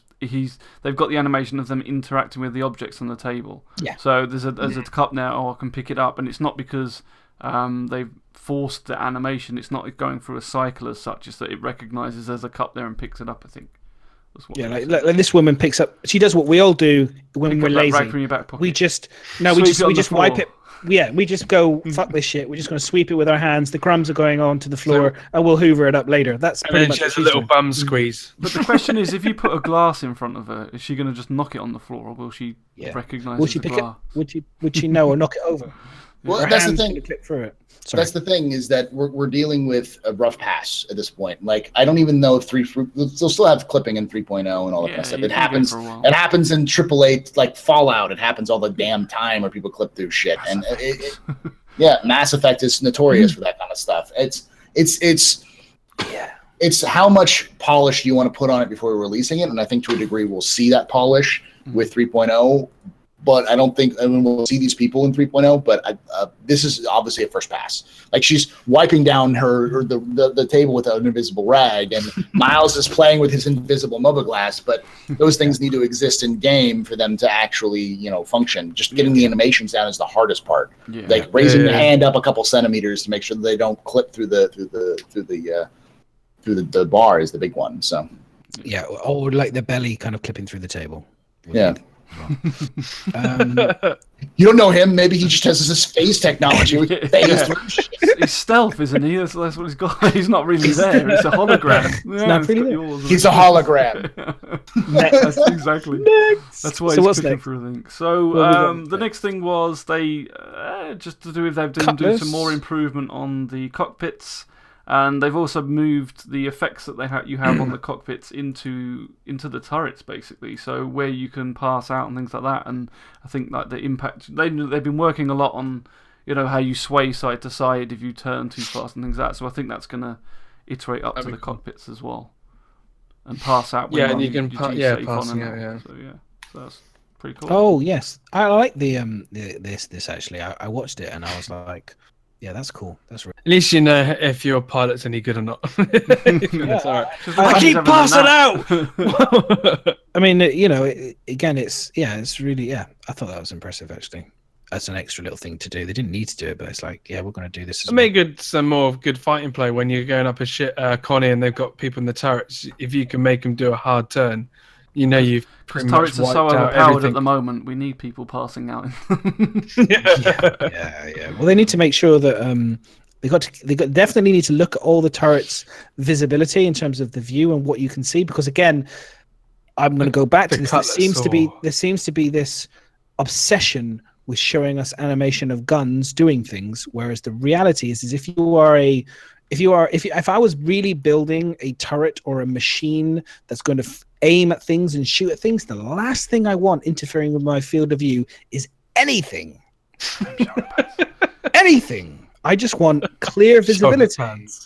they've got the animation of them interacting with the objects on the table. Yeah. So there's a cup now, I can pick it up, and it's not because they've forced the animation. It's not going through a cycle as such. It's that it recognises there's a cup there and picks it up, I think. Like this woman picks up. She does what we all do when we're lazy. Rag from your back pocket. We just wipe it. Yeah, we just go fuck this shit. We're just going to sweep it with our hands. The crumbs are going on to the floor, and we'll hoover it up later. That's pretty much. Just a little bum squeeze. But the question is, if you put a glass in front of her, is she going to just knock it on the floor, or will she recognise? Will she pick it? Would she know or knock it over? Well, that's the thing. Click through it. That's the thing, is that we're dealing with a rough pass at this point. Like, I don't even know if they'll still have clipping in 3.0 and all that kind of stuff. It happens. It happens in AAA, like Fallout. It happens all the damn time where people clip through shit. And Mass Effect is notorious for that kind of stuff. It's how much polish you want to put on it before releasing it, and I think to a degree we'll see that polish with 3.0. But I don't think we'll see these people in 3.0. But this is obviously a first pass. Like, she's wiping down the table with an invisible rag, and Miles is playing with his invisible Moba glass. But those things need to exist in game for them to actually, function. Just getting the animations down is the hardest part. Yeah. Like raising the hand up a couple centimeters to make sure that they don't clip through the bar is the big one. So or like the belly kind of clipping through the table. Yeah. You don't know him. Maybe he just has this phase technology. He's stealth, isn't he? That's what he's got. He's not really there. It's a hologram. He's a hologram. That's exactly. That's why he's clicking through things. So the next thing was they just to do with they've doing some more improvement on the cockpits. And they've also moved the effects that you have on the cockpits into the turrets, basically. So where you can pass out and things like that. And I think like the impact they've been working a lot on, how you sway side to side if you turn too fast and things like that. So I think that's gonna iterate up to the cockpits as well, and pass out. And you can passing out. So that's pretty cool. Oh yes, I like this actually. I watched it and I was like. Yeah, that's cool. That's right. At least you know if your pilot's any good or not. That's all right. I keep passing out. I mean, again, it's really, I thought that was impressive actually. as an extra little thing to do. They didn't need to do it, but it's like, yeah, we're going to do this. Some more good fighting play when you're going up a shit Connie and they've got people in the turrets. If you can make them do a hard turn, you know you've pretty much turrets are so overpowered at the moment. We need people passing out. Yeah. Well, they need to make sure that they definitely need to look at all the turrets' visibility in terms of the view and what you can see. Because again, I'm going to go back to this. There seems to be this obsession with showing us animation of guns doing things, whereas the reality is if I was really building a turret or a machine that's going to aim at things and shoot at things, the last thing I want interfering with my field of view is anything. Anything. I just want clear visibility.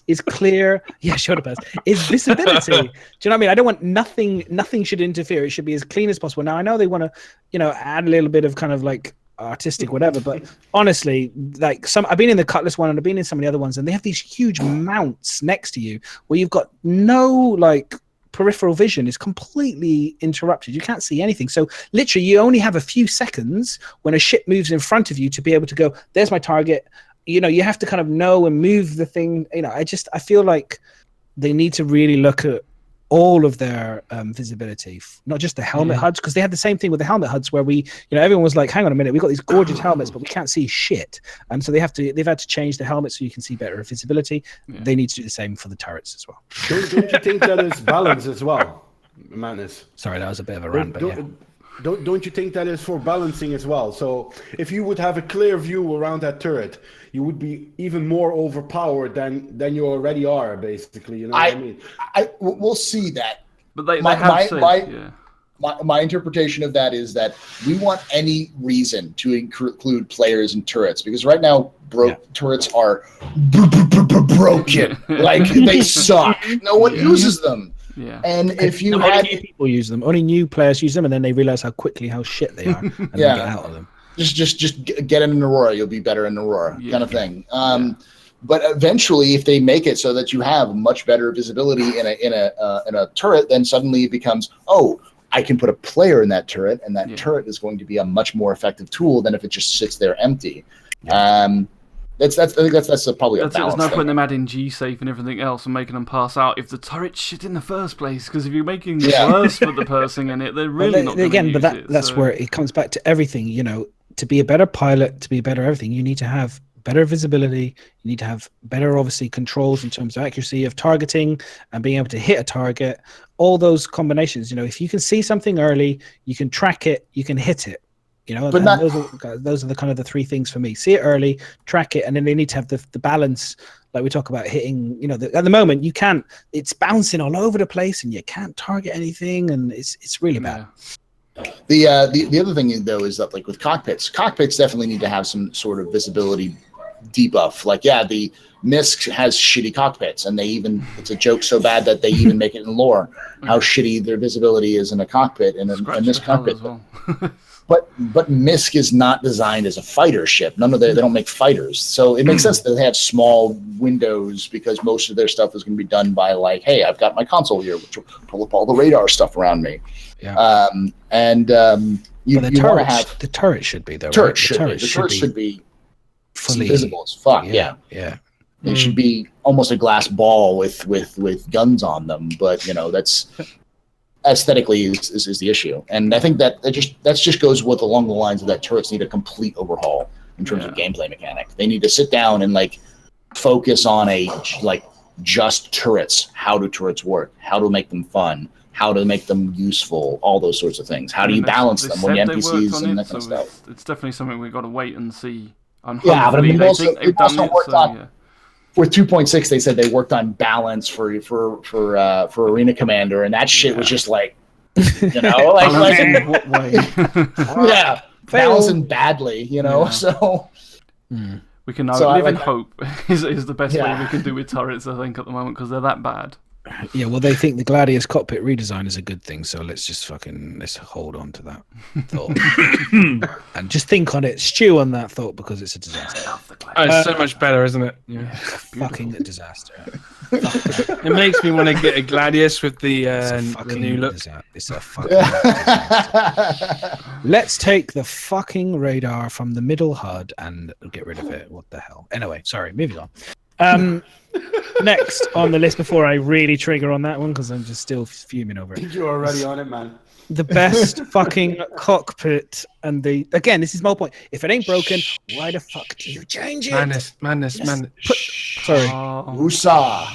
Is clear. Yeah, shoulder pads. Is visibility. Do you know what I mean? I don't want nothing. Nothing should interfere. It should be as clean as possible. Now I know they want to, add a little bit of kind of like artistic whatever, but honestly, like I've been in the Cutlass one and I've been in some of the other ones, and they have these huge mounts next to you where you've got no like peripheral vision is completely interrupted. You can't see anything. So literally, you only have a few seconds when a ship moves in front of you to be able to go, there's my target. You have to kind of know and move the thing. I feel like they need to really look at all of their visibility, not just the helmet HUDs, because they had the same thing with the helmet HUDs where everyone was like, hang on a minute, we've got these gorgeous helmets, but we can't see shit. And so they've had to change the helmet so you can see better visibility. Yeah. They need to do the same for the turrets as well. Don't you think that is balance as well, Madness? Sorry, that was a bit of a rant, but yeah. Don't you think that is for balancing as well? So if you would have a clear view around that turret, you would be even more overpowered than you already are, basically. You know what I mean? We'll see that. But they have said, my interpretation of that is that we want any reason to include players in turrets, because right now turrets are broken. Like, they suck. No one uses them. Yeah. And if you only new people use them, only new players use them, and then they realize how shit they are, and then get out of them. Just get in Aurora, you'll be better in Aurora, kind of thing. But eventually, if they make it so that you have much better visibility in a turret, then suddenly it becomes, I can put a player in that turret, and that turret is going to be a much more effective tool than if it just sits there empty. I think that's probably a balance. There's no point in them adding G-safe and everything else and making them pass out if the turret's shit in the first place. Because if you're making it worse for the person in it, they're really not going to use it. That's where it comes back to everything. To be a better pilot, to be better everything, you need to have better visibility. You need to have better, obviously, controls in terms of accuracy of targeting and being able to hit a target. All those combinations. If you can see something early, you can track it, you can hit it. But those are the kind of the three things for me. See it early, track it, and then they need to have the balance, like we talk about hitting. At the moment you can't. It's bouncing all over the place, and you can't target anything, and it's really bad. The other thing though is that, like, with cockpits definitely need to have some sort of visibility debuff. Like, the MISC has shitty cockpits, and it's a joke so bad that they even make it in lore how shitty their visibility is in a cockpit in a MISC cockpit. But MISC is not designed as a fighter ship. They don't make fighters. So it makes sense that they have small windows, because most of their stuff is going to be done by, like, hey, I've got my console here, which will pull up all the radar stuff around me. Yeah. You want to have... The turret should be, though, The turret should be fully visible as fuck. Yeah. They should be almost a glass ball with guns on them. But, that's... aesthetically is the issue, and I think that just goes with along the lines of that turrets need a complete overhaul in terms of gameplay mechanic. They need to sit down and focus on just turrets. How do turrets work? How to make them fun? How to make them useful? All those sorts of things. How do you balance them when you NPCs and that kind of stuff? It's definitely something we've got to wait and see. Yeah, but I mean, they've also worked on. With 2.6, they said they worked on balance for Arena Commander, and that shit was just like, what way? Balancing badly, So we can live in hope is the best way we can do with turrets, I think, at the moment, because they're that bad. Yeah, well, they think the Gladius cockpit redesign is a good thing, so let's hold on to that thought and just think on it, stew on that thought, because it's a disaster. It's so much better, isn't it? Fucking a disaster. It makes me want to get a Gladius with the new look. It's a fucking Let's take the fucking radar from the middle HUD and get rid of it. What the hell? Anyway, sorry, moving on. Next on the list before I really trigger on that one because I'm just still fuming over it. You're already on it, man. The best fucking cockpit and again, this is my point. If it ain't broken, why the fuck do you change it? Madness. Sorry. Woosah.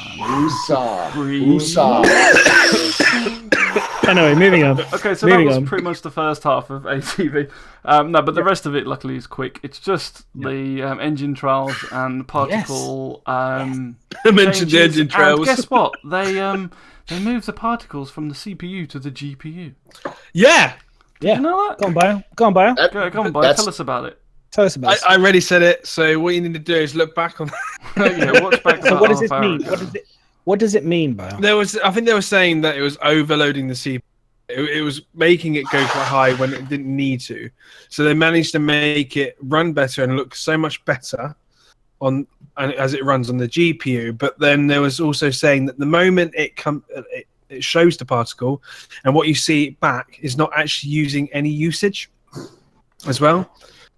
Anyway, moving on. Okay, so that was pretty much the first half of ATV. No, but the rest of it, luckily, is quick. It's just the engine trials and particle. I mentioned the engine trials. And guess what? They moved the particles from the CPU to the GPU. Yeah. Did you know that? Go on, Bio. Go on, Bio. Tell us about it. Tell us about it. I already said it, so what you need to do is look back on yeah, watch back. So what does it mean? What does it mean, Bio? I think they were saying that it was overloading the CPU. It was making it go quite high when it didn't need to. So they managed to make it run better and look so much better as it runs on the GPU. But then there was also saying that the moment it shows the particle and what you see back is not actually using any usage as well.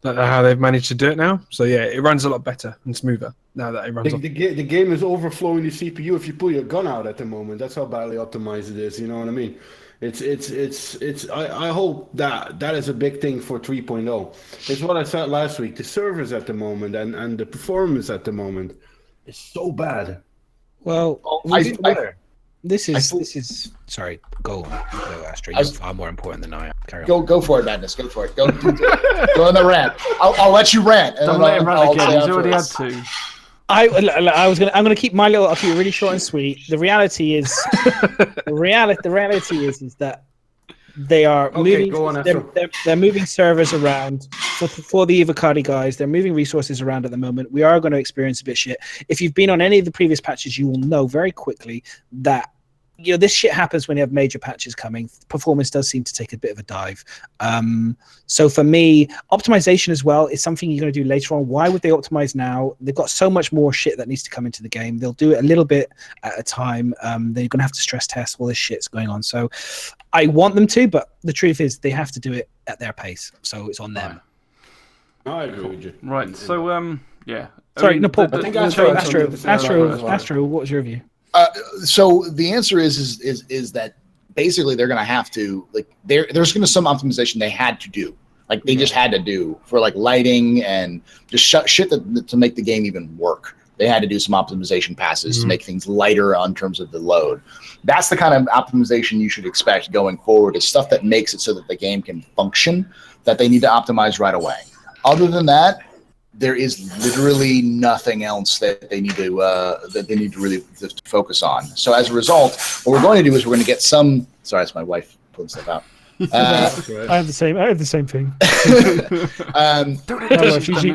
That's how they've managed to do it now. So yeah, it runs a lot better and smoother now that it runs The game is overflowing the CPU if you pull your gun out at the moment. That's how badly optimized it is. You know what I mean? I hope that is a big thing for 3.0. It's what I said last week. The servers at the moment and the performance at the moment is so bad. Well, this is sorry. Go Astro. You're far more important than I am. Carry on. Go for it, Madness. Go for it. Go on the rant. I'll let you rant. Don't let him rant again. He's already had to. I'm gonna keep my little. I'll keep it really short and sweet. The reality is, the reality is that they are moving. Go on, they're moving servers around for the Evocati guys. They're moving resources around at the moment. We are going to experience a bit shit. If you've been on any of the previous patches, you will know very quickly that this shit happens when you have major patches coming. Performance does seem to take a bit of a dive. So for me, optimization as well is something you're going to do later on. Why would they optimize now? They've got so much more shit that needs to come into the game. They'll do it a little bit at a time. They're going to have to stress test all this shit's going on. So I want them to, but the truth is they have to do it at their pace. So it's on them. I agree with you. Right. So yeah. Sorry, no, Paul. Astro, what was your view? So the answer is that basically they're going to have to there's going to some optimization they had to do, they just had to do for lighting and just shit to make the game even work. They had to do some optimization passes to make things lighter on terms of the load. That's the kind of optimization you should expect going forward. Is stuff that makes it so that the game can function that they need to optimize right away. Other than that, there is literally nothing else that they need to really focus on. So as a result, what we're going to do is we're going to get some. Sorry, it's my wife pulling stuff out. I have the same thing.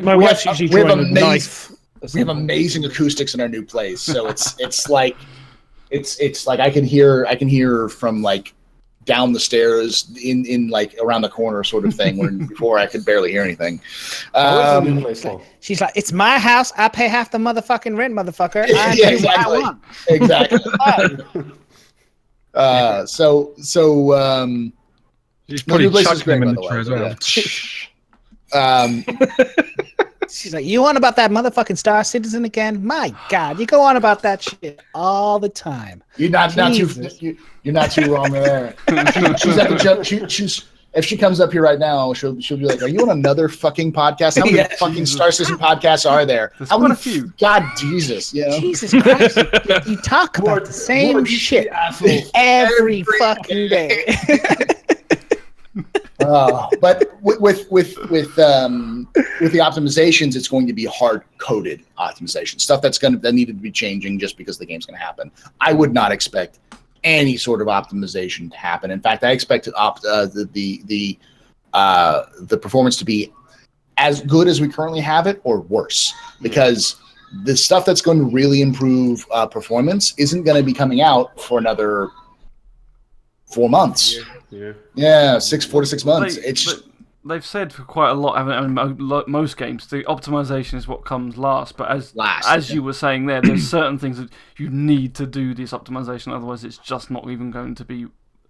My wife's usually drawing a knife. We have amazing acoustics in our new place, so it's like I can hear from down the stairs in around the corner sort of thing when before I could barely hear anything. She's like, it's my house. I pay half the motherfucking rent, motherfucker. Yeah, exactly. She's probably chucking him in the chair as well. She's like, you on about that motherfucking Star Citizen again? My God, you go on about that shit all the time. You're not too wrong there. She's at the joke. If she comes up here right now, she'll be like, "Are you on another fucking podcast? How many fucking Star Citizen podcasts are there? There's How quite many? a few. God, Jesus, Jesus Christ! You talk about the same shit every fucking day." But with the optimizations, it's going to be hard coded optimization stuff that needed to be changing just because the game's going to happen. I would not expect any sort of optimization to happen. In fact, I expect the performance to be as good as we currently have it or worse, because the stuff that's going to really improve performance isn't going to be coming out for another 4 months. 4 to 6 months. they've said for quite a lot, most games, the optimization is what comes last. But as you were saying there's certain things that you need to do this optimization, otherwise it's just not even going to be.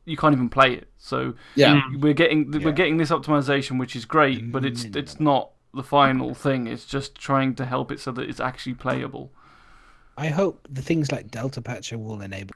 You can't even play it. So we're getting this optimization, which is great, but it's not the final thing. It's just trying to help it so that it's actually playable. I hope the things like Delta Patcher will enable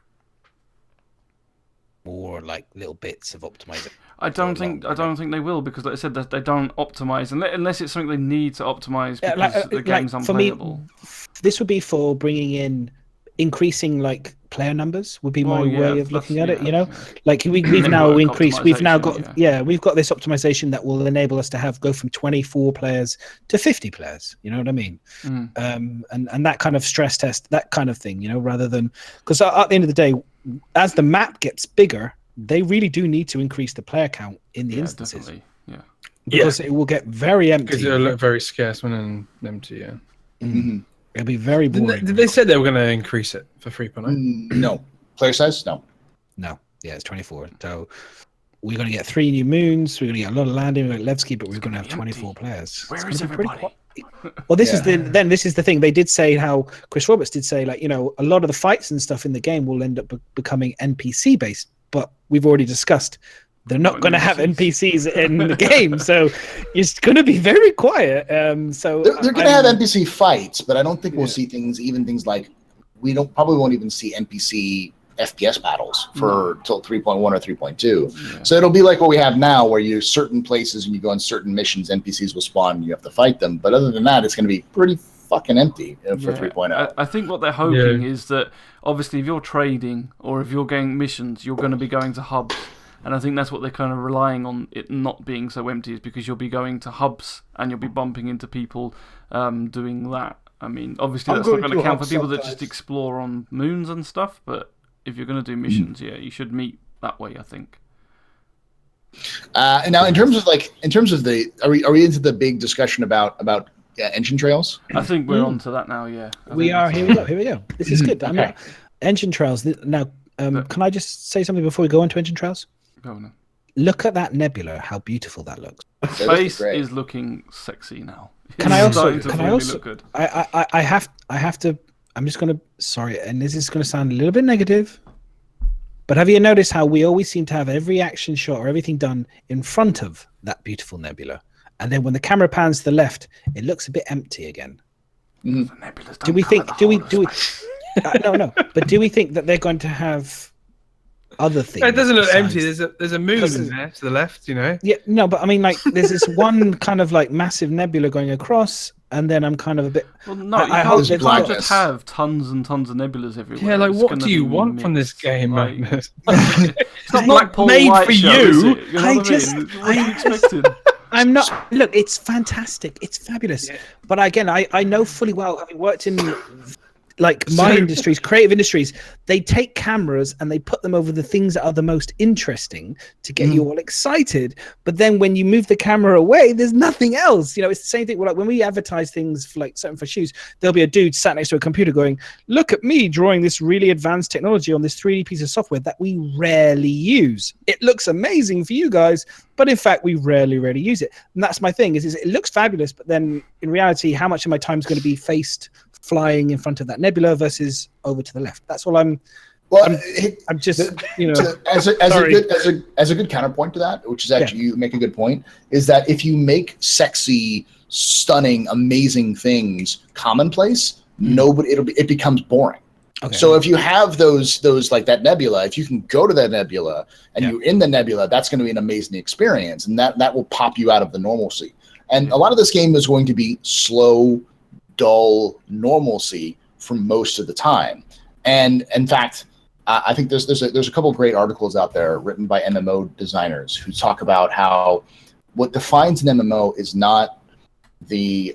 more like little bits of optimization. I don't think they will, because like I said, that they don't optimize unless it's something they need to optimize because the game's unplayable. For me, this would be for bringing in increasing like player numbers would be my way of looking at it. You know, like we've now increased. We've now got we've got this optimization that will enable us to go from 24 players to 50 players. You know what I mean? And that kind of stress test, that kind of thing. You know, rather than because at the end of the day, as the map gets bigger, they really do need to increase the player count in the instances. Definitely. Yeah. Because it will get very empty. Because it'll look very scarce when empty. Yeah. Mm-hmm. It'll be very boring. Did they say they were going to increase it for 3.0? No. Player size? No. No. Yeah, it's 24. So we're going to get 3 new moons. We're going to get a lot of landing. We're going to Levski, but we're going to have 24 players. Where is everybody? Well, this is the thing. They did say how Chris Roberts did say, like, you know, a lot of the fights and stuff in the game will end up becoming NPC based, but we've already discussed they're not going to have NPCs in the game, so it's going to be very quiet. So they're going to have NPC fights, but I don't think we'll see things like probably won't even see NPC FPS battles till 3.1 or 3.2. Yeah. So it'll be like what we have now, where you certain places and you go on certain missions, NPCs will spawn and you have to fight them. But other than that, it's going to be pretty fucking empty for 3.0. I think what they're hoping is that obviously if you're trading or if you're going missions, you're going to be going to hubs. And I think that's what they're kind of relying on, it not being so empty, is because you'll be going to hubs and you'll be bumping into people doing that. I mean, obviously that's not going to count for people that just explore on moons and stuff, but if you're going to do missions, you should meet that way, I think. And now, in terms of the, are we into the big discussion about engine trails? I think we're on to that now. Yeah, we are. Here we go. This is good. Okay. Engine trails now. Can I just say something before we go into engine trails? Go on. Look at that nebula. How beautiful that looks. Space is looking sexy now. Can I also? Look good. I have to. I'm just going to, sorry, and this is going to sound a little bit negative, but have you noticed how we always seem to have every action shot or everything done in front of that beautiful nebula? And then when the camera pans to the left, it looks a bit empty again. No, but do we think that they're going to have other things? It doesn't look empty. There's a moon in there to the left, you know? Yeah, no, but I mean, like, there's this one kind of like massive nebula going across, and then I'm kind of a bit. Well, no, you can't just have tons and tons of nebulas everywhere. Yeah, like, what do you want from this game, Magnus? It's not made for you. What are you expecting? I'm not. Look, it's fantastic. It's fabulous. Yeah. But again, I know fully well, having worked in like my industries, creative industries, they take cameras and they put them over the things that are the most interesting to get you all excited. But then when you move the camera away, there's nothing else. You know, it's the same thing. Like when we advertise things for like something for shoes, there'll be a dude sat next to a computer going, "Look at me drawing this really advanced technology on this 3D piece of software that we rarely use. It looks amazing for you guys, but in fact, we rarely use it." And that's my thing. Is it looks fabulous, but then in reality, how much of my time is going to be flying in front of that nebula versus over to the left? That's all I'm just, you know, as a good counterpoint to that, which is actually you make a good point, is that if you make sexy, stunning, amazing things commonplace, it becomes boring. Okay. So if you have those like that nebula, if you can go to that nebula and you're in the nebula, that's going to be an amazing experience, and that will pop you out of the normalcy. And a lot of this game is going to be slow, dull normalcy for most of the time. And in fact, I think there's a couple of great articles out there written by MMO designers who talk about how what defines an MMO is not the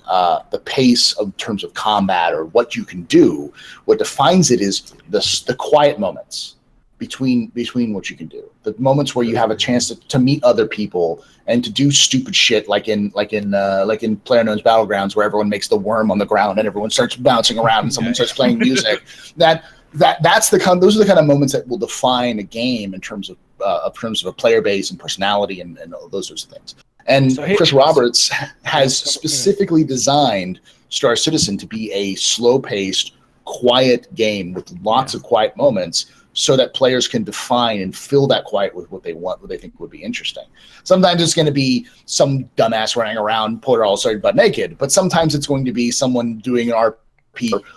pace in terms of combat or what you can do. What defines it is the quiet moments between what you can do, the moments where you have a chance to meet other people and to do stupid shit, like in PlayerUnknown's Battlegrounds, where everyone makes the worm on the ground and everyone starts bouncing around and someone starts playing music. Those are the kind of moments that will define a game in terms of a player base and personality and those sorts of things. And So Chris Roberts has specifically designed Star Citizen to be a slow-paced, quiet game with lots of quiet moments, so that players can define and fill that quiet with what they want, what they think would be interesting. Sometimes it's going to be some dumbass running around, Port All-Star butt naked, but sometimes it's going to be someone doing an RP.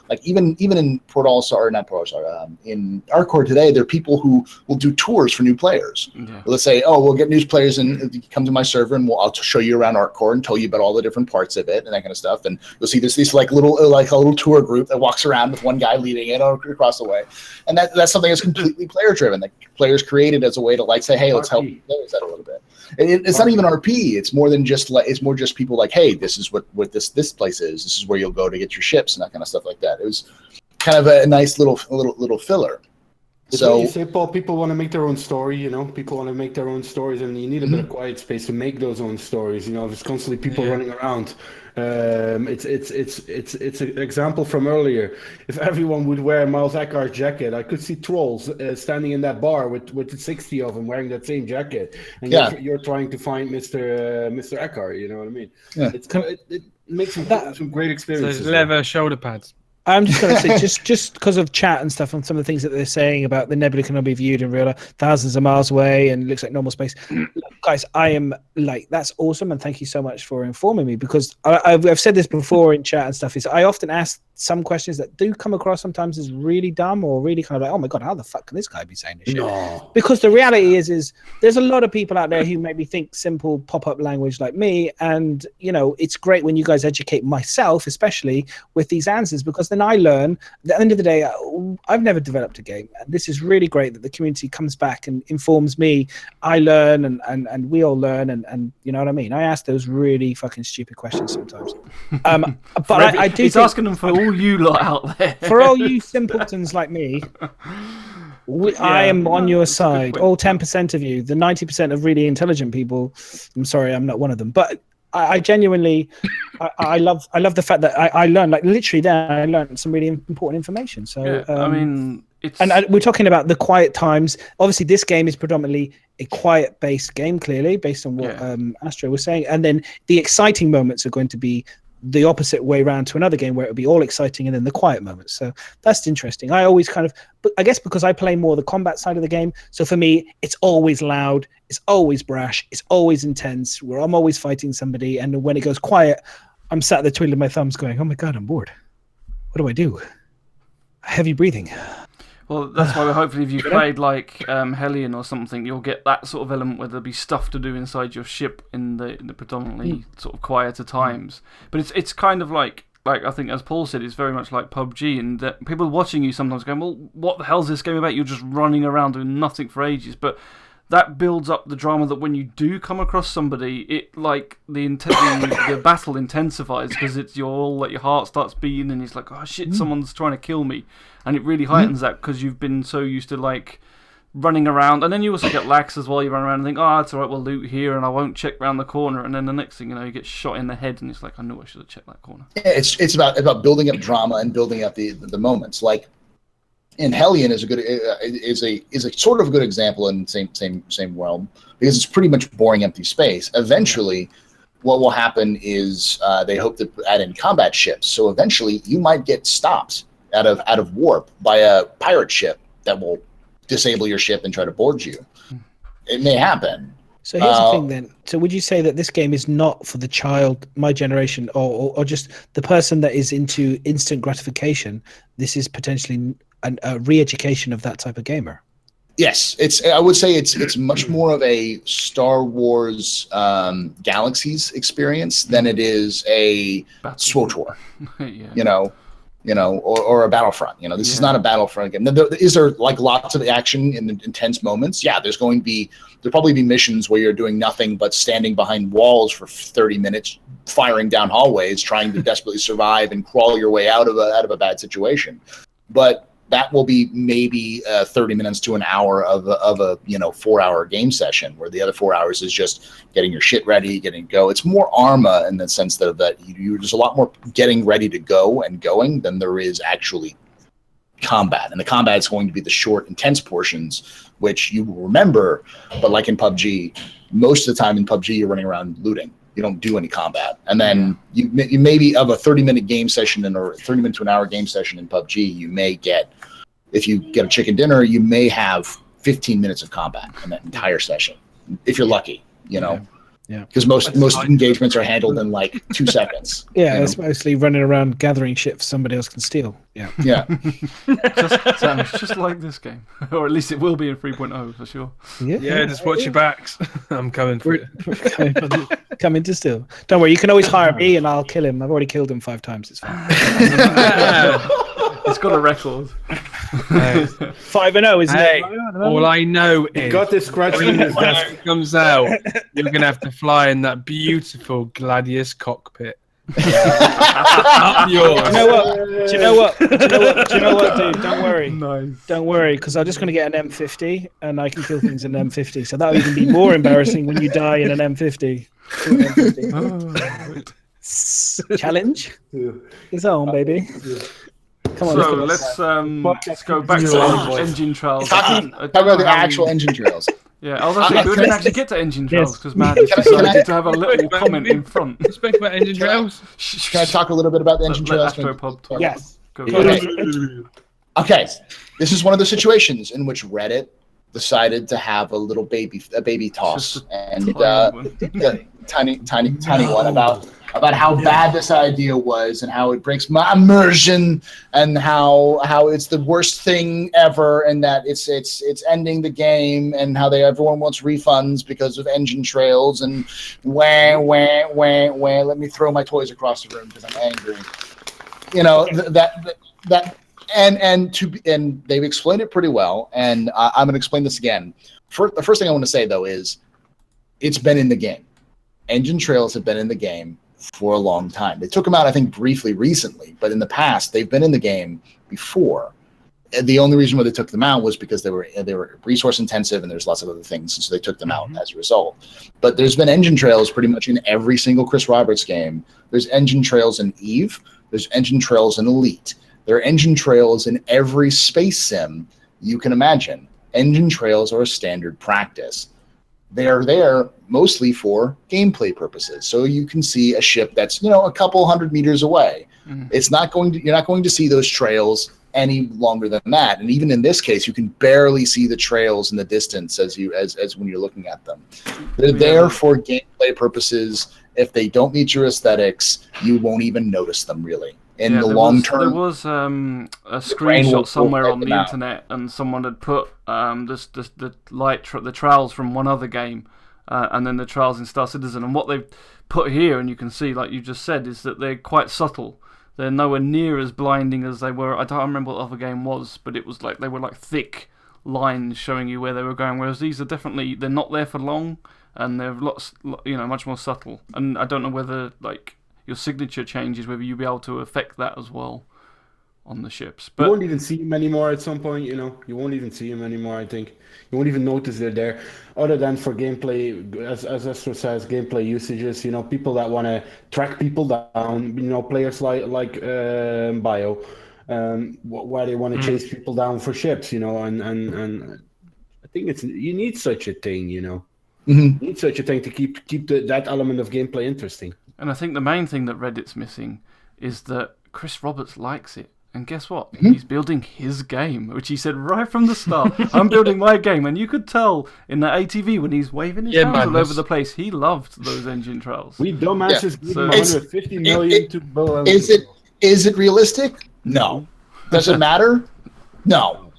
Like even in Port All-Star, not Port All-Star, in ArcCore today, there are people who will do tours for new players. Yeah. Let's say, oh, we'll get new players and come to my server, and I'll show you around ArcCore and tell you about all the different parts of it and that kind of stuff. And you'll see this like a little tour group that walks around with one guy leading it across the way, and that's something that's completely player driven. That players created as a way to like say, hey, let's help players out a little bit. It's not even RP. It's more than just like, it's more just people like, hey, this is what this place is. This is where you'll go to get your ships and that kind of stuff like that. It was kind of a nice little filler. So you say, Paul, people want to make their own story. You know, people want to make their own stories, and you need a bit of quiet space to make those own stories. You know, if it's constantly people running around. It's an example from earlier. If everyone would wear Miles Eckhart's jacket, I could see trolls standing in that bar with the 60 of them wearing that same jacket, and you're trying to find Mr. Eckhart. You know what I mean? Yeah. It makes some great experiences. So leather shoulder pads. I'm just going to say, just because of chat and stuff and some of the things that they're saying about the nebula cannot be viewed in real life, thousands of miles away, and it looks like normal space. Look, guys, I am like, that's awesome, and thank you so much for informing me, because I've said this before in chat and stuff, is I often ask some questions that do come across sometimes as really dumb or really kind of like, oh my God, how the fuck can this guy be saying this shit? No. Because the reality is there's a lot of people out there who maybe think simple pop-up language like me, and, you know, it's great when you guys educate myself, especially with these answers, because then I learn. At the end of the day, I've never developed a game, and this is really great that the community comes back and informs me. I learn, and we all learn, and you know what I mean? I ask those really fucking stupid questions sometimes. But I do he's asking them for all you lot out there. For all you simpletons like me, I am on your side. All 10% of you, the 90% of really intelligent people. I'm sorry, I'm not one of them, but I genuinely, I love the fact that I learned, like literally there, I learned some really important information. So I mean, it's we're talking about the quiet times. Obviously, this game is predominantly a quiet-based game, clearly, based on what Astro was saying, and then the exciting moments are going to be the opposite way around to another game where it would be all exciting and then the quiet moments. So that's interesting. I always kind of, but I guess because I play more the combat side of the game, so for me, it's always loud, it's always brash, it's always intense, where I'm always fighting somebody, and when it goes quiet, I'm sat there twiddling my thumbs going, oh my God, I'm bored. What do I do? Heavy breathing. Well, that's why hopefully if you've played like Hellion or something, you'll get that sort of element where there'll be stuff to do inside your ship in the predominantly sort of quieter times. But it's kind of like I think, as Paul said, it's very much like PUBG, and that people watching you sometimes going, well, what the hell's this game about? You're just running around doing nothing for ages. But that builds up the drama that when you do come across somebody, it like the battle intensifies, because it's your heart starts beating, and it's like, oh shit, someone's trying to kill me, and it really heightens that because you've been so used to like running around, and then you also get lax as well. You run around and think, oh, it's all right, we'll loot here, and I won't check round the corner, and then the next thing you know, you get shot in the head, and it's like, I knew I should have checked that corner. Yeah, it's about building up drama and building up the moments. Like in Hellion is a sort of a good example in the same realm, because it's pretty much boring empty space. Eventually, what will happen is they hope to add in combat ships. So eventually, you might get stopped out of warp by a pirate ship that will disable your ship and try to board you. It may happen. So here's the thing then. So would you say that this game is not for the child, my generation, or just the person that is into instant gratification? This is potentially a re-education of that type of gamer. Yes, I would say it's much more of a Star Wars Galaxies experience than it is a SWTOR. You know, or a Battlefront. You know, this is not a Battlefront game. Is there like lots of action and intense moments? Yeah, there'll probably be missions where you're doing nothing but standing behind walls for 30 minutes, firing down hallways, trying to desperately survive and crawl your way out of a bad situation. But that will be maybe 30 minutes to an hour of a 4-hour game session, where the other 4 hours is just getting your shit ready, getting go. It's more Arma in the sense that there's a lot more getting ready to go and going than there is actually combat, and the combat is going to be the short, intense portions, which you will remember. But like in PUBG, most of the time in PUBG, you're running around looting. You don't do any combat, and then you maybe of a 30-minute game session or 30-minute to an hour game session in PUBG, you may get, if you get a chicken dinner, you may have 15 minutes of combat in that entire session, if you're lucky. You know. Yeah, because most engagements are handled in like 2 seconds. Yeah, it's mostly running around gathering shit for somebody else can steal. Yeah, yeah. just like this game, or at least it will be in 3.0 for sure. Yeah, just watch your backs. I'm coming for it. Coming to steal. Don't worry, you can always hire me and I'll kill him. I've already killed him 5 times. It's fine. It's got a record. 5-0, isn't it? All I know is got this scratching in his desk. when it comes out, you're gonna have to fly in that beautiful Gladius cockpit. Up yours. Do you know what, dude? Don't worry. Nice. Don't worry, because I'm just going to get an M50 and I can kill things in an M50. So that'll even be more embarrassing when you die in an M50. Challenge? It's on, baby. Come on, so let's go back to engine trials. Talk about the actual engine trails. Yeah, I was actually we didn't actually get to engine trails because Matt decided to have a little comment in front. You spoke about engine trails. Can I talk a little bit about the engine trails? Yes. Okay. This is one of the situations in which Reddit decided to have a little baby toss, and the tiny one about how bad this idea was and how it breaks my immersion and how it's the worst thing ever and that it's ending the game and how everyone wants refunds because of engine trails and wah let me throw my toys across the room because I'm angry. You know, and they've explained it pretty well, and I'm going to explain this again. The first thing I want to say though is it's been in the game. Engine trails have been in the game for a long time. They took them out, I think, briefly recently, but in the past, they've been in the game before. And the only reason why they took them out was because they were resource intensive and there's lots of other things, and so they took them out as a result. But there's been engine trails pretty much in every single Chris Roberts game. There's engine trails in EVE. There's engine trails in Elite. There are engine trails in every space sim you can imagine. Engine trails are a standard practice. They are there mostly for gameplay purposes. So you can see a ship that's, a couple 100 meters away. It's not you're not going to see those trails any longer than that. And even in this case, you can barely see the trails in the distance as when you're looking at them. They're there for gameplay purposes. If they don't meet your aesthetics, you won't even notice them really. In the long term, there was a screenshot somewhere on the internet, and someone had put the trials from one other game, and then the trials in Star Citizen. And what they've put here, and you can see, like you just said, is that they're quite subtle. They're nowhere near as blinding as they were. I don't remember what the other game was, but it was like they were like thick lines showing you where they were going. Whereas these are they're not there for long, and they're much more subtle. And I don't know whether your signature changes, whether you'll be able to affect that as well on the ships. But you won't even see them anymore at some point, You won't even see them anymore, I think. You won't even notice they're there, other than for gameplay, as Astro says, gameplay usages, people that want to track people down, players like Bio, why they want to chase people down for ships, and I think you need such a thing, You need such a thing to keep that element of gameplay interesting. And I think the main thing that Reddit's missing is that Chris Roberts likes it. And guess what? He's building his game, which he said right from the start. I'm building my game. And you could tell in the ATV when he's waving his hands all over the place, he loved those engine trails. We dumbasses give him 150 million to build. Is it realistic? No. Does it matter? No.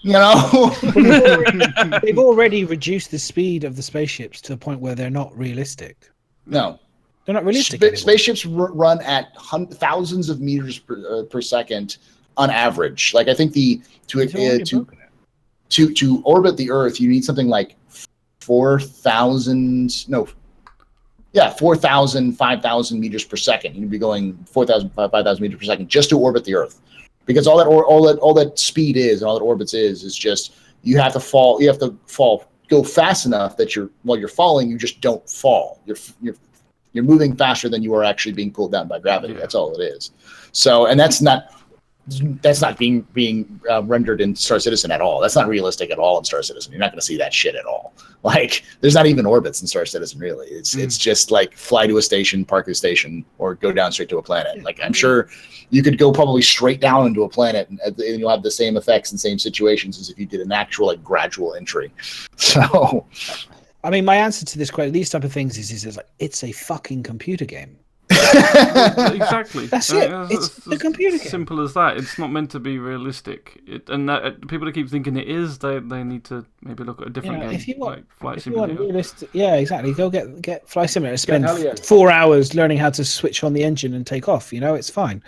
They've already reduced the speed of the spaceships to a point where they're not realistic. No. They're not realistic. Spaceships run at thousands of meters per second on average. Like I think to orbit the Earth, you need something like 4,000, 5,000 meters per second. You'd be going 4,000, 5,000 meters per second just to orbit the Earth, because all that speed is and all that orbits is just you have to fall. You have to go fast enough that while you're falling, you just don't fall. You're moving faster than you are actually being pulled down by gravity. That's all it is. So, and that's not that's not being rendered in Star Citizen at all. That's not realistic at all in Star Citizen. You're not going to see that shit at all. Like, there's not even orbits in Star Citizen, really. It's just like fly to a station, park at a station, or go down straight to a planet. Like, I'm sure you could go probably straight down into a planet, and you'll have the same effects and same situations as if you did an actual like gradual entry. So, I mean, my answer to this question, these type of things, is like, it's a fucking computer game. Exactly. That's it. It's a computer game. Simple as that. It's not meant to be realistic. People that keep thinking it is, they need to maybe look at a different game. If you want, like Flight if you want Simulator. realistic, yeah, exactly. Go get Flight Simulator. Spend 4 hours learning how to switch on the engine and take off. You know, it's fine.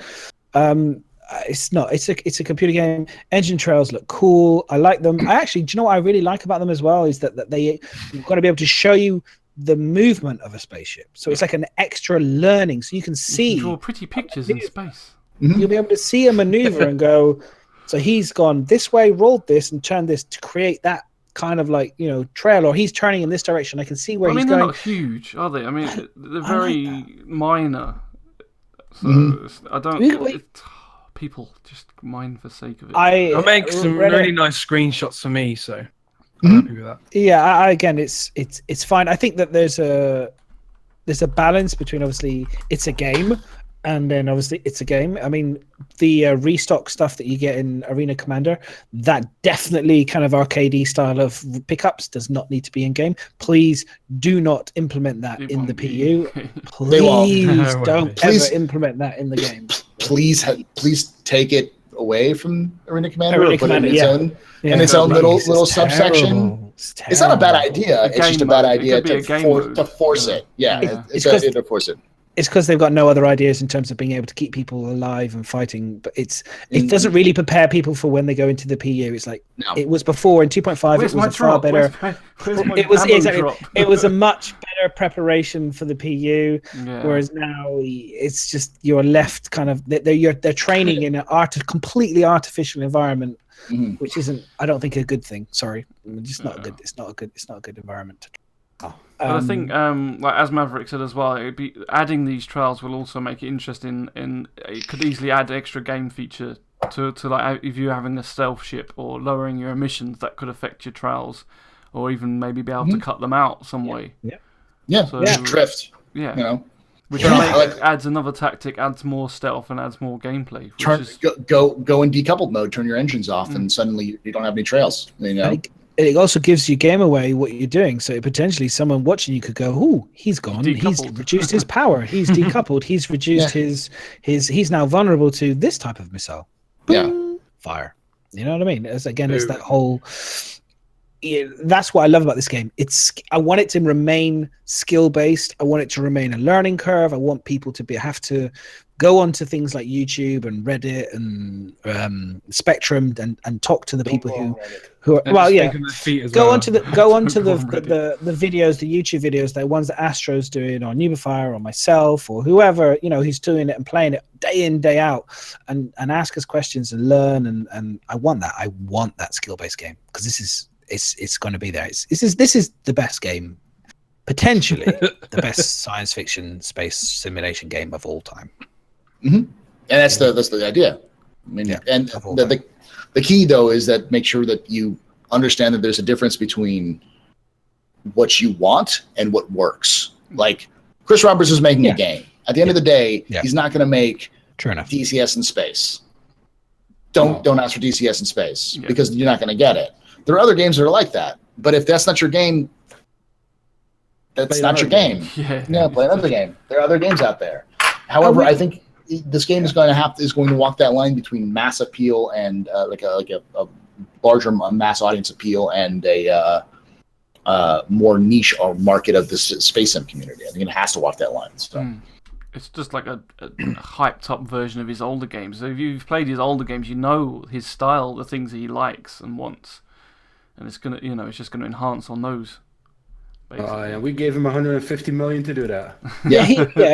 It's not. It's a computer game. Engine trails look cool. I like them. I actually, do you know what I really like about them as well is that you've got to be able to show you the movement of a spaceship. So it's like an extra learning. So you can see. You can draw pretty pictures in space. You'll be able to see a maneuver and go. So he's gone this way, rolled this, and turned this to create that kind of like, you know, trail, or he's turning in this direction. I can see where he's going. They're not huge, are they? I mean, they're very minor. So I don't. People just mine for sake of it. I make some really nice screenshots for me, so I'm happy with that. Yeah, again, it's fine. I think that there's a balance between, obviously it's a game, and then obviously it's a game. I mean, the restock stuff that you get in Arena Commander, that definitely kind of arcadey style of pickups does not need to be in game. Please do not implement that in the PU. Please don't ever implement that in the game. Please take it away from Arena Commander Arena or put Commander, it in its own little subsection. It's not a bad idea. It's just a bad idea to force it. Yeah, to force it. It's because they've got no other ideas in terms of being able to keep people alive and fighting. But it doesn't really prepare people for when they go into the PU. It's like it was before in 2.5. It was far better. It was a much better preparation for the PU. Yeah. Whereas now it's just you're left kind of they're training in a completely artificial environment, which isn't, I don't think, a good thing. Sorry, it's just not good. It's not a good environment. But I think, like as Maverick said as well, adding these trails will also make it interesting. It could easily add extra game feature to like if you're having a stealth ship or lowering your emissions, that could affect your trails, or even maybe be able to cut them out some way. Drift. Yeah, you know, which adds another tactic, adds more stealth, and adds more gameplay. Go in decoupled mode, turn your engines off, and suddenly you don't have any trails. You know. It also gives you game away what you're doing, so potentially someone watching you could go, "Oh, he's gone. He's reduced his power. He's decoupled. He's reduced his. He's now vulnerable to this type of missile. Boom, fire. You know what I mean? It's that whole. That's what I love about this game. I want it to remain skill based. I want it to remain a learning curve. I want people to have to go onto things like YouTube and Reddit and Spectrum and talk to the people who are go onto the videos, the YouTube videos, the ones that Astro's doing, or Nubifire, or myself, or whoever, you know, who's doing it and playing it day in, day out, and ask us questions and learn, and I want that skill based game, because it's going to be there. This is the best game, potentially the best science fiction space simulation game of all time. And that's the idea. I mean, and the key though is that make sure that you understand that there's a difference between what you want and what works. Like Chris Roberts is making a game. At the end of the day, he's not going to make DCS in space. Don't ask for DCS in space because you're not going to get it. There are other games that are like that, but if that's not your game, that's not your game. Play another game. There are other games out there. However, I think this game is going to walk that line between mass appeal and like a larger mass audience appeal and a more niche or market of the space sim community. I think it has to walk that line. So. It's just like a hyped up version of his older games. So if you've played his older games, you know his style, the things he likes and wants, and it's just gonna enhance on those. And we gave him $150 million to do that.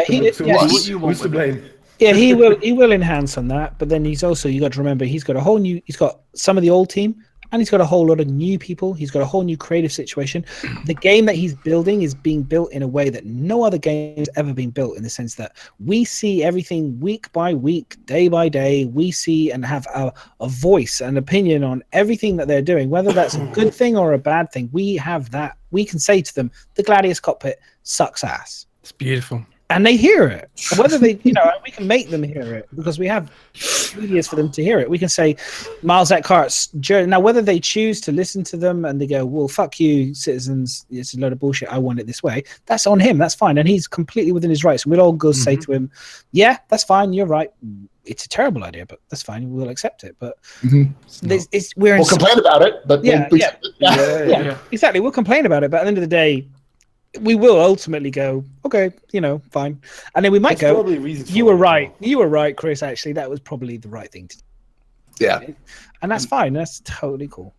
Who's to blame? Yeah, he will enhance on that, but then he's got to remember he's got some of the old team and he's got a whole lot of new people. He's got a whole new creative situation. The game that he's building is being built in a way that no other game has ever been built, in the sense that we see everything week by week, day by day. We see and have a voice and opinion on everything that they're doing, whether that's a good thing or a bad thing. We have that. We can say to them, the Gladius cockpit sucks ass. It's beautiful. And they hear it. Whether they, we can make them hear it because we have medias for them to hear it. We can say, Miles Eckhart's journey. Now, whether they choose to listen to them and they go, well, fuck you, citizens, it's a load of bullshit, I want it this way, that's on him. That's fine. And he's completely within his rights. And we'll all go say to him, yeah, that's fine. You're right. It's a terrible idea, but that's fine. We'll accept it. But we'll complain about it. But yeah, exactly. We'll complain about it. But at the end of the day, we will ultimately go, okay, fine. And then we might go, you were right. You were right, Chris. Actually, that was probably the right thing to do. Yeah. And that's fine. That's totally cool.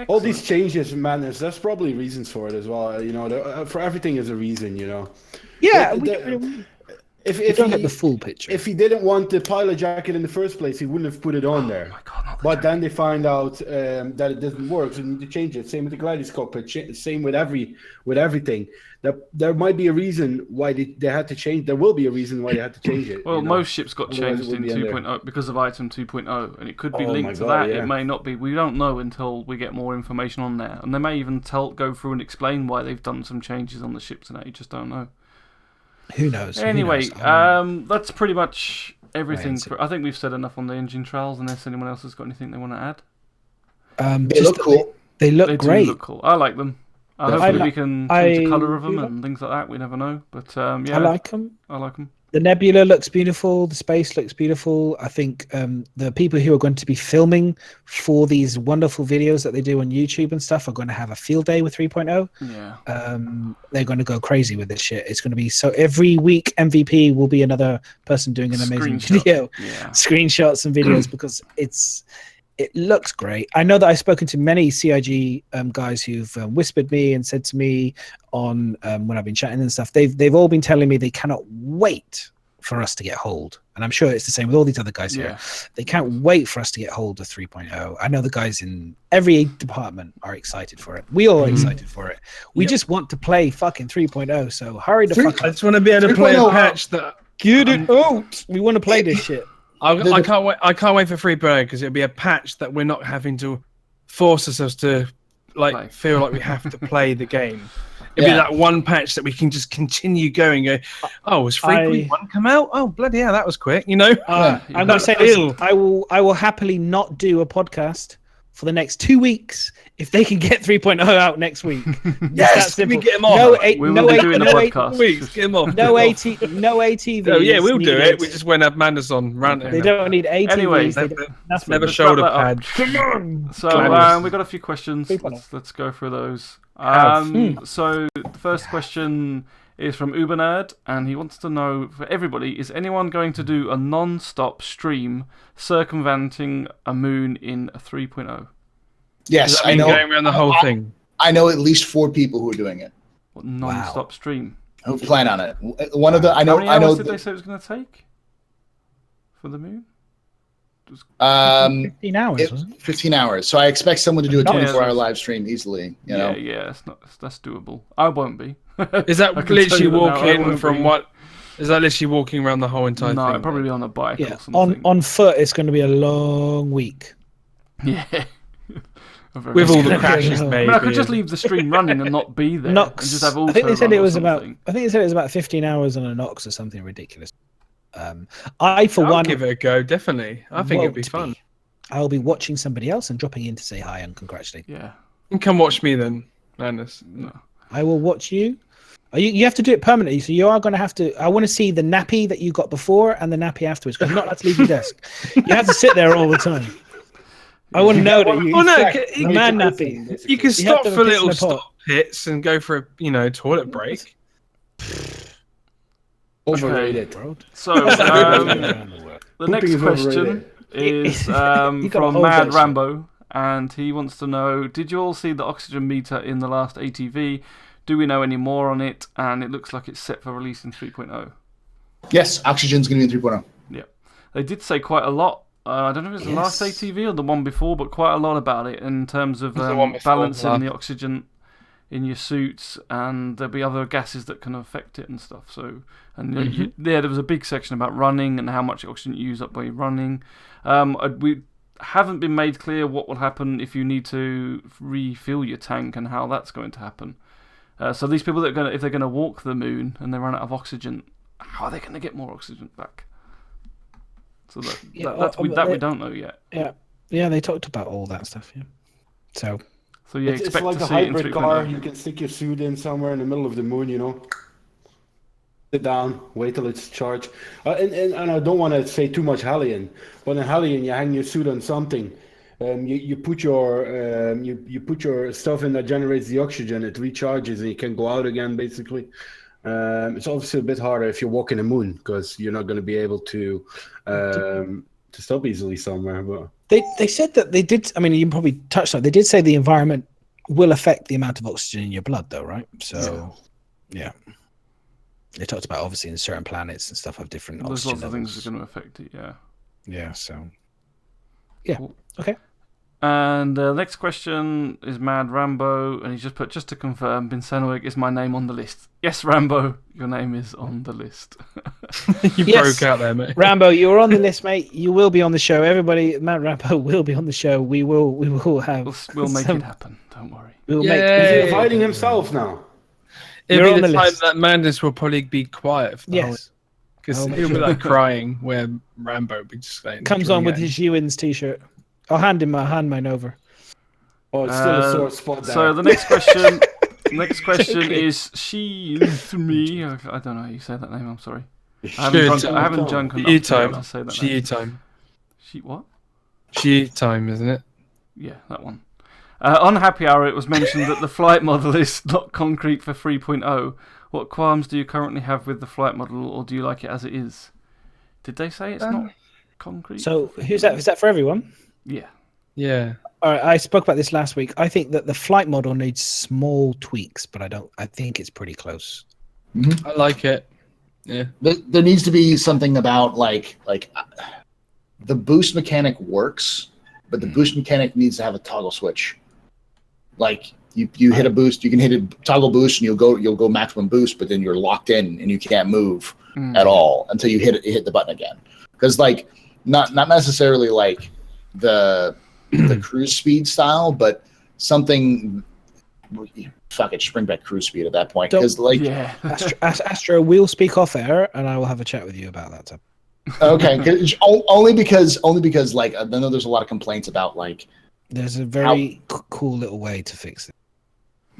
All these changes in madness, there's probably reasons for it as well. For everything is a reason, Yeah. If you don't get the full picture. If he didn't want the pilot jacket in the first place, he wouldn't have put it on there. My God, but then they find out that it doesn't work, so they need to change it. Same with the Gladius cockpit. Same with everything. There might be a reason why they had to change. There will be a reason why they had to change it. Well, most ships got changed in 2.0 because of item 2.0, and it could be linked to that. Yeah. It may not be. We don't know until we get more information on there, and they may even go through and explain why they've done some changes on the ship today. You just don't know. Who knows? Anyway, that's pretty much everything. I think we've said enough on the engine trials, unless anyone else has got anything they want to add. They look cool. They look great. Do look cool. I like them. Hopefully we can change the colour of them and things like that. We never know. But yeah, I like them. I like them. The Nebula looks beautiful. The space looks beautiful. I think the people who are going to be filming for these wonderful videos that they do on YouTube and stuff are going to have a field day with 3.0. Yeah. They're going to go crazy with this shit. It's going to be so every week MVP will be another person doing an amazing video, screenshots and videos because it looks great. I know that I've spoken to many CIG guys who've whispered me and said to me on when I've been chatting and stuff, they've all been telling me they cannot wait for us to get hold. And I'm sure it's the same with all these other guys here. They can't wait for us to get hold of 3.0. I know the guys in every department are excited for it. We all are excited for it. We just want to play fucking 3.0. So hurry the fuck up. I just want to be able to play a patch that... Get it out! We want to play this shit. I can't wait. I can't wait for 3.0 because it'll be a patch that we're not having to force ourselves to feel like we have to play the game. It'll be that one patch that we can just continue going. Go, has 3.1 come out? Oh, bloody hell, that was quick. I'm going to say this. I will happily not do a podcast for the next 2 weeks if they can get 3.0 out next week. Yes, we get them off. We will be doing a podcast. Weeks, get them off. No ATVs. Oh, yeah, we'll do it. We just won't have Mandus on ranting. They don't need ATVs. Anyway, never shoulder pad. Come on. So we've got a few questions. Let's go through those. So the first question is from Ubernerd, and he wants to know, for everybody, is anyone going to do a non-stop stream circumventing a moon in a 3.0? Yes, I know. Going around the whole thing. I know at least 4 people who are doing it. What, non-stop stream? Who plan on it? One of the I know. How many hours did they say it was going to take for the moon? 15 hours. 15 hours. So I expect someone to do a 24-hour live stream easily. Yeah, that's doable. I won't be. Is that literally walking from what? Is that literally walking around the whole entire thing? No, probably on a bike or something. On foot, it's going to be a long week. Yeah. With all the crashes, maybe. I could just leave the stream running and not be there. Nox. And just have auto I think they said it was something. about 15 hours on a Nox or something ridiculous. I'll give it a go. Definitely, I think it'd be fun. I'll be watching somebody else and dropping in to say hi and congratulate. Yeah. You come watch me then, Landis. No. I will watch you. You have to do it permanently, so you are going to have to. I want to see the nappy that you got before and the nappy afterwards, because you're not allowed to leave your desk. You have to sit there all the time. I want to know that you. Oh no, man nappy. You can stop for little stop hits and go for a toilet break. Overrated. So the next question is from Mad Rambo, and he wants to know: did you all see the oxygen meter in the last ATV? Do we know any more on it? And it looks like it's set for release in 3.0. Yes, oxygen's going to be in 3.0. Yeah, they did say quite a lot I don't know if it's the last ATV or the one before, but quite a lot about it in terms of The one before, balancing the oxygen in your suits, and there'll be other gases that can affect it and stuff. So, and there was a big section about running and how much oxygen you use up by running. We haven't been made clear what will happen if you need to refill your tank and how that's going to happen. So these people that if they're going to walk the moon and they run out of oxygen, how are they going to get more oxygen back? So we don't know yet. Yeah, they talked about all that stuff. Yeah. So yeah, it's like a hybrid car. You can stick your suit in somewhere in the middle of the moon, you know. Sit down, wait till it's charged. And I don't want to say too much Hellion, but in Hellion you hang your suit on something. You put your stuff in that generates the oxygen. It recharges and you can go out again. Basically, it's obviously a bit harder if you're walking the moon because you're not going to be able to stop easily somewhere. But they said that they did. I mean, you probably touched on it. They did say the environment will affect the amount of oxygen in your blood, though, right? So, yeah. They talked about obviously in certain planets and stuff have different There's oxygen lots of levels. things that are going to affect it. Yeah. Yeah. So. Yeah. Cool. Okay. And the next question is Mad Rambo, and he's just put, just to confirm, Bin Senwig is my name on the list. Yes, Rambo, your name is on the list. You broke out there, mate. Rambo, you're on the list, mate. You will be on the show. Everybody, Mad Rambo will be on the show. We will have. We'll make it happen. Don't worry. We'll Is he inviting himself now? It'll be the time that Madness will probably be quiet for the whole. Yes. Because he'll be like crying where Rambo will be just saying. Comes on with his Ewins t-shirt. I'll hand mine over. Oh, it's still a sore spot there. So the next question is she to me. I don't know how you say that name. I'm sorry. I haven't drunk enough to say that name. Time. She what? She time, isn't it? Yeah, that one. On Happy Hour, it was mentioned that the flight model is not concrete for 3.0. What qualms do you currently have with the flight model, or do you like it as it is? Did they say it's not concrete? So who's that? Is that for everyone? Yeah. Yeah. All right, I spoke about this last week. I think that the flight model needs small tweaks, but I think it's pretty close. I like it. Yeah. There needs to be something about like the boost mechanic works, but the boost mechanic needs to have a toggle switch. Like you hit a boost, you can hit a toggle boost, and you'll go maximum boost, but then you're locked in and you can't move at all until you hit the button again. Because like not necessarily like the cruise speed style, but something. Fuck it, just bring back cruise speed at that point. Because like Astro, we'll speak off air, and I will have a chat with you about that. Okay, only because like I know there's a lot of complaints about like. There's a very cool little way to fix it.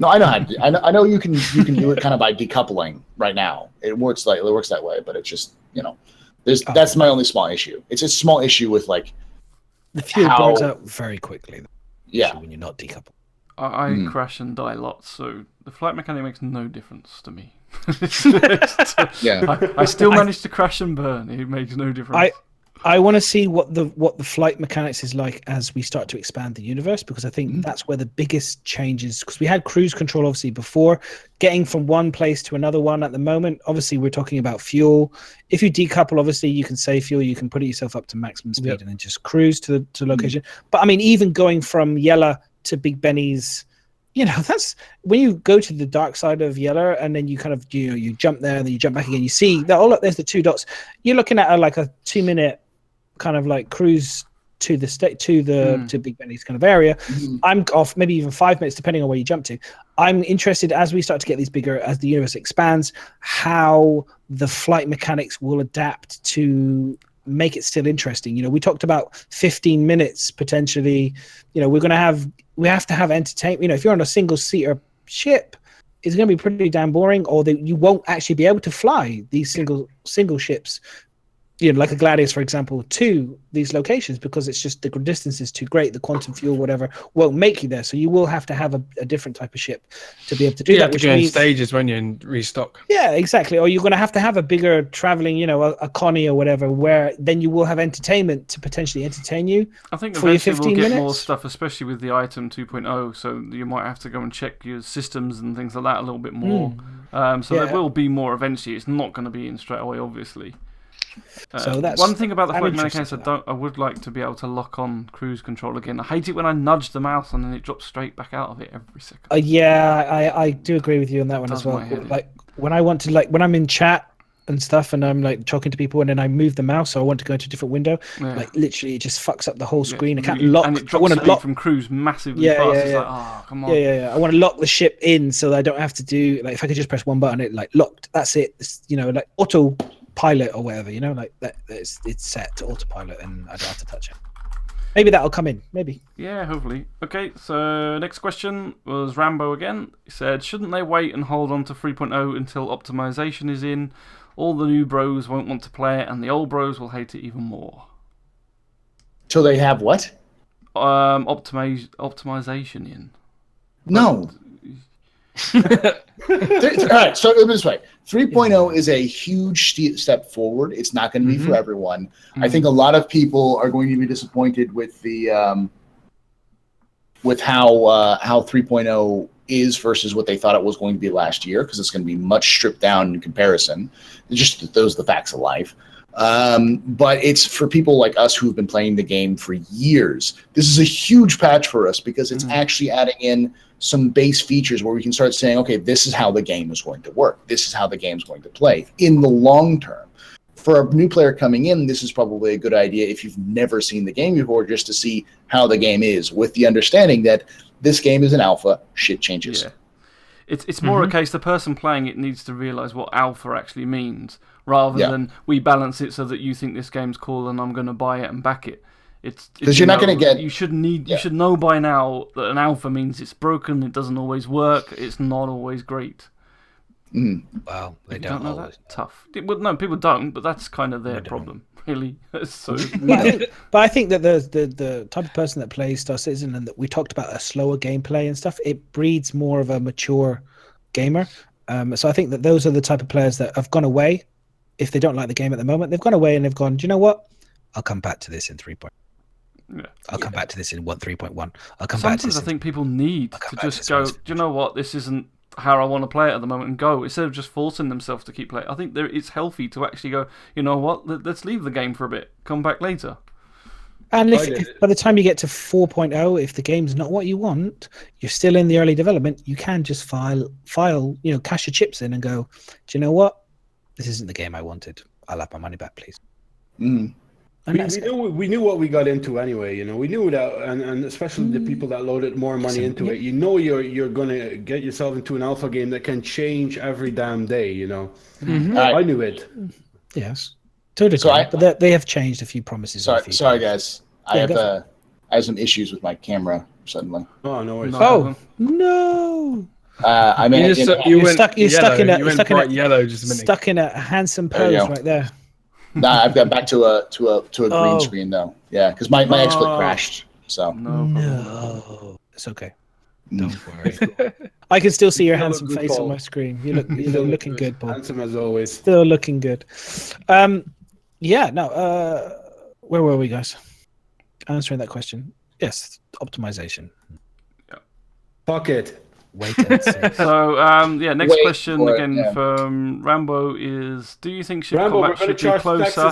No, I know how to, I know you can do it kind of by decoupling right now. It works that way, but it's just that's my only small issue. It's a small issue with like the fuel burns out very quickly. Yeah, when you're not decoupled. I crash and die lots, so the flight mechanic makes no difference to me. I still manage to crash and burn. It makes no difference. I want to see what the flight mechanics is like as we start to expand the universe, because I think that's where the biggest changes. Because we had cruise control obviously before, getting from one place to another one. At the moment, obviously we're talking about fuel. If you decouple, obviously you can save fuel. You can put yourself up to maximum speed and then just cruise to the location. But I mean, even going from Yella to Big Benny's, that's when you go to the dark side of Yeller, and then you kind of you jump there and then you jump back again. You see that there's the 2 dots. You're looking at like a 2-minute kind of like cruise to to Big Benny's kind of area. I'm off maybe even 5 minutes depending on where you jump to. I'm interested as we start to get these bigger, as the universe expands, how the flight mechanics will adapt to make it still interesting. We talked about 15 minutes potentially. We have to have entertainment. If you're on a single seater ship, it's going to be pretty damn boring, or you won't actually be able to fly these single ships, like a Gladius, for example, to these locations, because it's just the distance is too great. The quantum fuel, whatever, won't make you there. So you will have to have a different type of ship to be able to do that. You have to go in stages when you're in restock. Yeah, exactly. Or you're going to have a bigger traveling, a Connie or whatever, where then you will have entertainment to potentially entertain you. I think for eventually your 15 we'll get minutes. more stuff, especially with the item 2.0. So you might have to go and check your systems and things like that a little bit more. There will be more eventually. It's not going to be in straight away, obviously. So that's one thing about the I'm flight menu interested case. in that. I would like to be able to lock on cruise control again. I hate it when I nudge the mouse and then it drops straight back out of it every second. Yeah, I do agree with you on that one Does as well. my head in. Like when I want to, like when I'm in chat and stuff, and I'm like talking to people, and then I move the mouse, so I want to go into a different window. Yeah. Like literally, it just fucks up the whole Yeah, screen. I can't really- lock. and it I drops want to speed lock. from cruise massively Yeah, fast. yeah, It's yeah. like, oh, come on. Yeah. I want to lock the ship in so that I don't have to do like if I could just press one button, it like locked. That's it. It's, like autopilot or whatever. Like that. It's set to autopilot, and I don't have to touch it. Maybe that'll come in. Maybe. Yeah, hopefully. Okay, so next question was Rambo again. He said, shouldn't they wait and hold on to 3.0 until optimization is in? All the new bros won't want to play it, and the old bros will hate it even more. So they have what? Optimization in. No. All right, so this way. 3.0 is a huge step forward. It's not going to be for everyone. I think a lot of people are going to be disappointed with the with how 3.0 is versus what they thought it was going to be last year, because it's going to be much stripped down in comparison. Just those are the facts of life. But it's for people like us who've been playing the game for years. This is a huge patch for us because it's actually adding in some base features where we can start saying, okay, this is how the game is going to work. This is how the game's going to play in the long term. For a new player coming in, this is probably a good idea if you've never seen the game before, just to see how the game is, with the understanding that this game is an alpha, shit changes. Yeah. It's more a case the person playing it needs to realise what alpha actually means, rather than we balance it so that you think this game's cool and I'm going to buy it and back it. Because you're not going to get... You should know by now that an alpha means it's broken, it doesn't always work, it's not always great. Well, they don't know always. that. Tough. Well, no, people don't, but that's kind of their problem, really. So, but I think that the type of person that plays Star Citizen, and that we talked about a slower gameplay and stuff, it breeds more of a mature gamer. So I think that those are the type of players that have gone away. If they don't like the game at the moment, they've gone away and they've gone, do you know what? I'll come back to this in 3.0. I'll come back to this in 3.1. I'll come back to this. Sometimes I think people need to just go, do you know what? This isn't how I want to play it at the moment, and go, instead of just forcing themselves to keep playing. I think it's healthy to actually go, you know what? Let's leave the game for a bit. Come back later. And if by the time you get to 4.0, if the game's not what you want, you're still in the early development, you can just file, cash your chips in and go, do you know what? This isn't the game I wanted. I'll have my money back, please. We knew what we got into anyway. We knew that, and especially the people that loaded more money into it. You're gonna get yourself into an alpha game that can change every damn day. I knew it. Yes, totally. But they have changed a few promises. Sorry, guys. I have some issues with my camera suddenly. Oh no worries. No. I mean, you're stuck in a handsome pose right there. Nah, I've got back to a green screen though. Yeah, because my XSplit crashed. So no, it's okay. Don't worry. I can still see your handsome face on my screen. You're looking good, Paul. Handsome as always. Still looking good. Yeah. No. Where were we, guys? Answering that question. Yes, optimization. Yeah. Fuck it. Wait and see. So, next question again from Rambo is: do you think ship combat should be closer so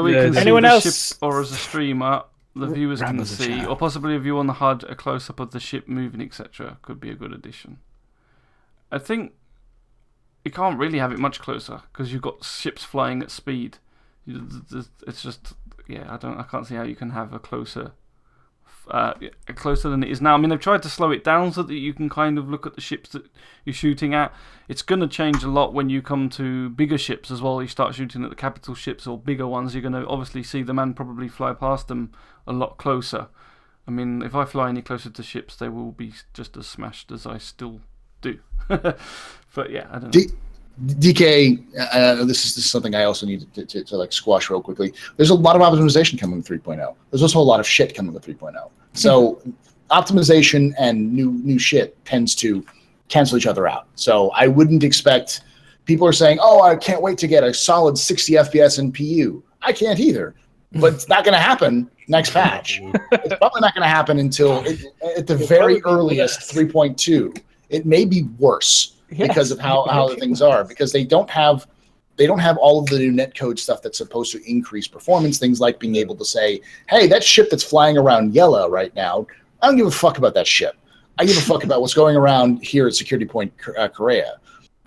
we can see the ship, or as a streamer, the viewers can see, or possibly a view on the HUD, a close-up of the ship moving, etc. could be a good addition. I think you can't really have it much closer because you've got ships flying at speed. It's just I can't see how you can have a closer than it is now. I mean, they've tried to slow it down so that you can kind of look at the ships that you're shooting at. It's going to change a lot when you come to bigger ships as well. You start shooting at the capital ships or bigger ones, you're going to obviously see them and probably fly past them a lot closer. I mean, if I fly any closer to ships, they will be just as smashed as I still do. But yeah, I don't know. DK, this is something I also need to squash real quickly. There's a lot of optimization coming with 3.0. There's also a lot of shit coming with 3.0. So optimization and new shit tends to cancel each other out. So I wouldn't expect... People are saying, oh, I can't wait to get a solid 60 FPS in PU. I can't either. But it's not going to happen next patch. It's probably not going to happen until, at the very earliest, 3.2. It may be worse. Because of how the things are, because they don't have they don't have all of the new netcode stuff that's supposed to increase performance. Things like being able to say, "Hey, that ship that's flying around yellow right now, I don't give a fuck about that ship. I give a fuck about what's going around here at Security Point Korea."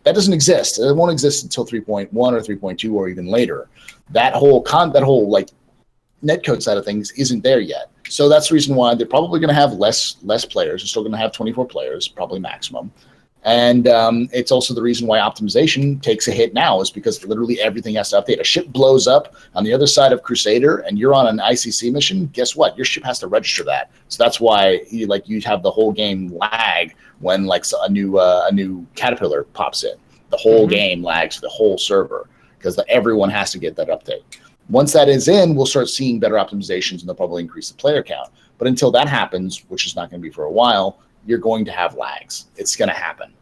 That doesn't exist. It won't exist until 3.1 or 3.2 or even later. That whole like netcode side of things isn't there yet. So that's the reason why they're probably going to have less players. They're still going to have 24 players, probably maximum. And it's also the reason why optimization takes a hit now, is because literally everything has to update. A ship blows up on the other side of Crusader and you're on an ICC mission, guess what? Your ship has to register that. So that's why you have the whole game lag when like a new Caterpillar pops in. The whole game lags for the whole server because everyone has to get that update. Once that is in, we'll start seeing better optimizations and they'll probably increase the player count. But until that happens, which is not going to be for a while, you're going to have lags. It's going to happen.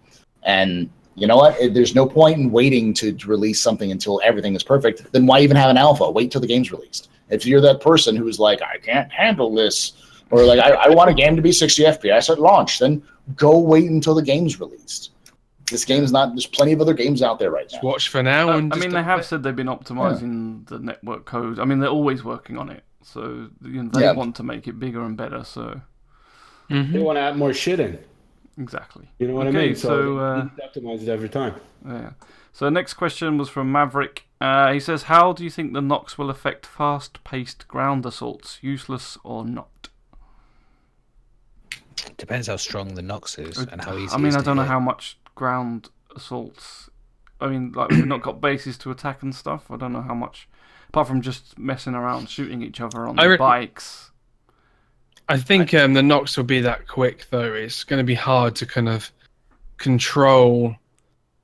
And you know what? There's no point in waiting to release something until everything is perfect. Then why even have an alpha? Wait till the game's released. If you're that person who's like, I can't handle this, or like, I want a game to be 60 FPS at launch, then go wait until the game's released. This game's not. There's plenty of other games out there right now. Just watch for now. I mean, they have said they've been optimizing the network code. I mean, they're always working on it. So they want to make it bigger and better. So they want to add more shit in. Exactly. You know what I mean? So they optimize it every time. Yeah. So the next question was from Maverick. He says, "How do you think the Nox will affect fast-paced ground assaults? Useless or not?" Depends how strong the Nox is and how easy. I mean, I don't know how much ground assaults. I mean, like we've not got bases to attack and stuff. I don't know how much, apart from just messing around, shooting each other on the bikes. I think the Nox will be that quick, though. It's going to be hard to kind of control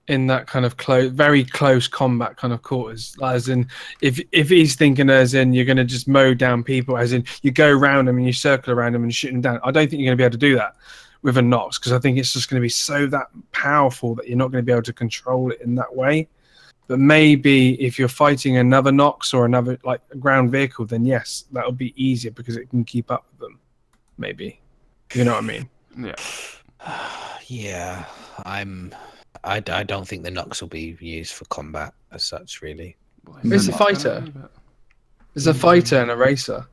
in that kind of very close combat kind of quarters. As in, if he's thinking as in you're going to just mow down people, as in you go around them and you circle around them and shoot them down. I don't think you're going to be able to do that with a Nox, because I think it's just going to be so that powerful that you're not going to be able to control it in that way. But maybe if you're fighting another Nox or another like a ground vehicle, then yes, that'll be easier because it can keep up with them. Maybe, you know what I mean? Yeah. Yeah, I don't think the Nox will be used for combat as such, really. It's a fighter. There's a fighter and a racer.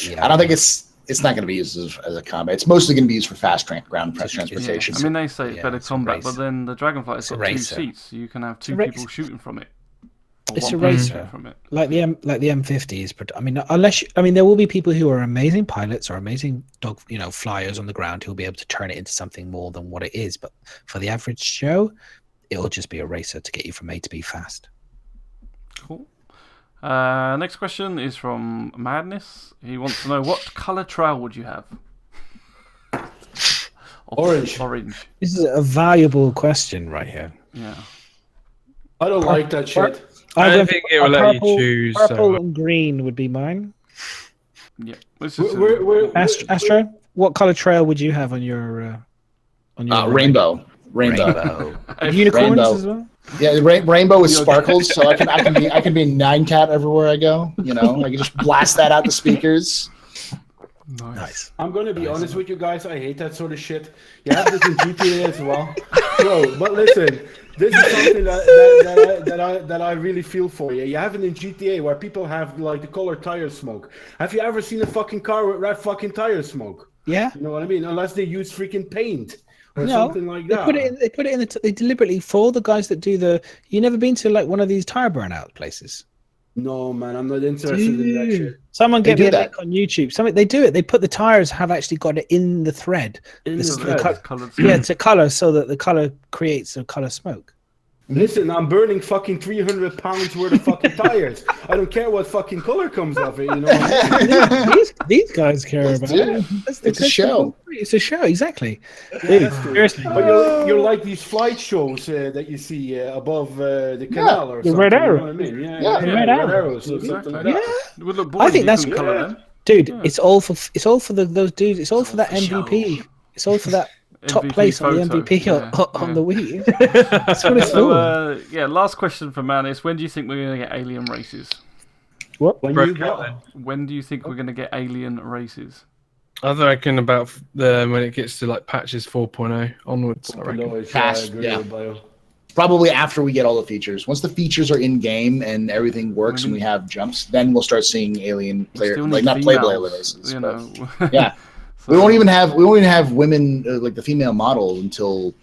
Yeah, I don't think it's not going to be used as a combat. It's mostly going to be used for fast ground transportation. Yeah. I mean, they say it's better combat, but then the Dragonfly's got 2 racer. seats, so you can have 2 people shooting from it. It's a racer from it. like the M50 is. I mean, there will be people who are amazing pilots or amazing flyers on the ground who will be able to turn it into something more than what it is. But for the average Joe, it'll just be a racer to get you from A to B fast. Cool. Next question is from Madness. He wants to know, what color trail would you have? Orange. This is a valuable question right here. Yeah. I don't like that shit. I don't think it will let you choose. Purple and green would be mine. Yeah. Astro, what color trail would you have on your Rainbow. Unicorns Rainbow. as well? Yeah, rainbow with sparkles, so I can be 9-cat everywhere I go. You know, I can just blast that out the speakers. Nice. I'm going to be honest with you guys. I hate that sort of shit. You have this in GTA as well, bro. But listen, this is something that I really feel for you. You have it in GTA where people have like the color tire smoke. Have you ever seen a fucking car with red fucking tire smoke? Yeah. You know what I mean? Unless they use freaking paint or something like that. They put it in they deliberately for the guys that do the. You never been to like one of these tire burnout places? No, man, I'm not interested in that shit. Someone get me a link on YouTube. They do it. They put the tires have actually got it in the thread. To color so that the color creates a color smoke. Listen, I'm burning fucking 300 pounds worth of fucking tires. I don't care what fucking color comes off it, you know what I mean? these guys care about it. It's a show. It's a show, exactly. Dude, seriously. But you're like these flight shows that you see above the canal or something. The red arrow. You know what I mean? The red arrows or something like that. I think that's dude. It's all for those dudes. It's all for that MVP. It's all for that top MVP place photo. on the MVP on the Wii. That's what it's for. Last question from Manis. When do you think we're going to get alien races? What? When do you think we're going to get alien races? I reckon about when it gets to like patches 4.0 onwards. I reckon. Probably after we get all the features. Once the features are in game and everything works and we have jumps, then we'll start seeing alien player, like not playable alien races. You know. Yeah, so, we won't even have women like the female model until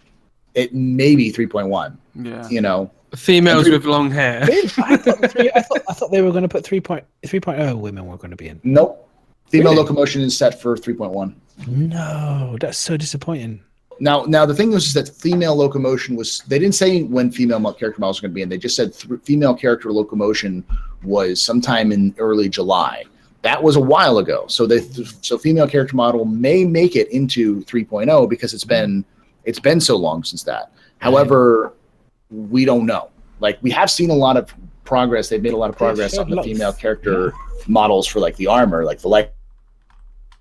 it maybe 3.1. Yeah, you know, females with long hair. I thought they were going to put 3.0 women were going to be in. Nope. Female locomotion is set for 3.1. No, that's so disappointing. Now the thing was is that female locomotion was, they didn't say when female character models were going to be in. They just said female character locomotion was sometime in early July. That was a while ago. So female character model may make it into 3.0 because it's been so long since that. However, we don't know. Like, we have seen a lot of progress. They've made a lot of progress on the female character models for like the armor, like the light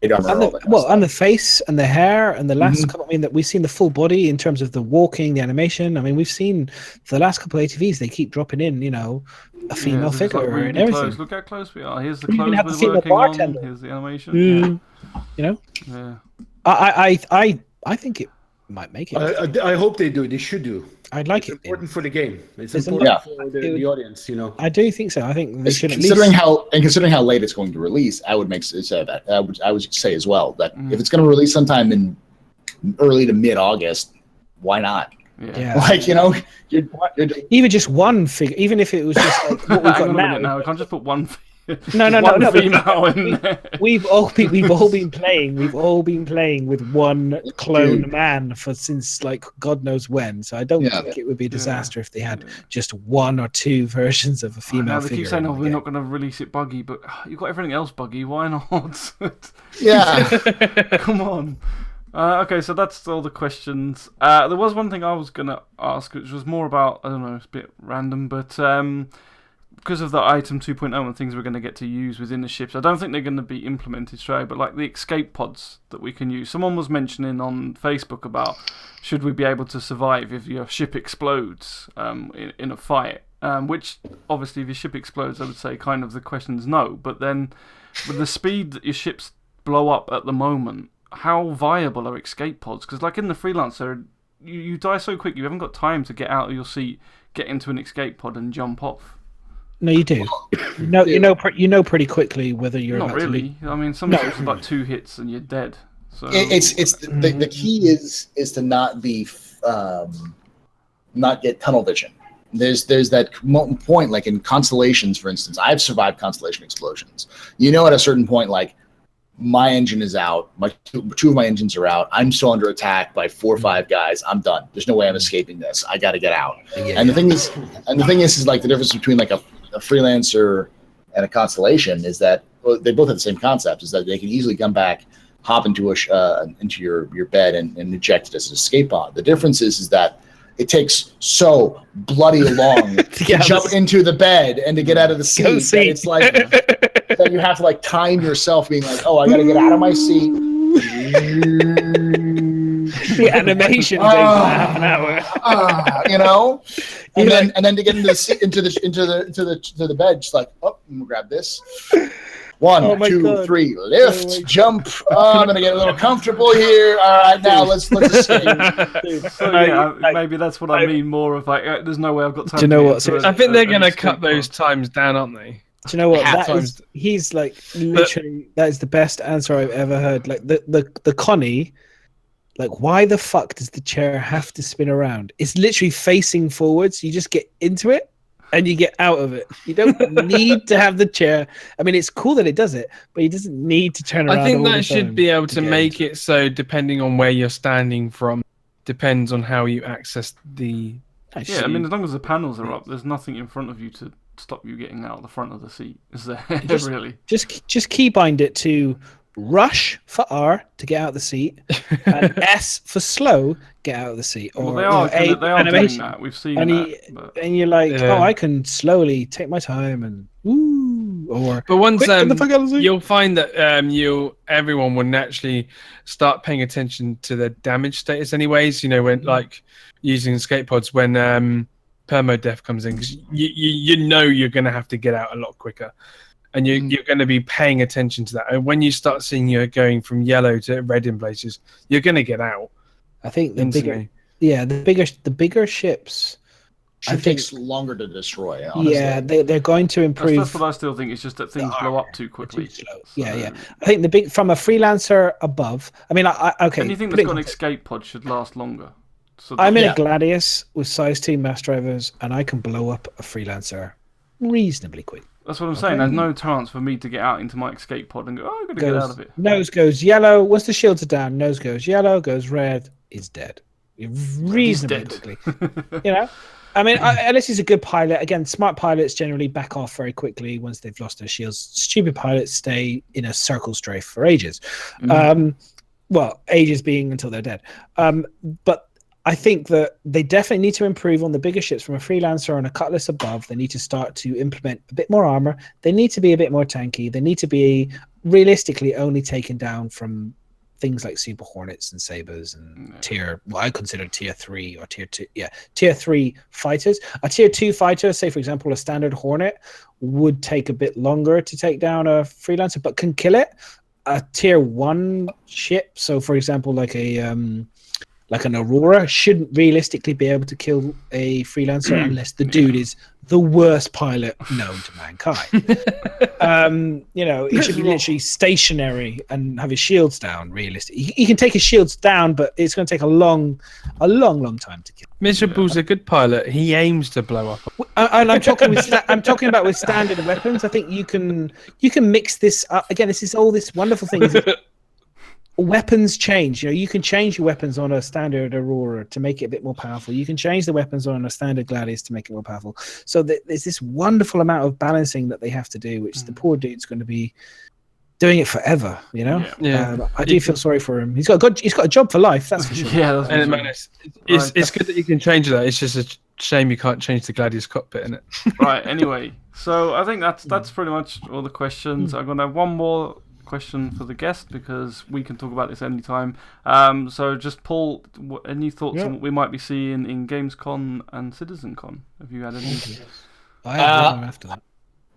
armor. And the face and the hair and the last couple. I mean, that we've seen the full body in terms of the walking, the animation. I mean, we've seen the last couple of ATVs. They keep dropping in, you know, a female figure really and everything. Close. Look how close we are. Here's the We clothes even have the we're female working on. bartender. Here's the animation. You know. Yeah. I think it might make it. I hope they do. They should do. I'd like it. It's important for the game. It's There's important for the audience, you know. I do think so. I think they should considering how late it's going to release. I would say that I would say as well that if it's going to release sometime in early to mid August, why not? Yeah. Like, you know, you're even just one figure, even if it was just like what we've got now. I can't just put one. No. Female in there. We've all been playing with one clone man since like God knows when. So I don't think it would be a disaster if they had just one or two versions of a female now they figure. keep saying, we're not going to release it buggy, but you've got everything else buggy. Why not? Yeah. Come on. Okay, so that's all the questions. There was one thing I was going to ask, which was more about, I don't know, it's a bit random, but because of the item 2.0 and things we're going to get to use within the ships, I don't think they're going to be implemented straight, but like the escape pods that we can use. Someone was mentioning on Facebook about should we be able to survive if your ship explodes in a fight, which obviously if your ship explodes, I would say kind of the question's no, but then with the speed that your ships blow up at the moment, how viable are escape pods? Because like in the Freelancer, you die so quick, you haven't got time to get out of your seat, get into an escape pod and jump off. No, you do. You know pretty quickly whether you're not about really. to leave. I mean, some ships are about 2 hits and you're dead. So the key is to not be not get tunnel vision. There's that point, like in constellations, for instance. I've survived constellation explosions. You know, at a certain point, like my engine is out. Two of my engines are out. I'm still under attack by 4 or 5 guys. I'm done. There's no way I'm escaping this. I got to get out. And the thing is like the difference between like a freelancer and a constellation is that they both have the same concept. Is that they can easily come back, hop into your bed and eject it as an escape pod. The difference is that it takes so bloody long to jump into the bed and to get out of the seat. That it's like that you have to like time yourself, being like, oh, I got to get out of my seat. The animation takes half an hour. You know, and then to get into the bed, just like, oh, I'm gonna grab this. 1, 2, 3, lift, jump. Oh, I'm gonna get a little comfortable here. All right, now let's escape. Maybe that's what I mean more of like, there's no way I've got time. Do you know what? I think they're gonna cut those times down, aren't they? Do you know what? He's like literally. That is the best answer I've ever heard. Like the Connie. Like, why the fuck does the chair have to spin around? It's literally facing forwards. You just get into it and you get out of it. You don't need to have the chair. I mean, it's cool that it does it, but he doesn't need to turn around. I think that should be able to make it so, depending on where you're standing from, depends on how you access the. Yeah, I mean, as long as the panels are up, there's nothing in front of you to stop you getting out of the front of the seat. Is there really? Just keybind it to rush for R to get out of the seat, and S for slow, get out of the seat. Or they are doing that. We've seen that. And you're like, oh, I can slowly take my time and woo. But once you'll find that everyone will naturally start paying attention to the damage status, anyways. You know, when like using escape pods when permadeath comes in, because you know you're going to have to get out a lot quicker. And you're going to be paying attention to that. And when you start seeing you're going from yellow to red in places, you're going to get out. I think the bigger ships It takes longer to destroy. Honestly. Yeah, they're going to improve. That's what I still think. It's just that things blow up too quickly. Too slow. Yeah. I think the big from a freelancer above. I mean, okay. Anything that's got an escape pod should last longer. So I'm in a Gladius with size 2 mass drivers, and I can blow up a freelancer reasonably quick. That's what I'm saying. There's no chance for me to get out into my escape pod and go, I'm going to get out of it. Nose goes yellow. Once the shields are down, nose goes yellow, goes red, is dead. Reasonably quickly. You know? I mean, unless he's a good pilot. Again, smart pilots generally back off very quickly once they've lost their shields. Stupid pilots stay in a circle strafe for ages. Well, ages being until they're dead. But I think that they definitely need to improve on the bigger ships from a freelancer and a cutlass above. They need to start to implement a bit more armor. They need to be a bit more tanky. They need to be realistically only taken down from things like Super Hornets and Sabres and I consider tier 3 or tier 2. Yeah, tier 3 fighters. A tier 2 fighter, say for example, a standard Hornet, would take a bit longer to take down a freelancer, but can kill it. A tier 1 ship, so for example, like an Aurora, shouldn't realistically be able to kill a freelancer unless the dude is the worst pilot known to mankind. You know, he should be literally stationary and have his shields down. Realistically, he can take his shields down, but it's going to take a long time to kill. Miserable's a good pilot. He aims to blow up. And I'm talking I'm talking about with standard weapons. I think you can mix this up. Again, this is all this wonderful thing. Weapons change. You know, you can change your weapons on a standard Aurora to make it a bit more powerful. You can change the weapons on a standard Gladius to make it more powerful. So there's this wonderful amount of balancing that they have to do, which the poor dude's going to be doing it forever. You know, I do feel sorry for him. He's got a job for life. That's for sure. Yeah, it's good that you can change that. It's just a shame you can't change the Gladius cockpit in it. Right. Anyway, so I think that's pretty much all the questions. I'm gonna have one more question for the guest because we can talk about this anytime. So just Paul, any thoughts on what we might be seeing in Gamescom and CitizenCon? Have you had any? I have one after that.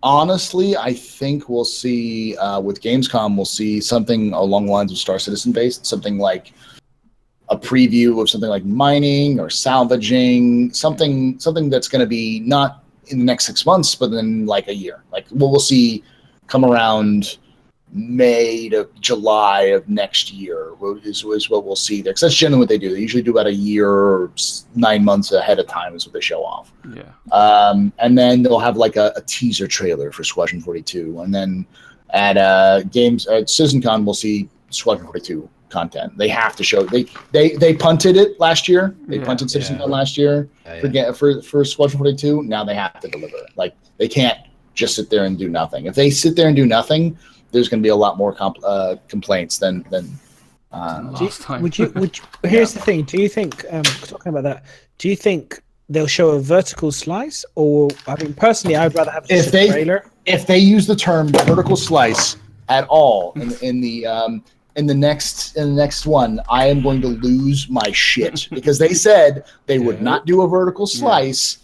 Honestly, I think we'll see with Gamescom, we'll see something along the lines of Star Citizen based, something like a preview of something like mining or salvaging, something that's going to be not in the next 6 months, but then like a year. Like what we'll see come around May to July of next year is what we'll see there. Because that's generally what they do. They usually do about a year or 9 months ahead of time is what they show off. Yeah. And then they'll have like a teaser trailer for Squadron 42. And then at CitizenCon, we'll see Squadron 42 content. They have to show. They punted it last year. They punted CitizenCon last year for Squadron 42. Now they have to deliver. Like they can't just sit there and do nothing. If they sit there and do nothing, there's going to be a lot more complaints than last time. Here's the thing. Do you think, talking about that, do you think they'll show a vertical slice? Or, I mean, personally, I'd rather have a trailer. If they use the term vertical slice at all in the next one, I am going to lose my shit because they said they would not do a vertical slice.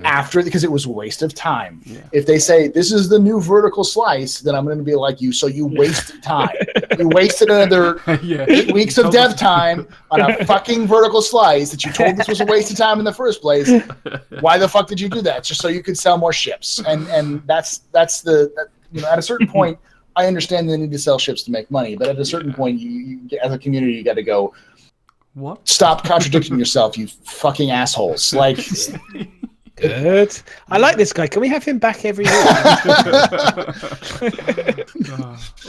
After, because it was a waste of time. If they say this is the new vertical slice, then I'm going to be like you. So you wasted time. You wasted another 8 weeks of dev time on a fucking vertical slice that you told this was a waste of time in the first place. Why the fuck did you do that? Just so you could sell more ships. And that's at a certain point, I understand they need to sell ships to make money, but at a certain point, you as a community, you got to go. What? Stop contradicting yourself, you fucking assholes! Like. Good. I like this guy. Can we have him back every week?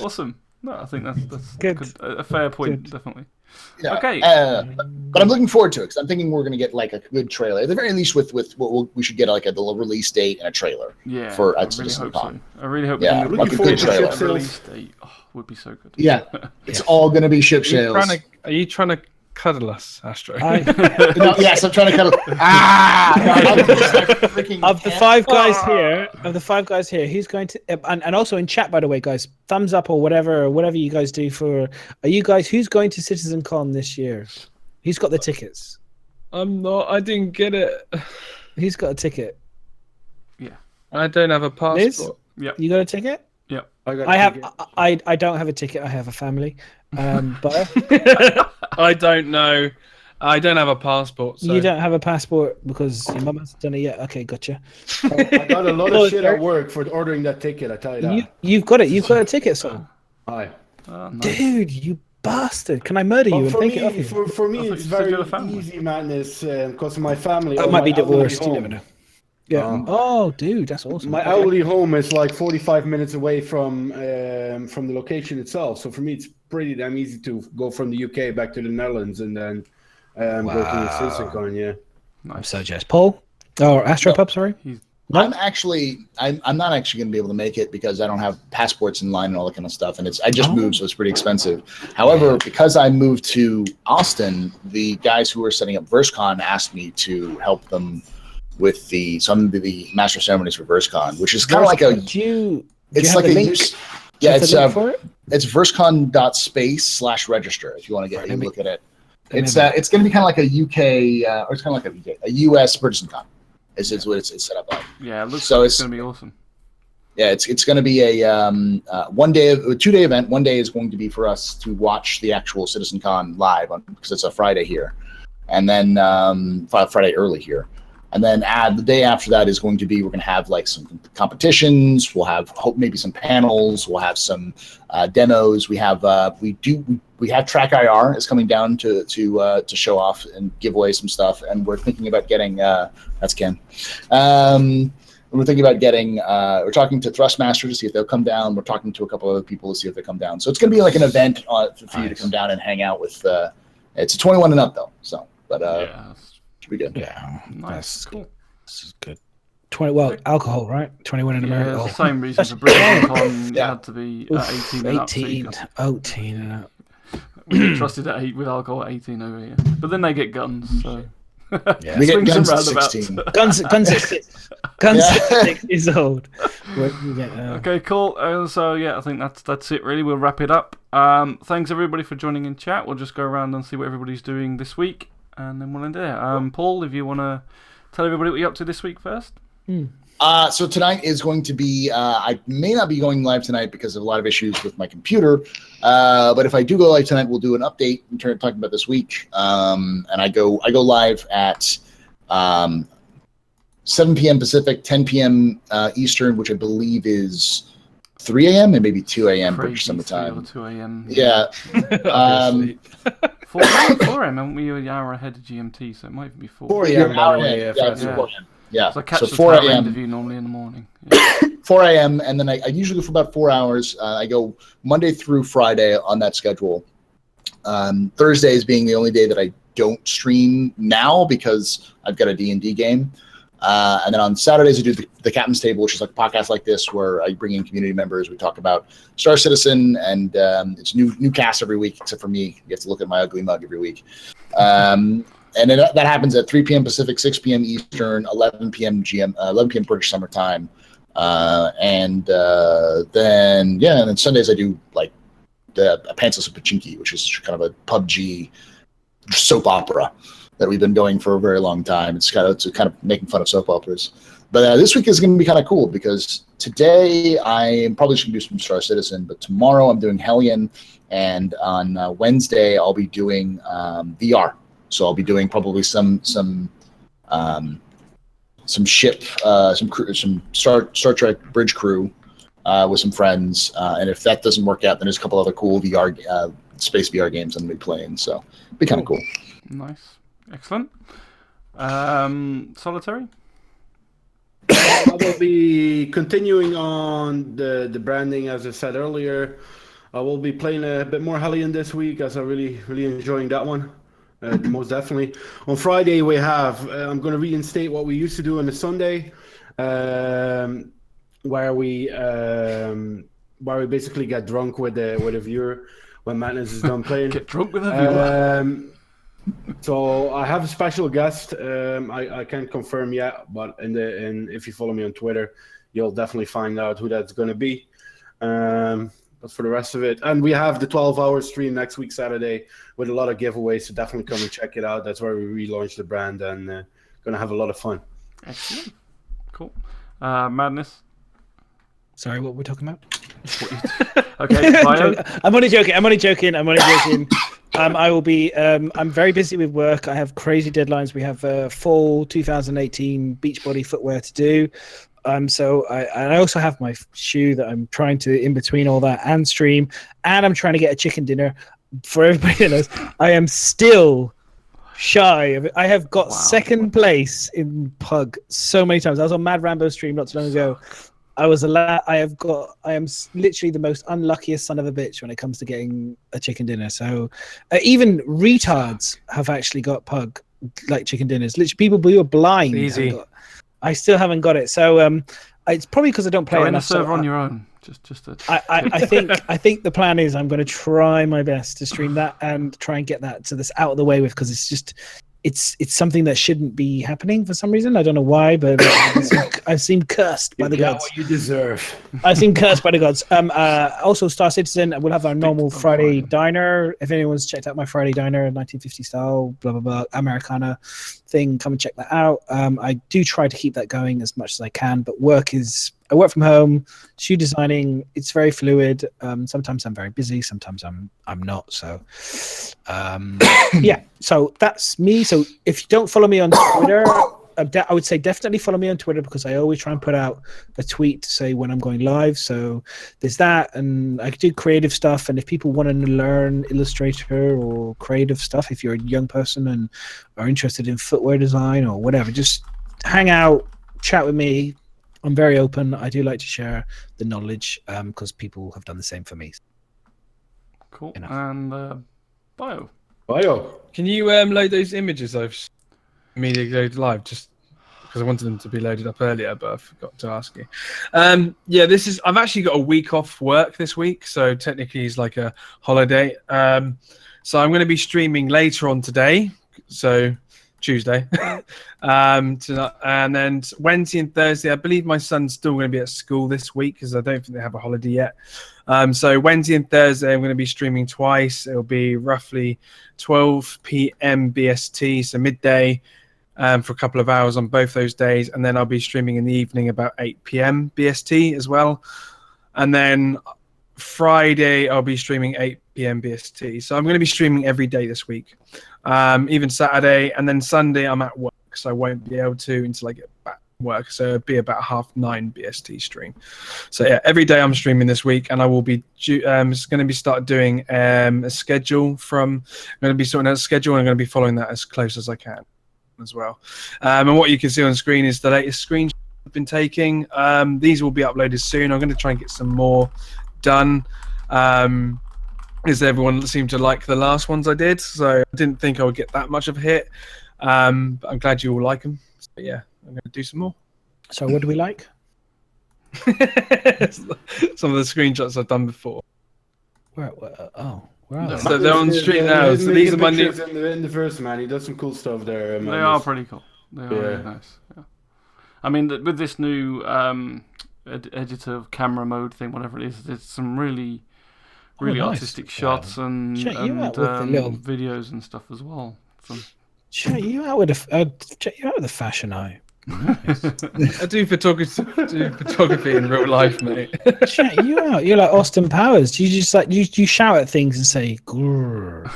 Awesome. No, I think that's good. A fair point, definitely. Yeah. Okay. But I'm looking forward to it because I'm thinking we're going to get like a good trailer. At the very least, with what we should get like a release date and a trailer. Yeah. For I really hope so. I really hope. Yeah. Looking forward to trailer. Release date. Oh, would be so good. Yeah. It's all going to be ship sales. Are you trying to cuddle us, Astro? Yes, I'm trying to cuddle. Of the five guys here, who's going to and also in chat, by the way, guys, thumbs up or whatever you guys do for. Are you guys who's going to CitizenCon this year? Who's got the tickets? I'm not. I didn't get it. Who's got a ticket? Yeah. I don't have a passport. Liz? Yeah. You got a ticket? Yeah. I don't have a ticket. I have a family. But I don't know. I don't have a passport. So. You don't have a passport because your mum hasn't done it yet. Okay, gotcha. I got a lot of shit at work for ordering that ticket. I tell you that. You've got it. You've got a ticket, so. Hi. Oh, nice. Dude, you bastard! Can I murder you and take it off you? For me, I thought it's you said you very had a family. easy, madness, because of my family. I or might my be elderly divorced. You home. never know. Yeah. Oh, dude, that's awesome. My elderly home is like 45 minutes away from the location itself. So for me, it's pretty damn easy to go from the UK back to the Netherlands and then go to the CitizenCon. Yeah. I'm so jealous. Paul? Oh, AstroPUB, sorry. I'm not actually going to be able to make it because I don't have passports in line and all that kind of stuff, and I just moved, so it's pretty expensive. However, because I moved to Austin, the guys who were setting up VerseCon asked me to help them with some of the master ceremonies for VerseCon, which is kind of like a. It's like a link? It's versecon.space/register if you want to get a look at it. It's going to be kind of like a UK or it's kind of like a US PurchasingCon. Is what it's set up like. Yeah, it looks like it's going to be awesome. Yeah, it's going to be a 2-day event. One day is going to be for us to watch the actual CitizenCon live because it's a Friday here, and then Friday early here, and then the day after that is going to be we're going to have like some competitions. We'll have maybe some panels. We'll have some demos. We have Track IR is coming down to show off and give away some stuff, and we're thinking about getting that's Ken. We're thinking about getting. We're talking to Thrustmaster to see if they'll come down. We're talking to a couple other people to see if they come down. So it's going to be like an event for you to come down and hang out with. It's a 21 and up though, so should be good. Yeah, nice, cool. This is good. Alcohol, right? 21 in America. Yeah, it's the same reason for BritainCon. You had to be 18 and up. 18 and up. We get trusted at 8 with alcohol at 18 over here, but then they get guns. So we get guns at 16. Guns at 6. Guns at 6 years old. Okay, cool. So yeah, I think that's it. Really, we'll wrap it up. Thanks everybody for joining in chat. We'll just go around and see what everybody's doing this week, and then we'll end there. Paul, if you want to tell everybody what you're up to this week first. So tonight is going to be. I may not be going live tonight because of a lot of issues with my computer. But if I do go live tonight, we'll do an update in terms of talking about this week. And I go live at 7 p.m. Pacific, 10 p.m. Eastern, which I believe is 3 a.m. and maybe 2 a.m. British Summer Time. 2 a.m. Yeah. 4 a.m. Haven't we? An hour ahead of GMT, so it might even be 4. 4 a.m. by the way. Yeah. 4 a.m. Yeah. So I catch the 4 a.m. interview normally in the morning. Yeah. 4 a.m. and then I usually go for about 4 hours. I go Monday through Friday on that schedule. Thursdays being the only day that I don't stream now because I've got a D&D game. And then on Saturdays I do the Captain's Table, which is like a podcast like this where I bring in community members. We talk about Star Citizen, and it's new cast every week, except for me. You have to look at my ugly mug every week. And then that happens at 3 p.m. Pacific, 6 p.m. Eastern, 11 p.m. British Summer Time. And then Sundays I do like the Pantsless of Pachinki, which is kind of a PUBG soap opera that we've been doing for a very long time. It's kind of making fun of soap operas. But this week is going to be kind of cool because today I am probably just going to do some Star Citizen, but tomorrow I'm doing Hellion, and on Wednesday I'll be doing VR. So I'll be doing probably some ship, some Star Trek bridge crew with some friends. And if that doesn't work out, then there's a couple other cool VR space VR games I'm gonna be playing. So it'll be kind of cool. Nice, excellent. Solitary. I will be continuing on the branding, as I said earlier. I will be playing a bit more Hellion this week, as I'm really enjoying that one. Most definitely. On Friday we have. I'm going to reinstate what we used to do on a Sunday, where we basically get drunk with a viewer when Madness is done playing. Get drunk with a viewer. So I have a special guest. I can't confirm yet, but if you follow me on Twitter, you'll definitely find out who that's going to be. But for the rest of it, and we have the 12-hour stream next week Saturday with a lot of giveaways, so definitely come and check it out. That's where we relaunched the brand, and going to have a lot of fun. Excellent. Cool. Madness. Sorry, what we're talking about? Okay, Bio. I'm only joking. I will be. I'm very busy with work. I have crazy deadlines. We have fall 2018 Beachbody footwear to do. So I also have my shoe that I'm trying to in between all that and stream, and I'm trying to get a chicken dinner. For everybody that knows, I am still shy of it. I have got second place in Pug so many times. I was on Mad Rambo stream not too long ago. I am literally the most unluckiest son of a bitch when it comes to getting a chicken dinner. So even retards have actually got Pug like chicken dinners. Literally, people who are blind. Easy. I still haven't got it. So it's probably because I don't play Go in enough. a server on your own. I think the plan is I'm going to try my best to stream that and try and get that to this out of the way with, because it's something that shouldn't be happening for some reason. I don't know why, but I've seen cursed by the gods. What you deserve. I've seen cursed by the gods. Also, Star Citizen, we'll have our normal Friday diner. If anyone's checked out my Friday diner, 1950 style, blah blah blah, Americana thing, come and check that out. I do try to keep that going as much as I can, but I work from home, shoe designing. It's very fluid. Sometimes I'm very busy. Sometimes I'm not. So, yeah. So that's me. So if you don't follow me on Twitter, I would say definitely follow me on Twitter, because I always try and put out a tweet to say when I'm going live. So there's that, and I do creative stuff. And if people want to learn Illustrator or creative stuff, if you're a young person and are interested in footwear design or whatever, just hang out, chat with me. I'm very open. I do like to share the knowledge because people have done the same for me. Cool. And Bio. Can you load those images I've immediately loaded live? Just because I wanted them to be loaded up earlier, but I forgot to ask you. Yeah, I've actually got a week off work this week, so technically it's like a holiday. So I'm going to be streaming later on today. So Tuesday, tonight, and then Wednesday and Thursday. I believe my son's still going to be at school this week because I don't think they have a holiday yet. So Wednesday and Thursday, I'm going to be streaming twice. It'll be roughly 12 p.m. BST, so midday, for a couple of hours on both those days, and then I'll be streaming in the evening about 8 p.m. BST as well, and then Friday I'll be streaming 8 p.m. BST. So I'm going to be streaming every day this week. Even Saturday, and then Sunday I'm at work, so I won't be able to until I get back to work. So it'll be about 9:30 BST stream. So yeah, every day I'm streaming this week, and I will be going to be start doing a schedule. I'm going to be sorting out a schedule, and I'm going to be following that as close as I can as well. And what you can see on screen is the latest screenshots I've been taking. These will be uploaded soon. I'm going to try and get some more done. Because everyone seemed to like the last ones I did, so I didn't think I would get that much of a hit. But I'm glad you all like them. So yeah, I'm going to do some more. So what do we like? Some of the screenshots I've done before. Where are they? So they're on the street now. So these are my new. In the first, man, he does some cool stuff there. They are pretty cool. They are really nice. Yeah. I mean, with this new editor camera mode thing, whatever it is, there's some really nice artistic shots and videos and stuff as well. Check you out with the fashion eye. Nice. I do photography in real life, mate. Check you out. You're like Austin Powers. You just like you shout at things and say, "Grrr."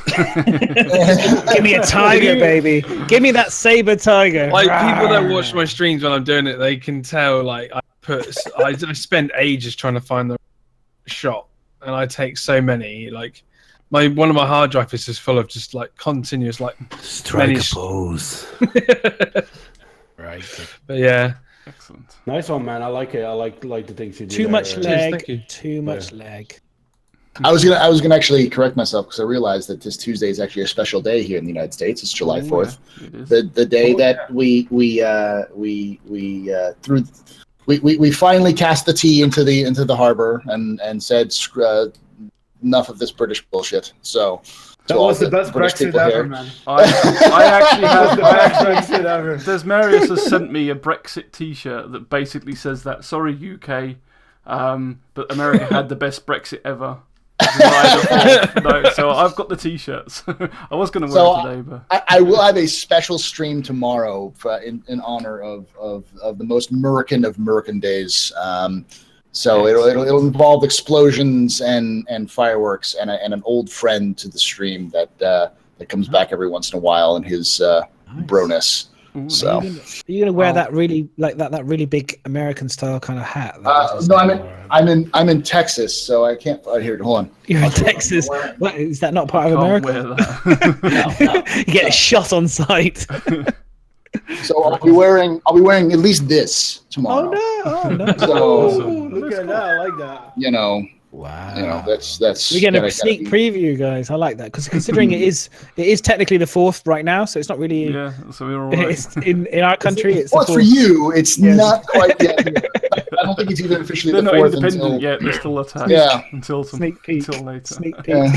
Give me a tiger, baby. Give me that saber tiger. Like people that watch my streams when I'm doing it, they can tell. Like I spend ages trying to find the shot. And I take so many, like one of my hard drives is just full of just like continuous like strike a pose. Right. But yeah. Excellent. Nice one, man. I like it. I like the things you do. Too much leg. Cheers, too much leg. I was gonna actually correct myself because I realized that this Tuesday is actually a special day here in the United States. It's July 4th, the day that we finally cast the tea into the harbor and said enough of this British bullshit. So that was the best Brexit ever, man. I actually have the best Brexit ever. Marius has sent me a Brexit T-shirt that basically says that. Sorry, UK, but America had the best Brexit ever. No, so I've got the T-shirts. I was going to wear it today, but I will have a special stream tomorrow in honor of the most American of American days. So it'll involve explosions and fireworks and an old friend to the stream that comes back every once in a while in his broness. So are you gonna wear that really that really big American style kind of hat? No, I'm in Texas, so I can't. Here, hold on. You're in Texas. What, is that not part of America? Wear that. No. You get shot on sight. So I'll be wearing at least this tomorrow. Oh no! So Look at that! I like that. Wow. That's We're getting a sneak preview, guys. I like that because considering it is technically the 4th right now, so it's not really. Yeah, so we're all right. It's in our country. It's well, the for 4th. you, it's not quite yet. I don't think it's even officially They're the not 4th independent until yet. They're still attached. Yeah. Until Sneak peek. until later. Sneak peek. Yeah.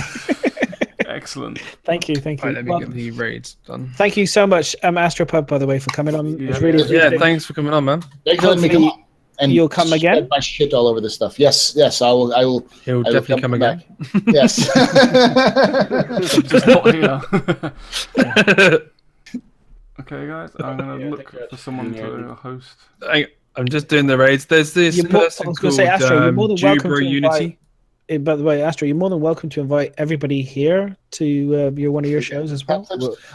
Excellent. Thank you. Right, let me get the raids done. Thank you so much, AstroPub, by the way, for coming on. Yeah. It's really Yeah, appreciated. thanks for coming on, man. Thanks for letting me come on. And You'll come again? spread my shit all over this stuff. Yes, I will. He'll definitely come again. Yes. Just not here. Okay, guys, I'm gonna look for someone to host. I'm just doing the raids. There's this I person was gonna called say, Astro, you're more than welcome Jubra to Unity. By the way, Astro, you're more than welcome to invite everybody here to one of your shows as well.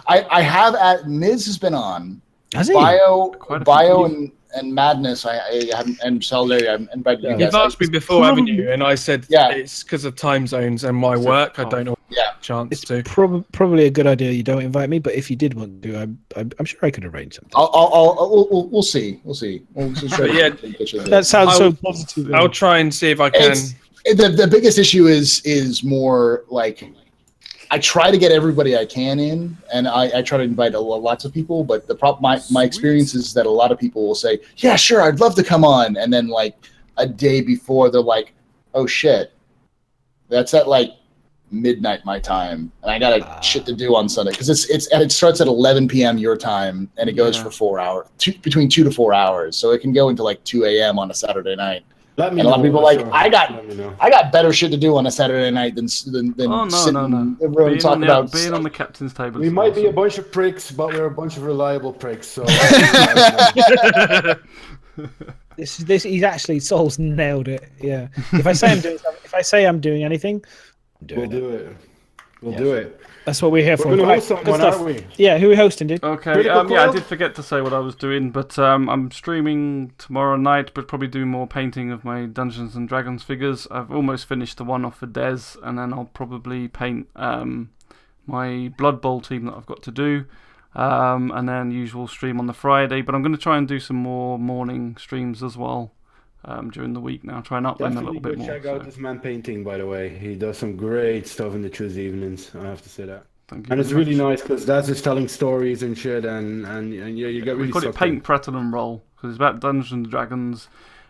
I have at Miz has been on. Has he? Bio people. and Madness. I haven't, and Solidarity. I'm invited you guys. You've asked me before, haven't you? And I said it's because of time zones and my work. I don't know. Chance It's to. probably a good idea you don't invite me, but if you did want to, I'm sure I could arrange something. We'll see. We'll see. But yeah, That sounds so positive. I'll try and see if I can. The biggest issue is more like I try to get everybody I can in, and I try to invite lots of people. But the problem, my experience is that a lot of people will say, "Yeah, sure, I'd love to come on," and then like a day before, they're like, "Oh shit, that's at like midnight my time, and I got shit to do on Sunday because it starts at 11 p.m. your time, and it goes for 4 hours, between 2 to 4 hours, so it can go into like 2 a.m. on a Saturday night." Let me and a lot of people are like, sure. I got better shit to do on a Saturday night than Oh, sit no. and Being talk on, about being on the captain's table. We is might be a awesome. bunch of pricks, but we're a bunch of reliable pricks. So This he's actually Sol's nailed it. Yeah. If I say I'm doing something, if I say I'm doing anything, we'll do it. We'll do it. that's what we're here for. We're gonna Right, host good someone, stuff. aren't we? Yeah, who are we hosting, dude? Okay, Critical yeah, I Core? did forget to say what I was doing, but I'm streaming tomorrow night, but probably do more painting of my Dungeons and Dragons figures. I've almost finished the one off for Dez, and then I'll probably paint my Blood Bowl team that I've got to do, and then usual stream on the Friday. But I'm going to try and do some more morning streams as well during the week now, try and up them a little bit more. Check out this man painting, by the way. He does some great stuff in the Tuesday evenings. I have to say that. Thank you And it's very really much. nice because that's just telling stories and shit, and yeah, you get really. We call it sucked Paint, in. Prattle and Roll because it's about Dungeons and Dragons.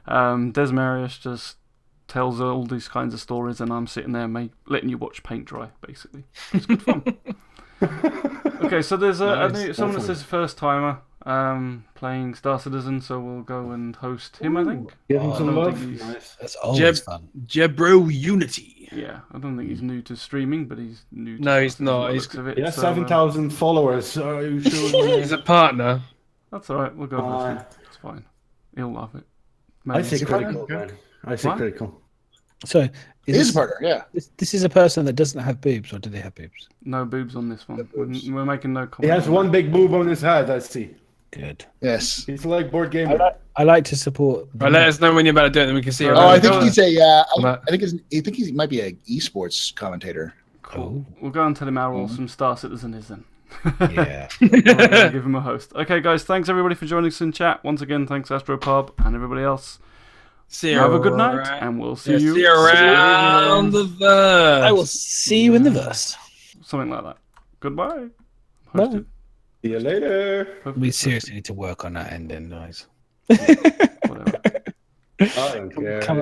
Desmarius just tells all these kinds of stories, and I'm sitting there letting you watch paint dry, basically. It's good fun. Okay, so there's someone that says first timer playing Star Citizen, so we'll go and host him. I think. Give him I some don't love. think he's- Nice. That's always fun. Jebro Unity. Yeah, I don't think he's new to streaming, but he's new. To No, he's Star Citizen not. by the He's- looks of it, He has so, 7,000 followers. Are you sure? He's a partner. That's all right. We'll go with him. It's fine. He'll love it. I Maybe. say critical, man. I say What? critical. So It is a partner, yeah. this is a person that doesn't have boobs, or do they have boobs? No boobs on this one. We're making no He comment. has one big boob on his head. I see. Good. Yes. He's like board gamer. I like to support. Right, let us know when you're about to do it, then we can see. Oh, Oh, I think God. he's a. Matt. I think he might be an esports commentator. Cool. We'll go and tell him how awesome Star Citizen is then. Yeah. We'll give him a host. Okay, guys, thanks everybody for joining us in chat. Once again, thanks AstroPub and everybody else. See you Have a good night, around- and we'll see Yeah, you see you around the verse. I will see you in the verse. something like that. Goodbye. Bye. Hosted. See you later. We seriously need to work on that ending, guys. Whatever. I don't care. Come